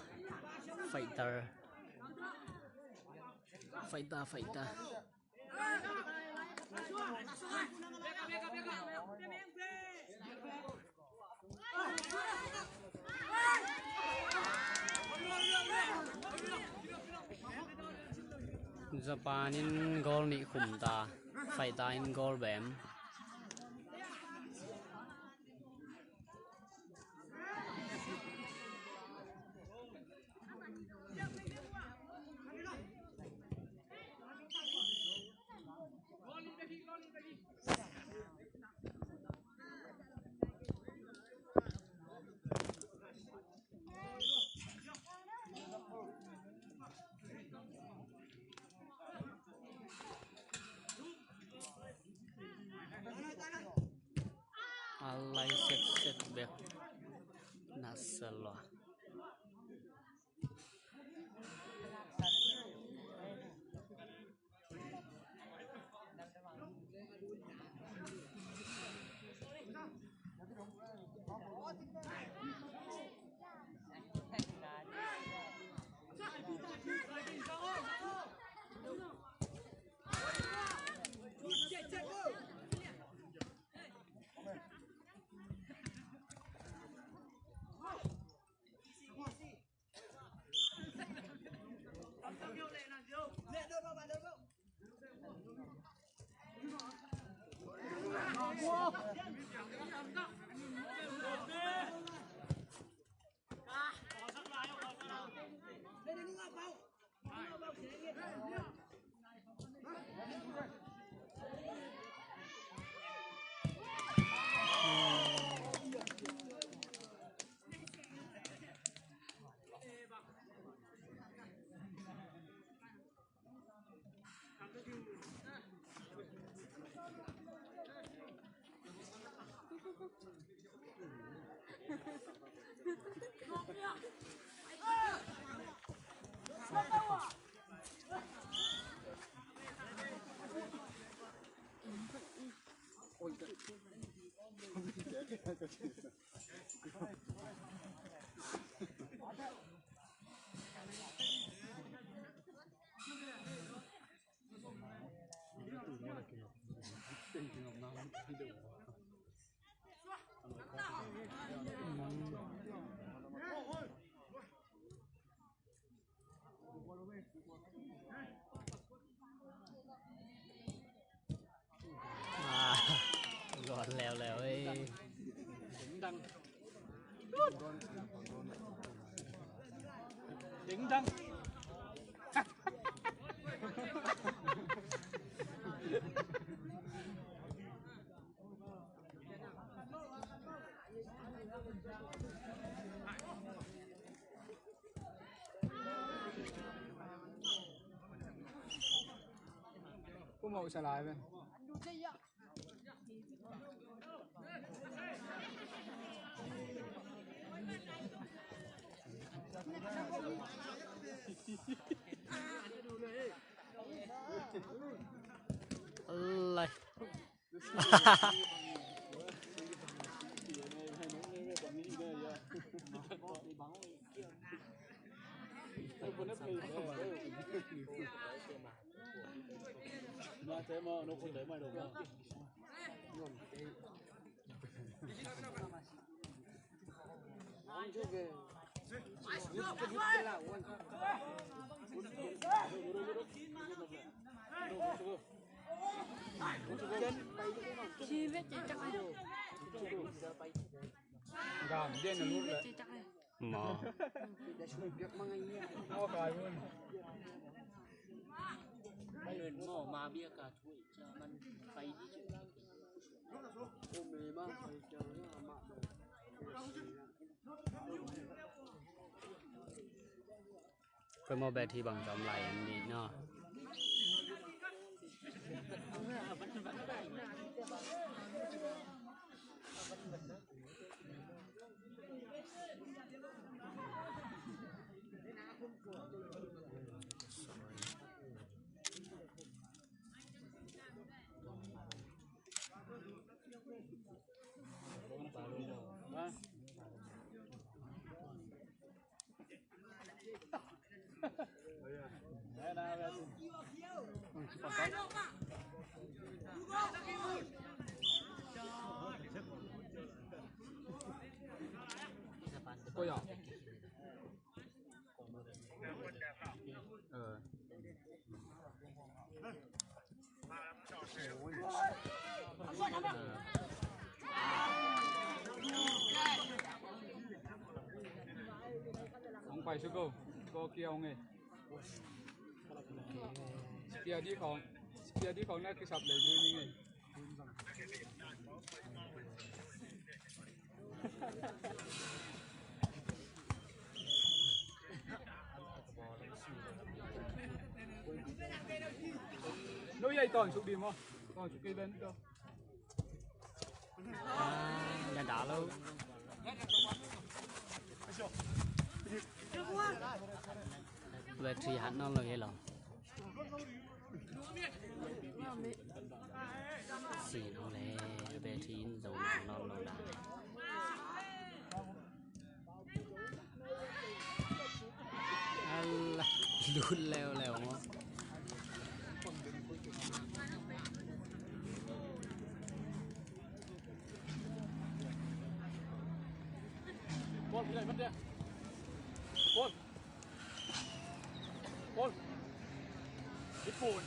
Japan in goal ni khum ta fighter in goal bem ก่อนแล้วเอ้ย
Dính răng. Cô ngồi xả lại bên.
อะไร
Mà thế mà nó không để mày đâu.
Chi vết chạy chắc này.
Gàm điên là luôn đấy.
mò
Nó cài luôn.
เงินหม้อมาเบี้ยกาช่วยจะมันไปที่เชื่อโอ้เมย์มากไปเจอเรื่องอามาเลย
เพื่อมาแบบที่บังจอมไหลอันนี้เนาะ
Cô nhỏ. Ông phải sư cô kia ông ấy. Kia đi không này cái sập để vui như này. Nói vậy toàn chụp điểm không? Toàn chụp cây bên đâu?
Nhà đá luôn. เวทีหันนอนเลยเหรอสี่นอนเลยเวทีโดนนอนลงได้อะไรดูแล้วมั้ง
Bol, cái này mất đi. Bol. Bol. Hít phồn.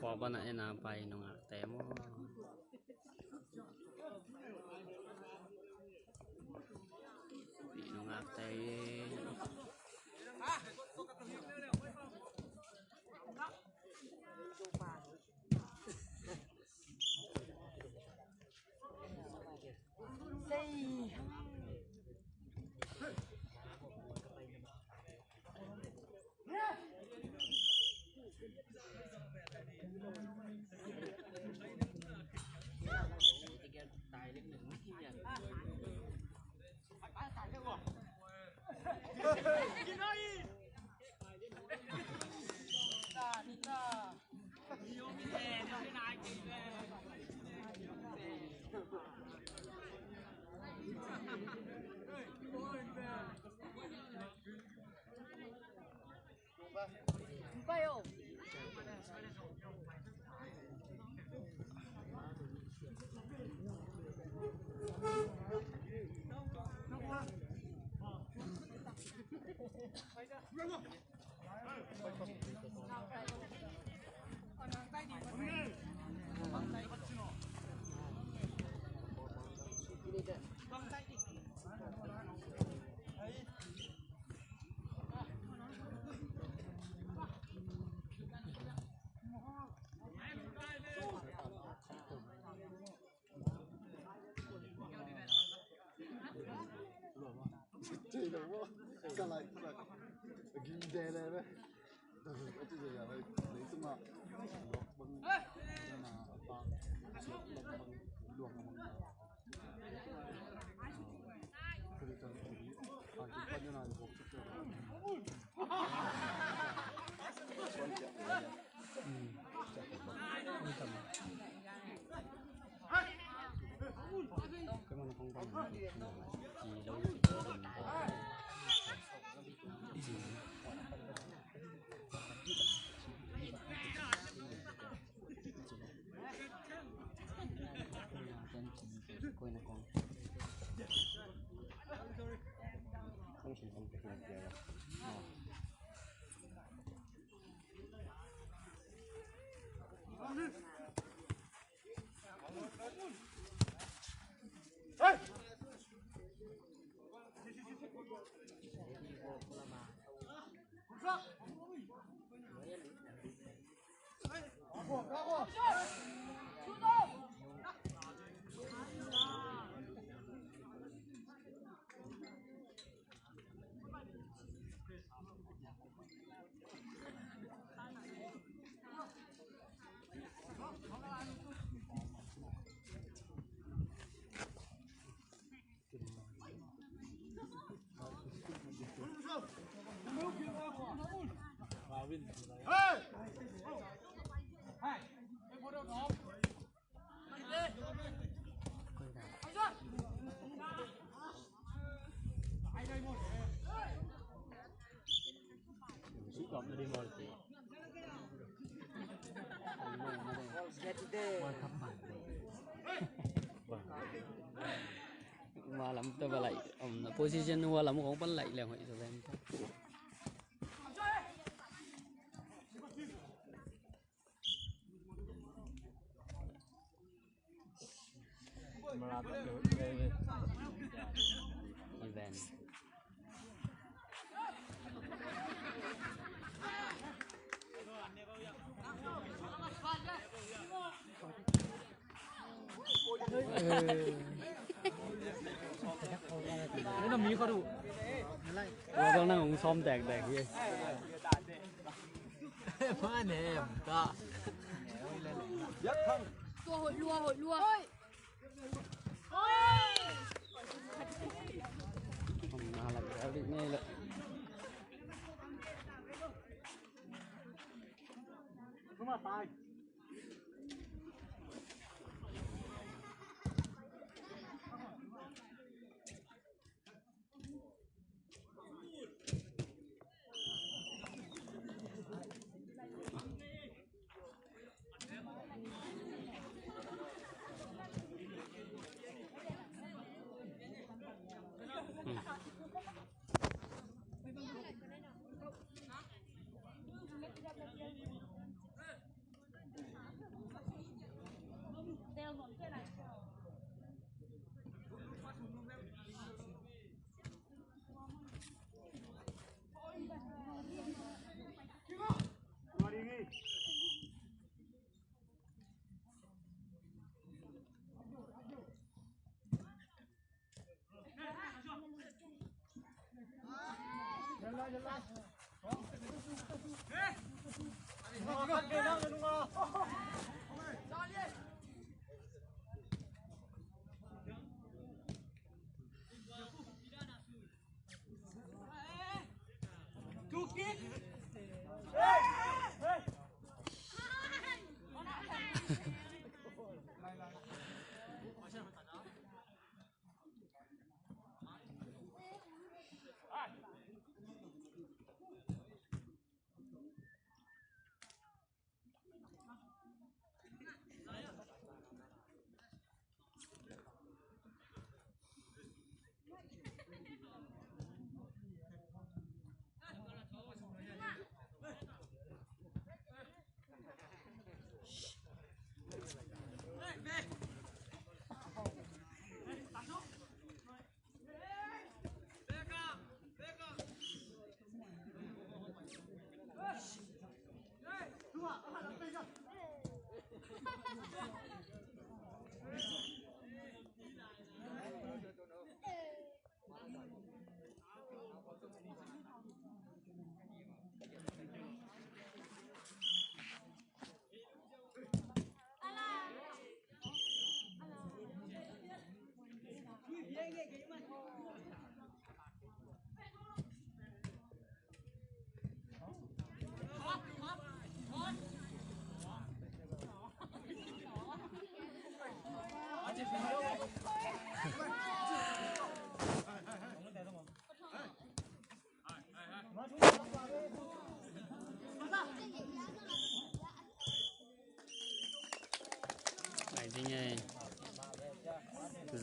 phò bên này là bay nó ngạc té mò bị nó ngạc té
chơi đâu quá sao lại ghi đề này đấy tôi chỉ là lấy cái mà bằng là ba chiếc bằng luồng bằng cái cái cái như nào được chứ
cái mà nó không bằng gì đâu coi nó con không chỉ không phải kia đi mồi thì mà lắm tôi vào lại ông position hoa lắm cũng bắn lại là vậy rồi em event
Nếu là mí có đủ.
con nó cũng xôm tẹt kia.
Má nè, đó.
Lùa hội lùa.
Không nào là kéo đi nghe lại.
Không mà tài.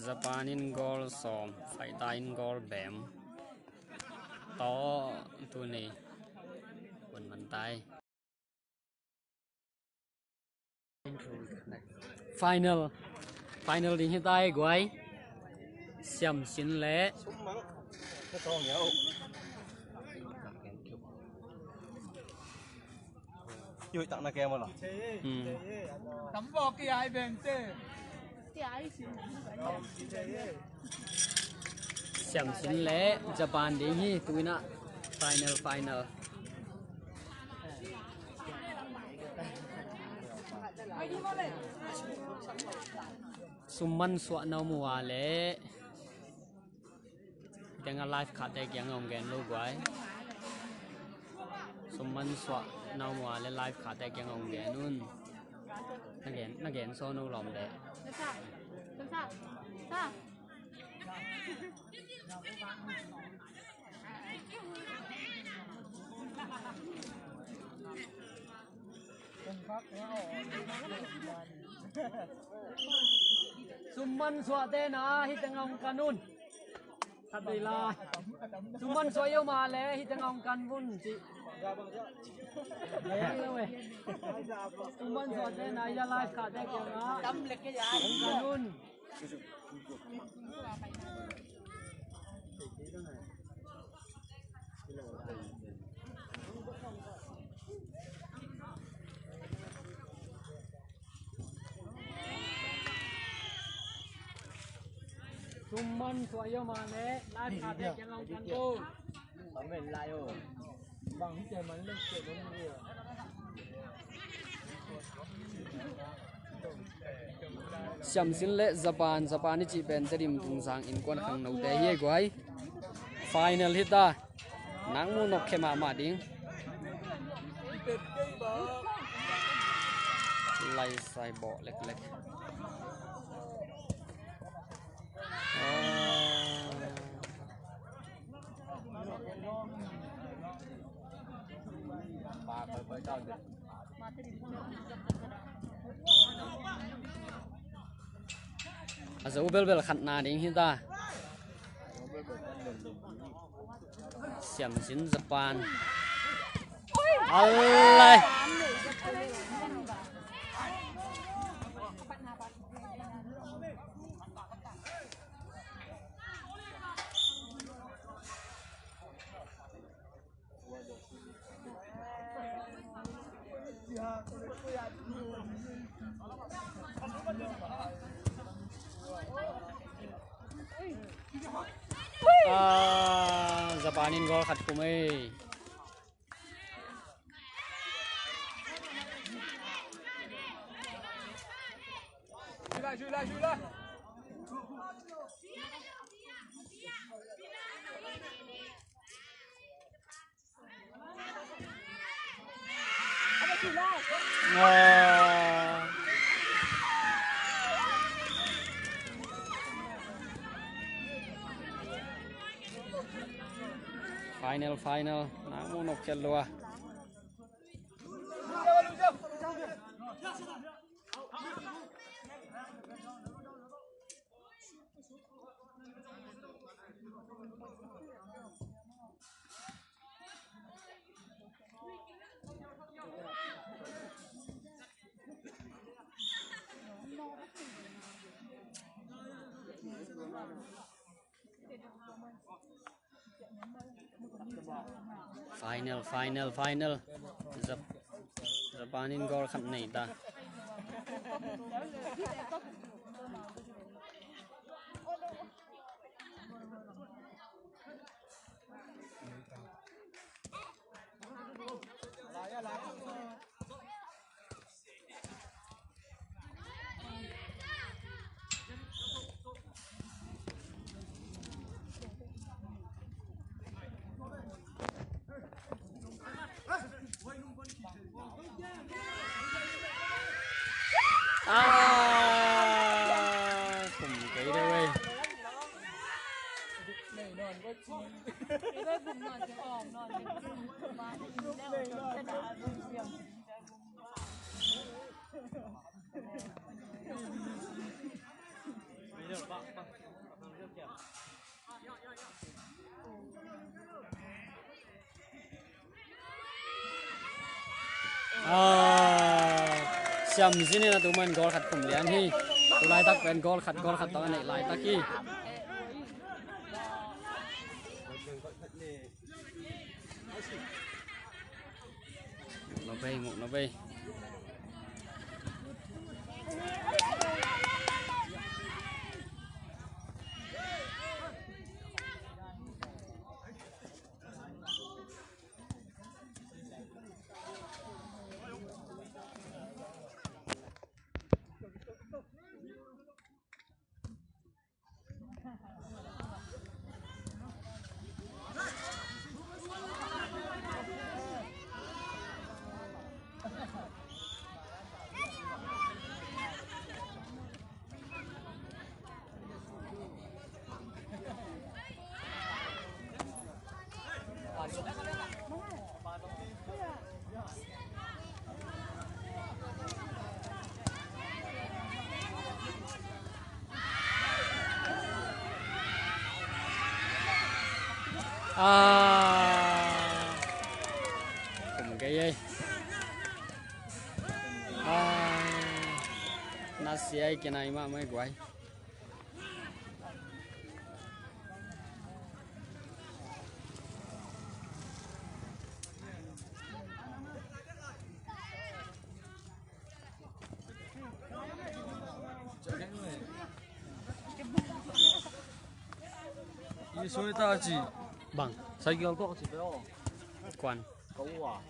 Japan in goal som, Faita in goal bem. To tu ni, quần bàn tay. Final đi hiện tại của ai? Xiêm xin lẽ.
Yêu tặng là kem mà.
Tắm vào cái ai bên thế?
Xiêm xin lẽ Japan đi hi tụi na final. Summan suat nau mua lẽ dengan live card dek yang ông gen lu guai. Summan suat nau mua lẽ live card dek yang ông gen nun. Nó gen so nu lom dek. Summan suate na hitangong kanun. Kadila. Summan soyo male hitangong kanbun si. Summan suate na ila live ka dek yang kanun. Summan soyo male live ka dek yang kanun.
Mình lại rồi. Bằng cái mình lên chơi nó đi rồi.
Xiêm xin lẽ Japan ni chỉ bên team tung sang in quan khang nấu té ye guai. Final hita. Nang mu nok khema ma ding. Lai sai bo lek. Asa ubel khat na ding hita. Xiêm xin Japan. Allai. Japan in goal khat kumei. Final nãy muốn nộp chân lùa. Final. Japanin goal khát này ta. Cùng cái đây. Xem gì này là tụi mình goal khát cùng liền hi, tụi lại tắc bên goal khát tao này lại tắc hi. Nó về. Cùng cái gì nó sẽ cái này mà mới quay
이 소리 따지.
bằng
자기가 또 집에요.
quan
더워.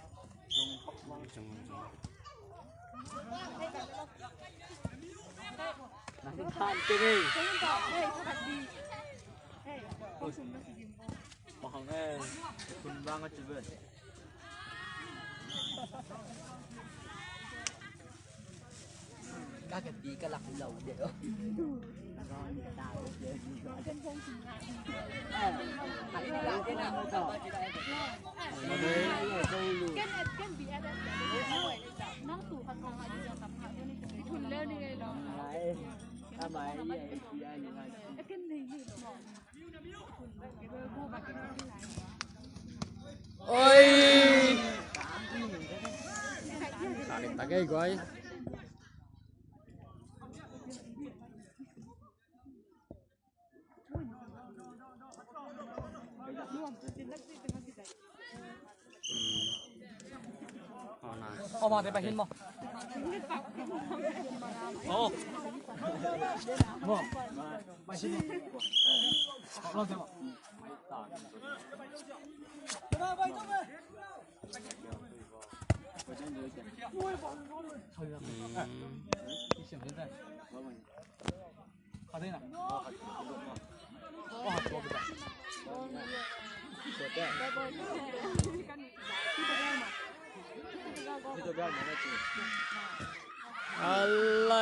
Than cái gì?
Bằng 에 금방 집에.
Các cái tí cái lạc dầu vậy đó.
ôi sao đến ta gây quay
Mà để bà hin mà.
Bà xin. Lo xem ạ. Thôi.
เขาได้น่ะก็หักตัวไปจ้ะตัวแก้ที่ตัวแก้มาได้จริง
อะไร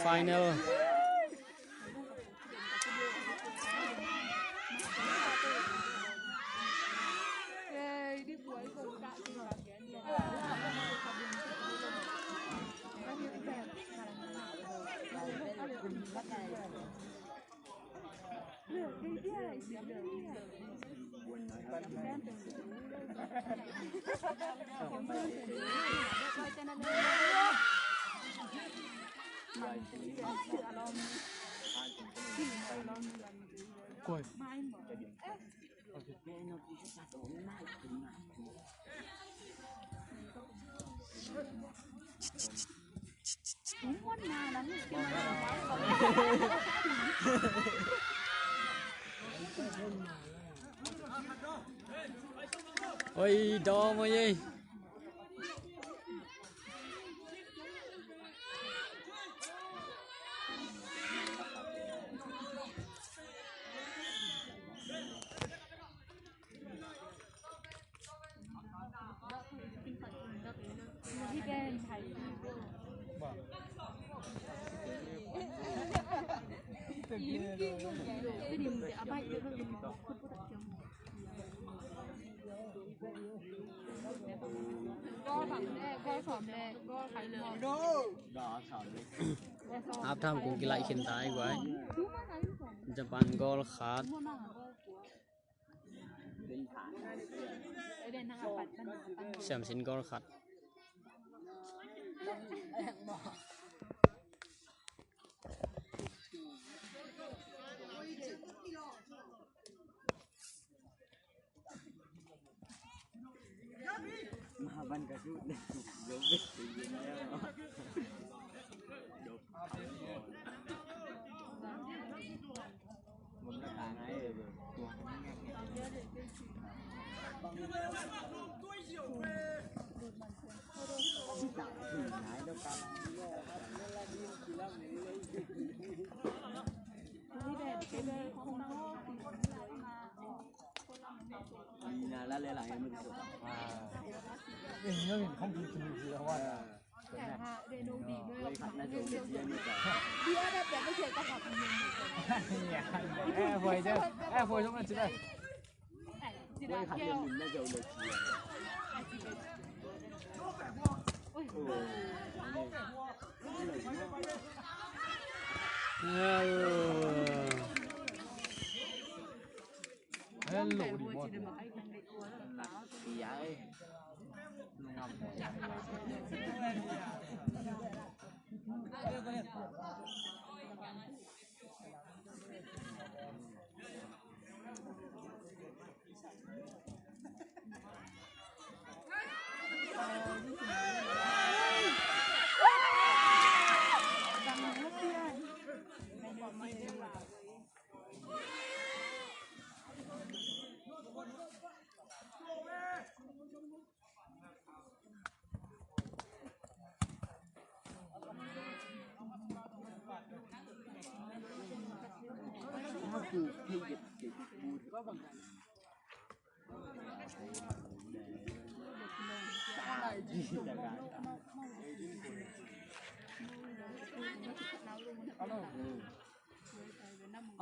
final
Coi.
ôi đo mà gì áp tham cũng cái lại hiện tại của anh Japan goal khát xem xin goal khát
mà ban cả chút để dấu vết thì gì đó mình nó tàn ấy rồi là lá lẽ lại mình được
mình nhớ mình không kịp chụp gì đâu à vời chứ vời trong này chị đây
quay hạt liền mình đã giàu được
hello đi một
thì ấy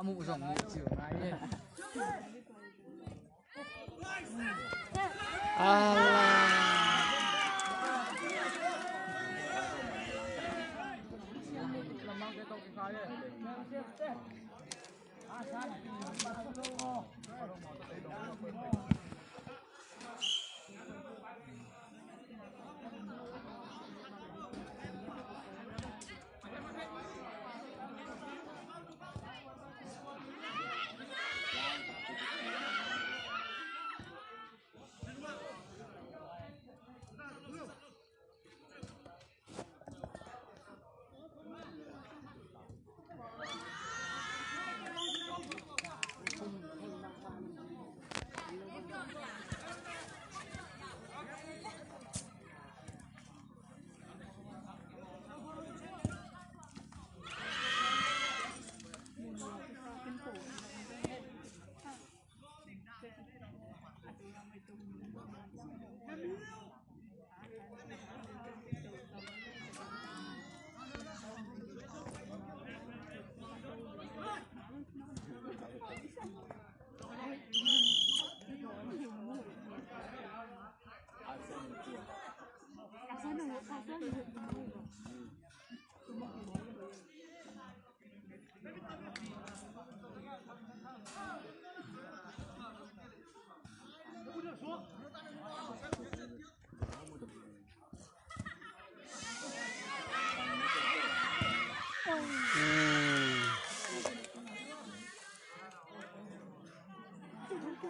mụ rồng mụ chửa ngay đi mang cái tông khai đi
เ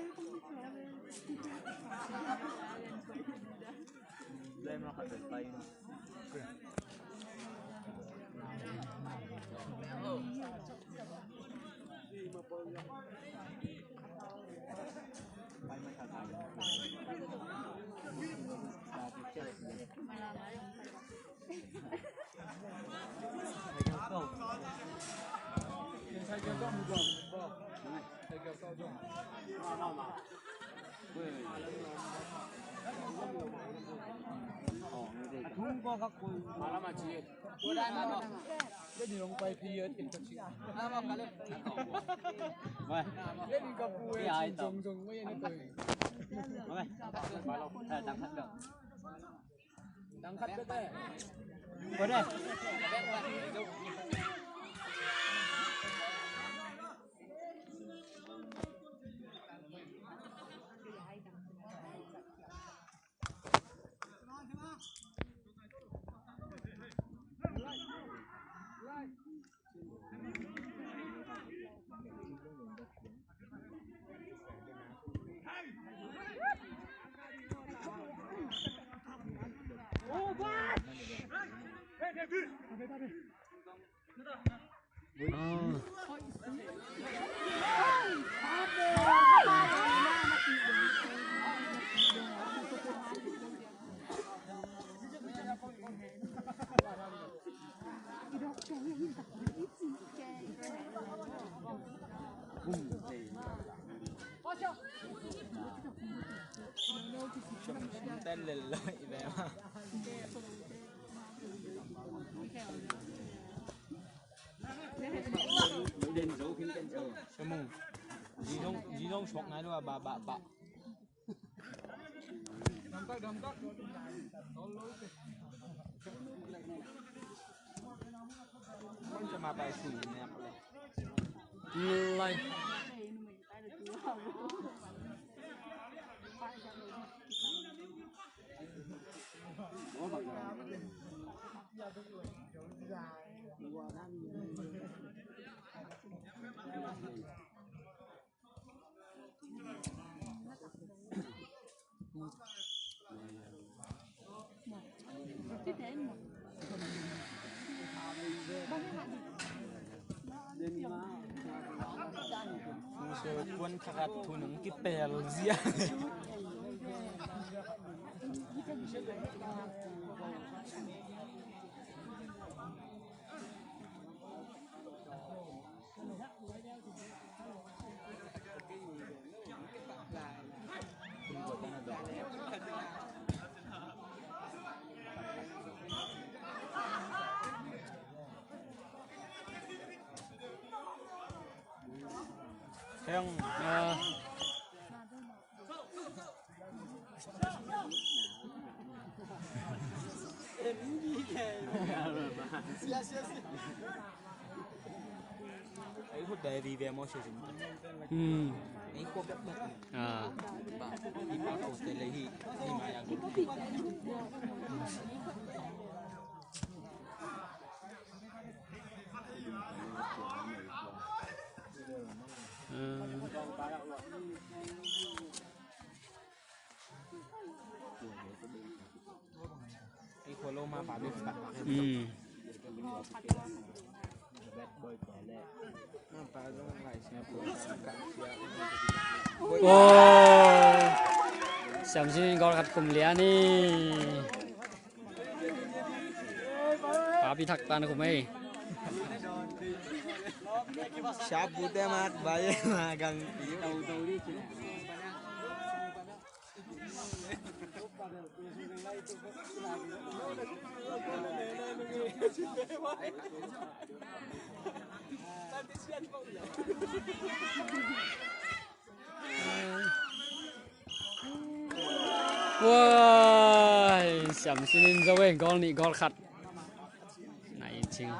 ต้นเลยเลยแบบ Semu, Jinong shock ngay doa ba. Dampak. Conจะมาไปสู่เนี่ยเลย Quân khát thu nung cái bèl zia. Không ấy hút đề vì về môi trường ấy cô biết mất đi mà cổ tên lấy đi mà yang cái khối lô ma phá biết phạt
Samsin gol khát cùng lía ni phá bị thắc tan của mày
Siap putih mat bayi magang tahu di sini.
Wow, Samsin dâu ấy gol nị gol khát này chính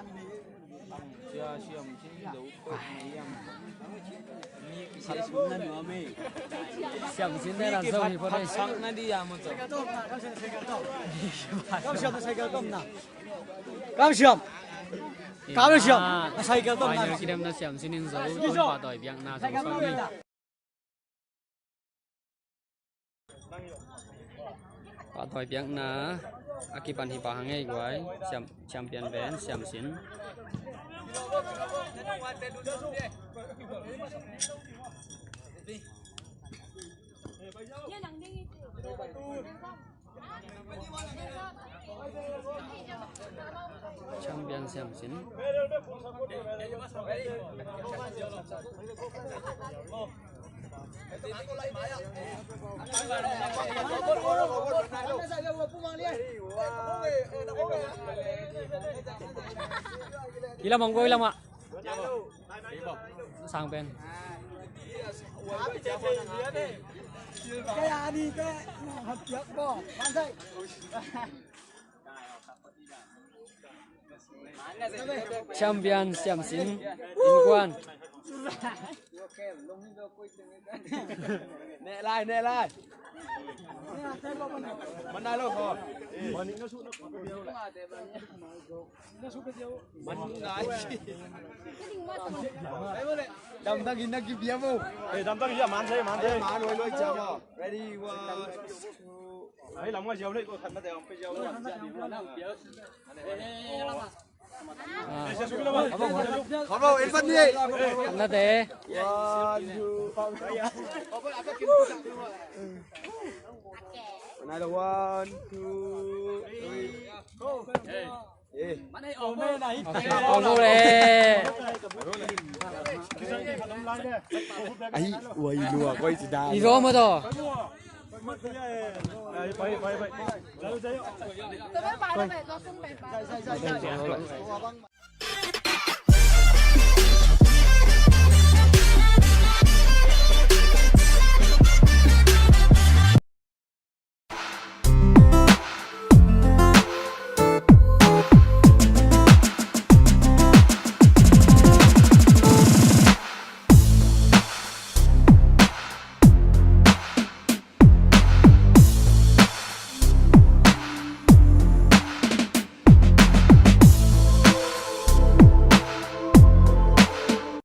Siam xin đây là dâu thì có đây
sang na đi à một chỗ.
Cam siam.
Bây giờ khi đem nó Siam xin dâu tôi vào đòi việc nào dâu sau đi Và thôi tiếng na akipan hi pa hangai guai champion ben siam sin champion siam sin ilam mong ko ilam ạ sang bên
cái đi cái hợp chất bỏ bạn dậy
champion siam sin in quan
nè lại mình đây luôn rồi mình đâm tăng in kim biếm không
đâm tăng gì màn thế
màn rồi chờ ready one
đấy lòng ngoài chiều đấy cô thật mất không bây giờ
không đâu em vẫn đi
na te
này là one two three go
con vô đây
ấy ui lùa quay gì đào
đi rồi mà thôi
vậy
Tôi biết bài này có không bài.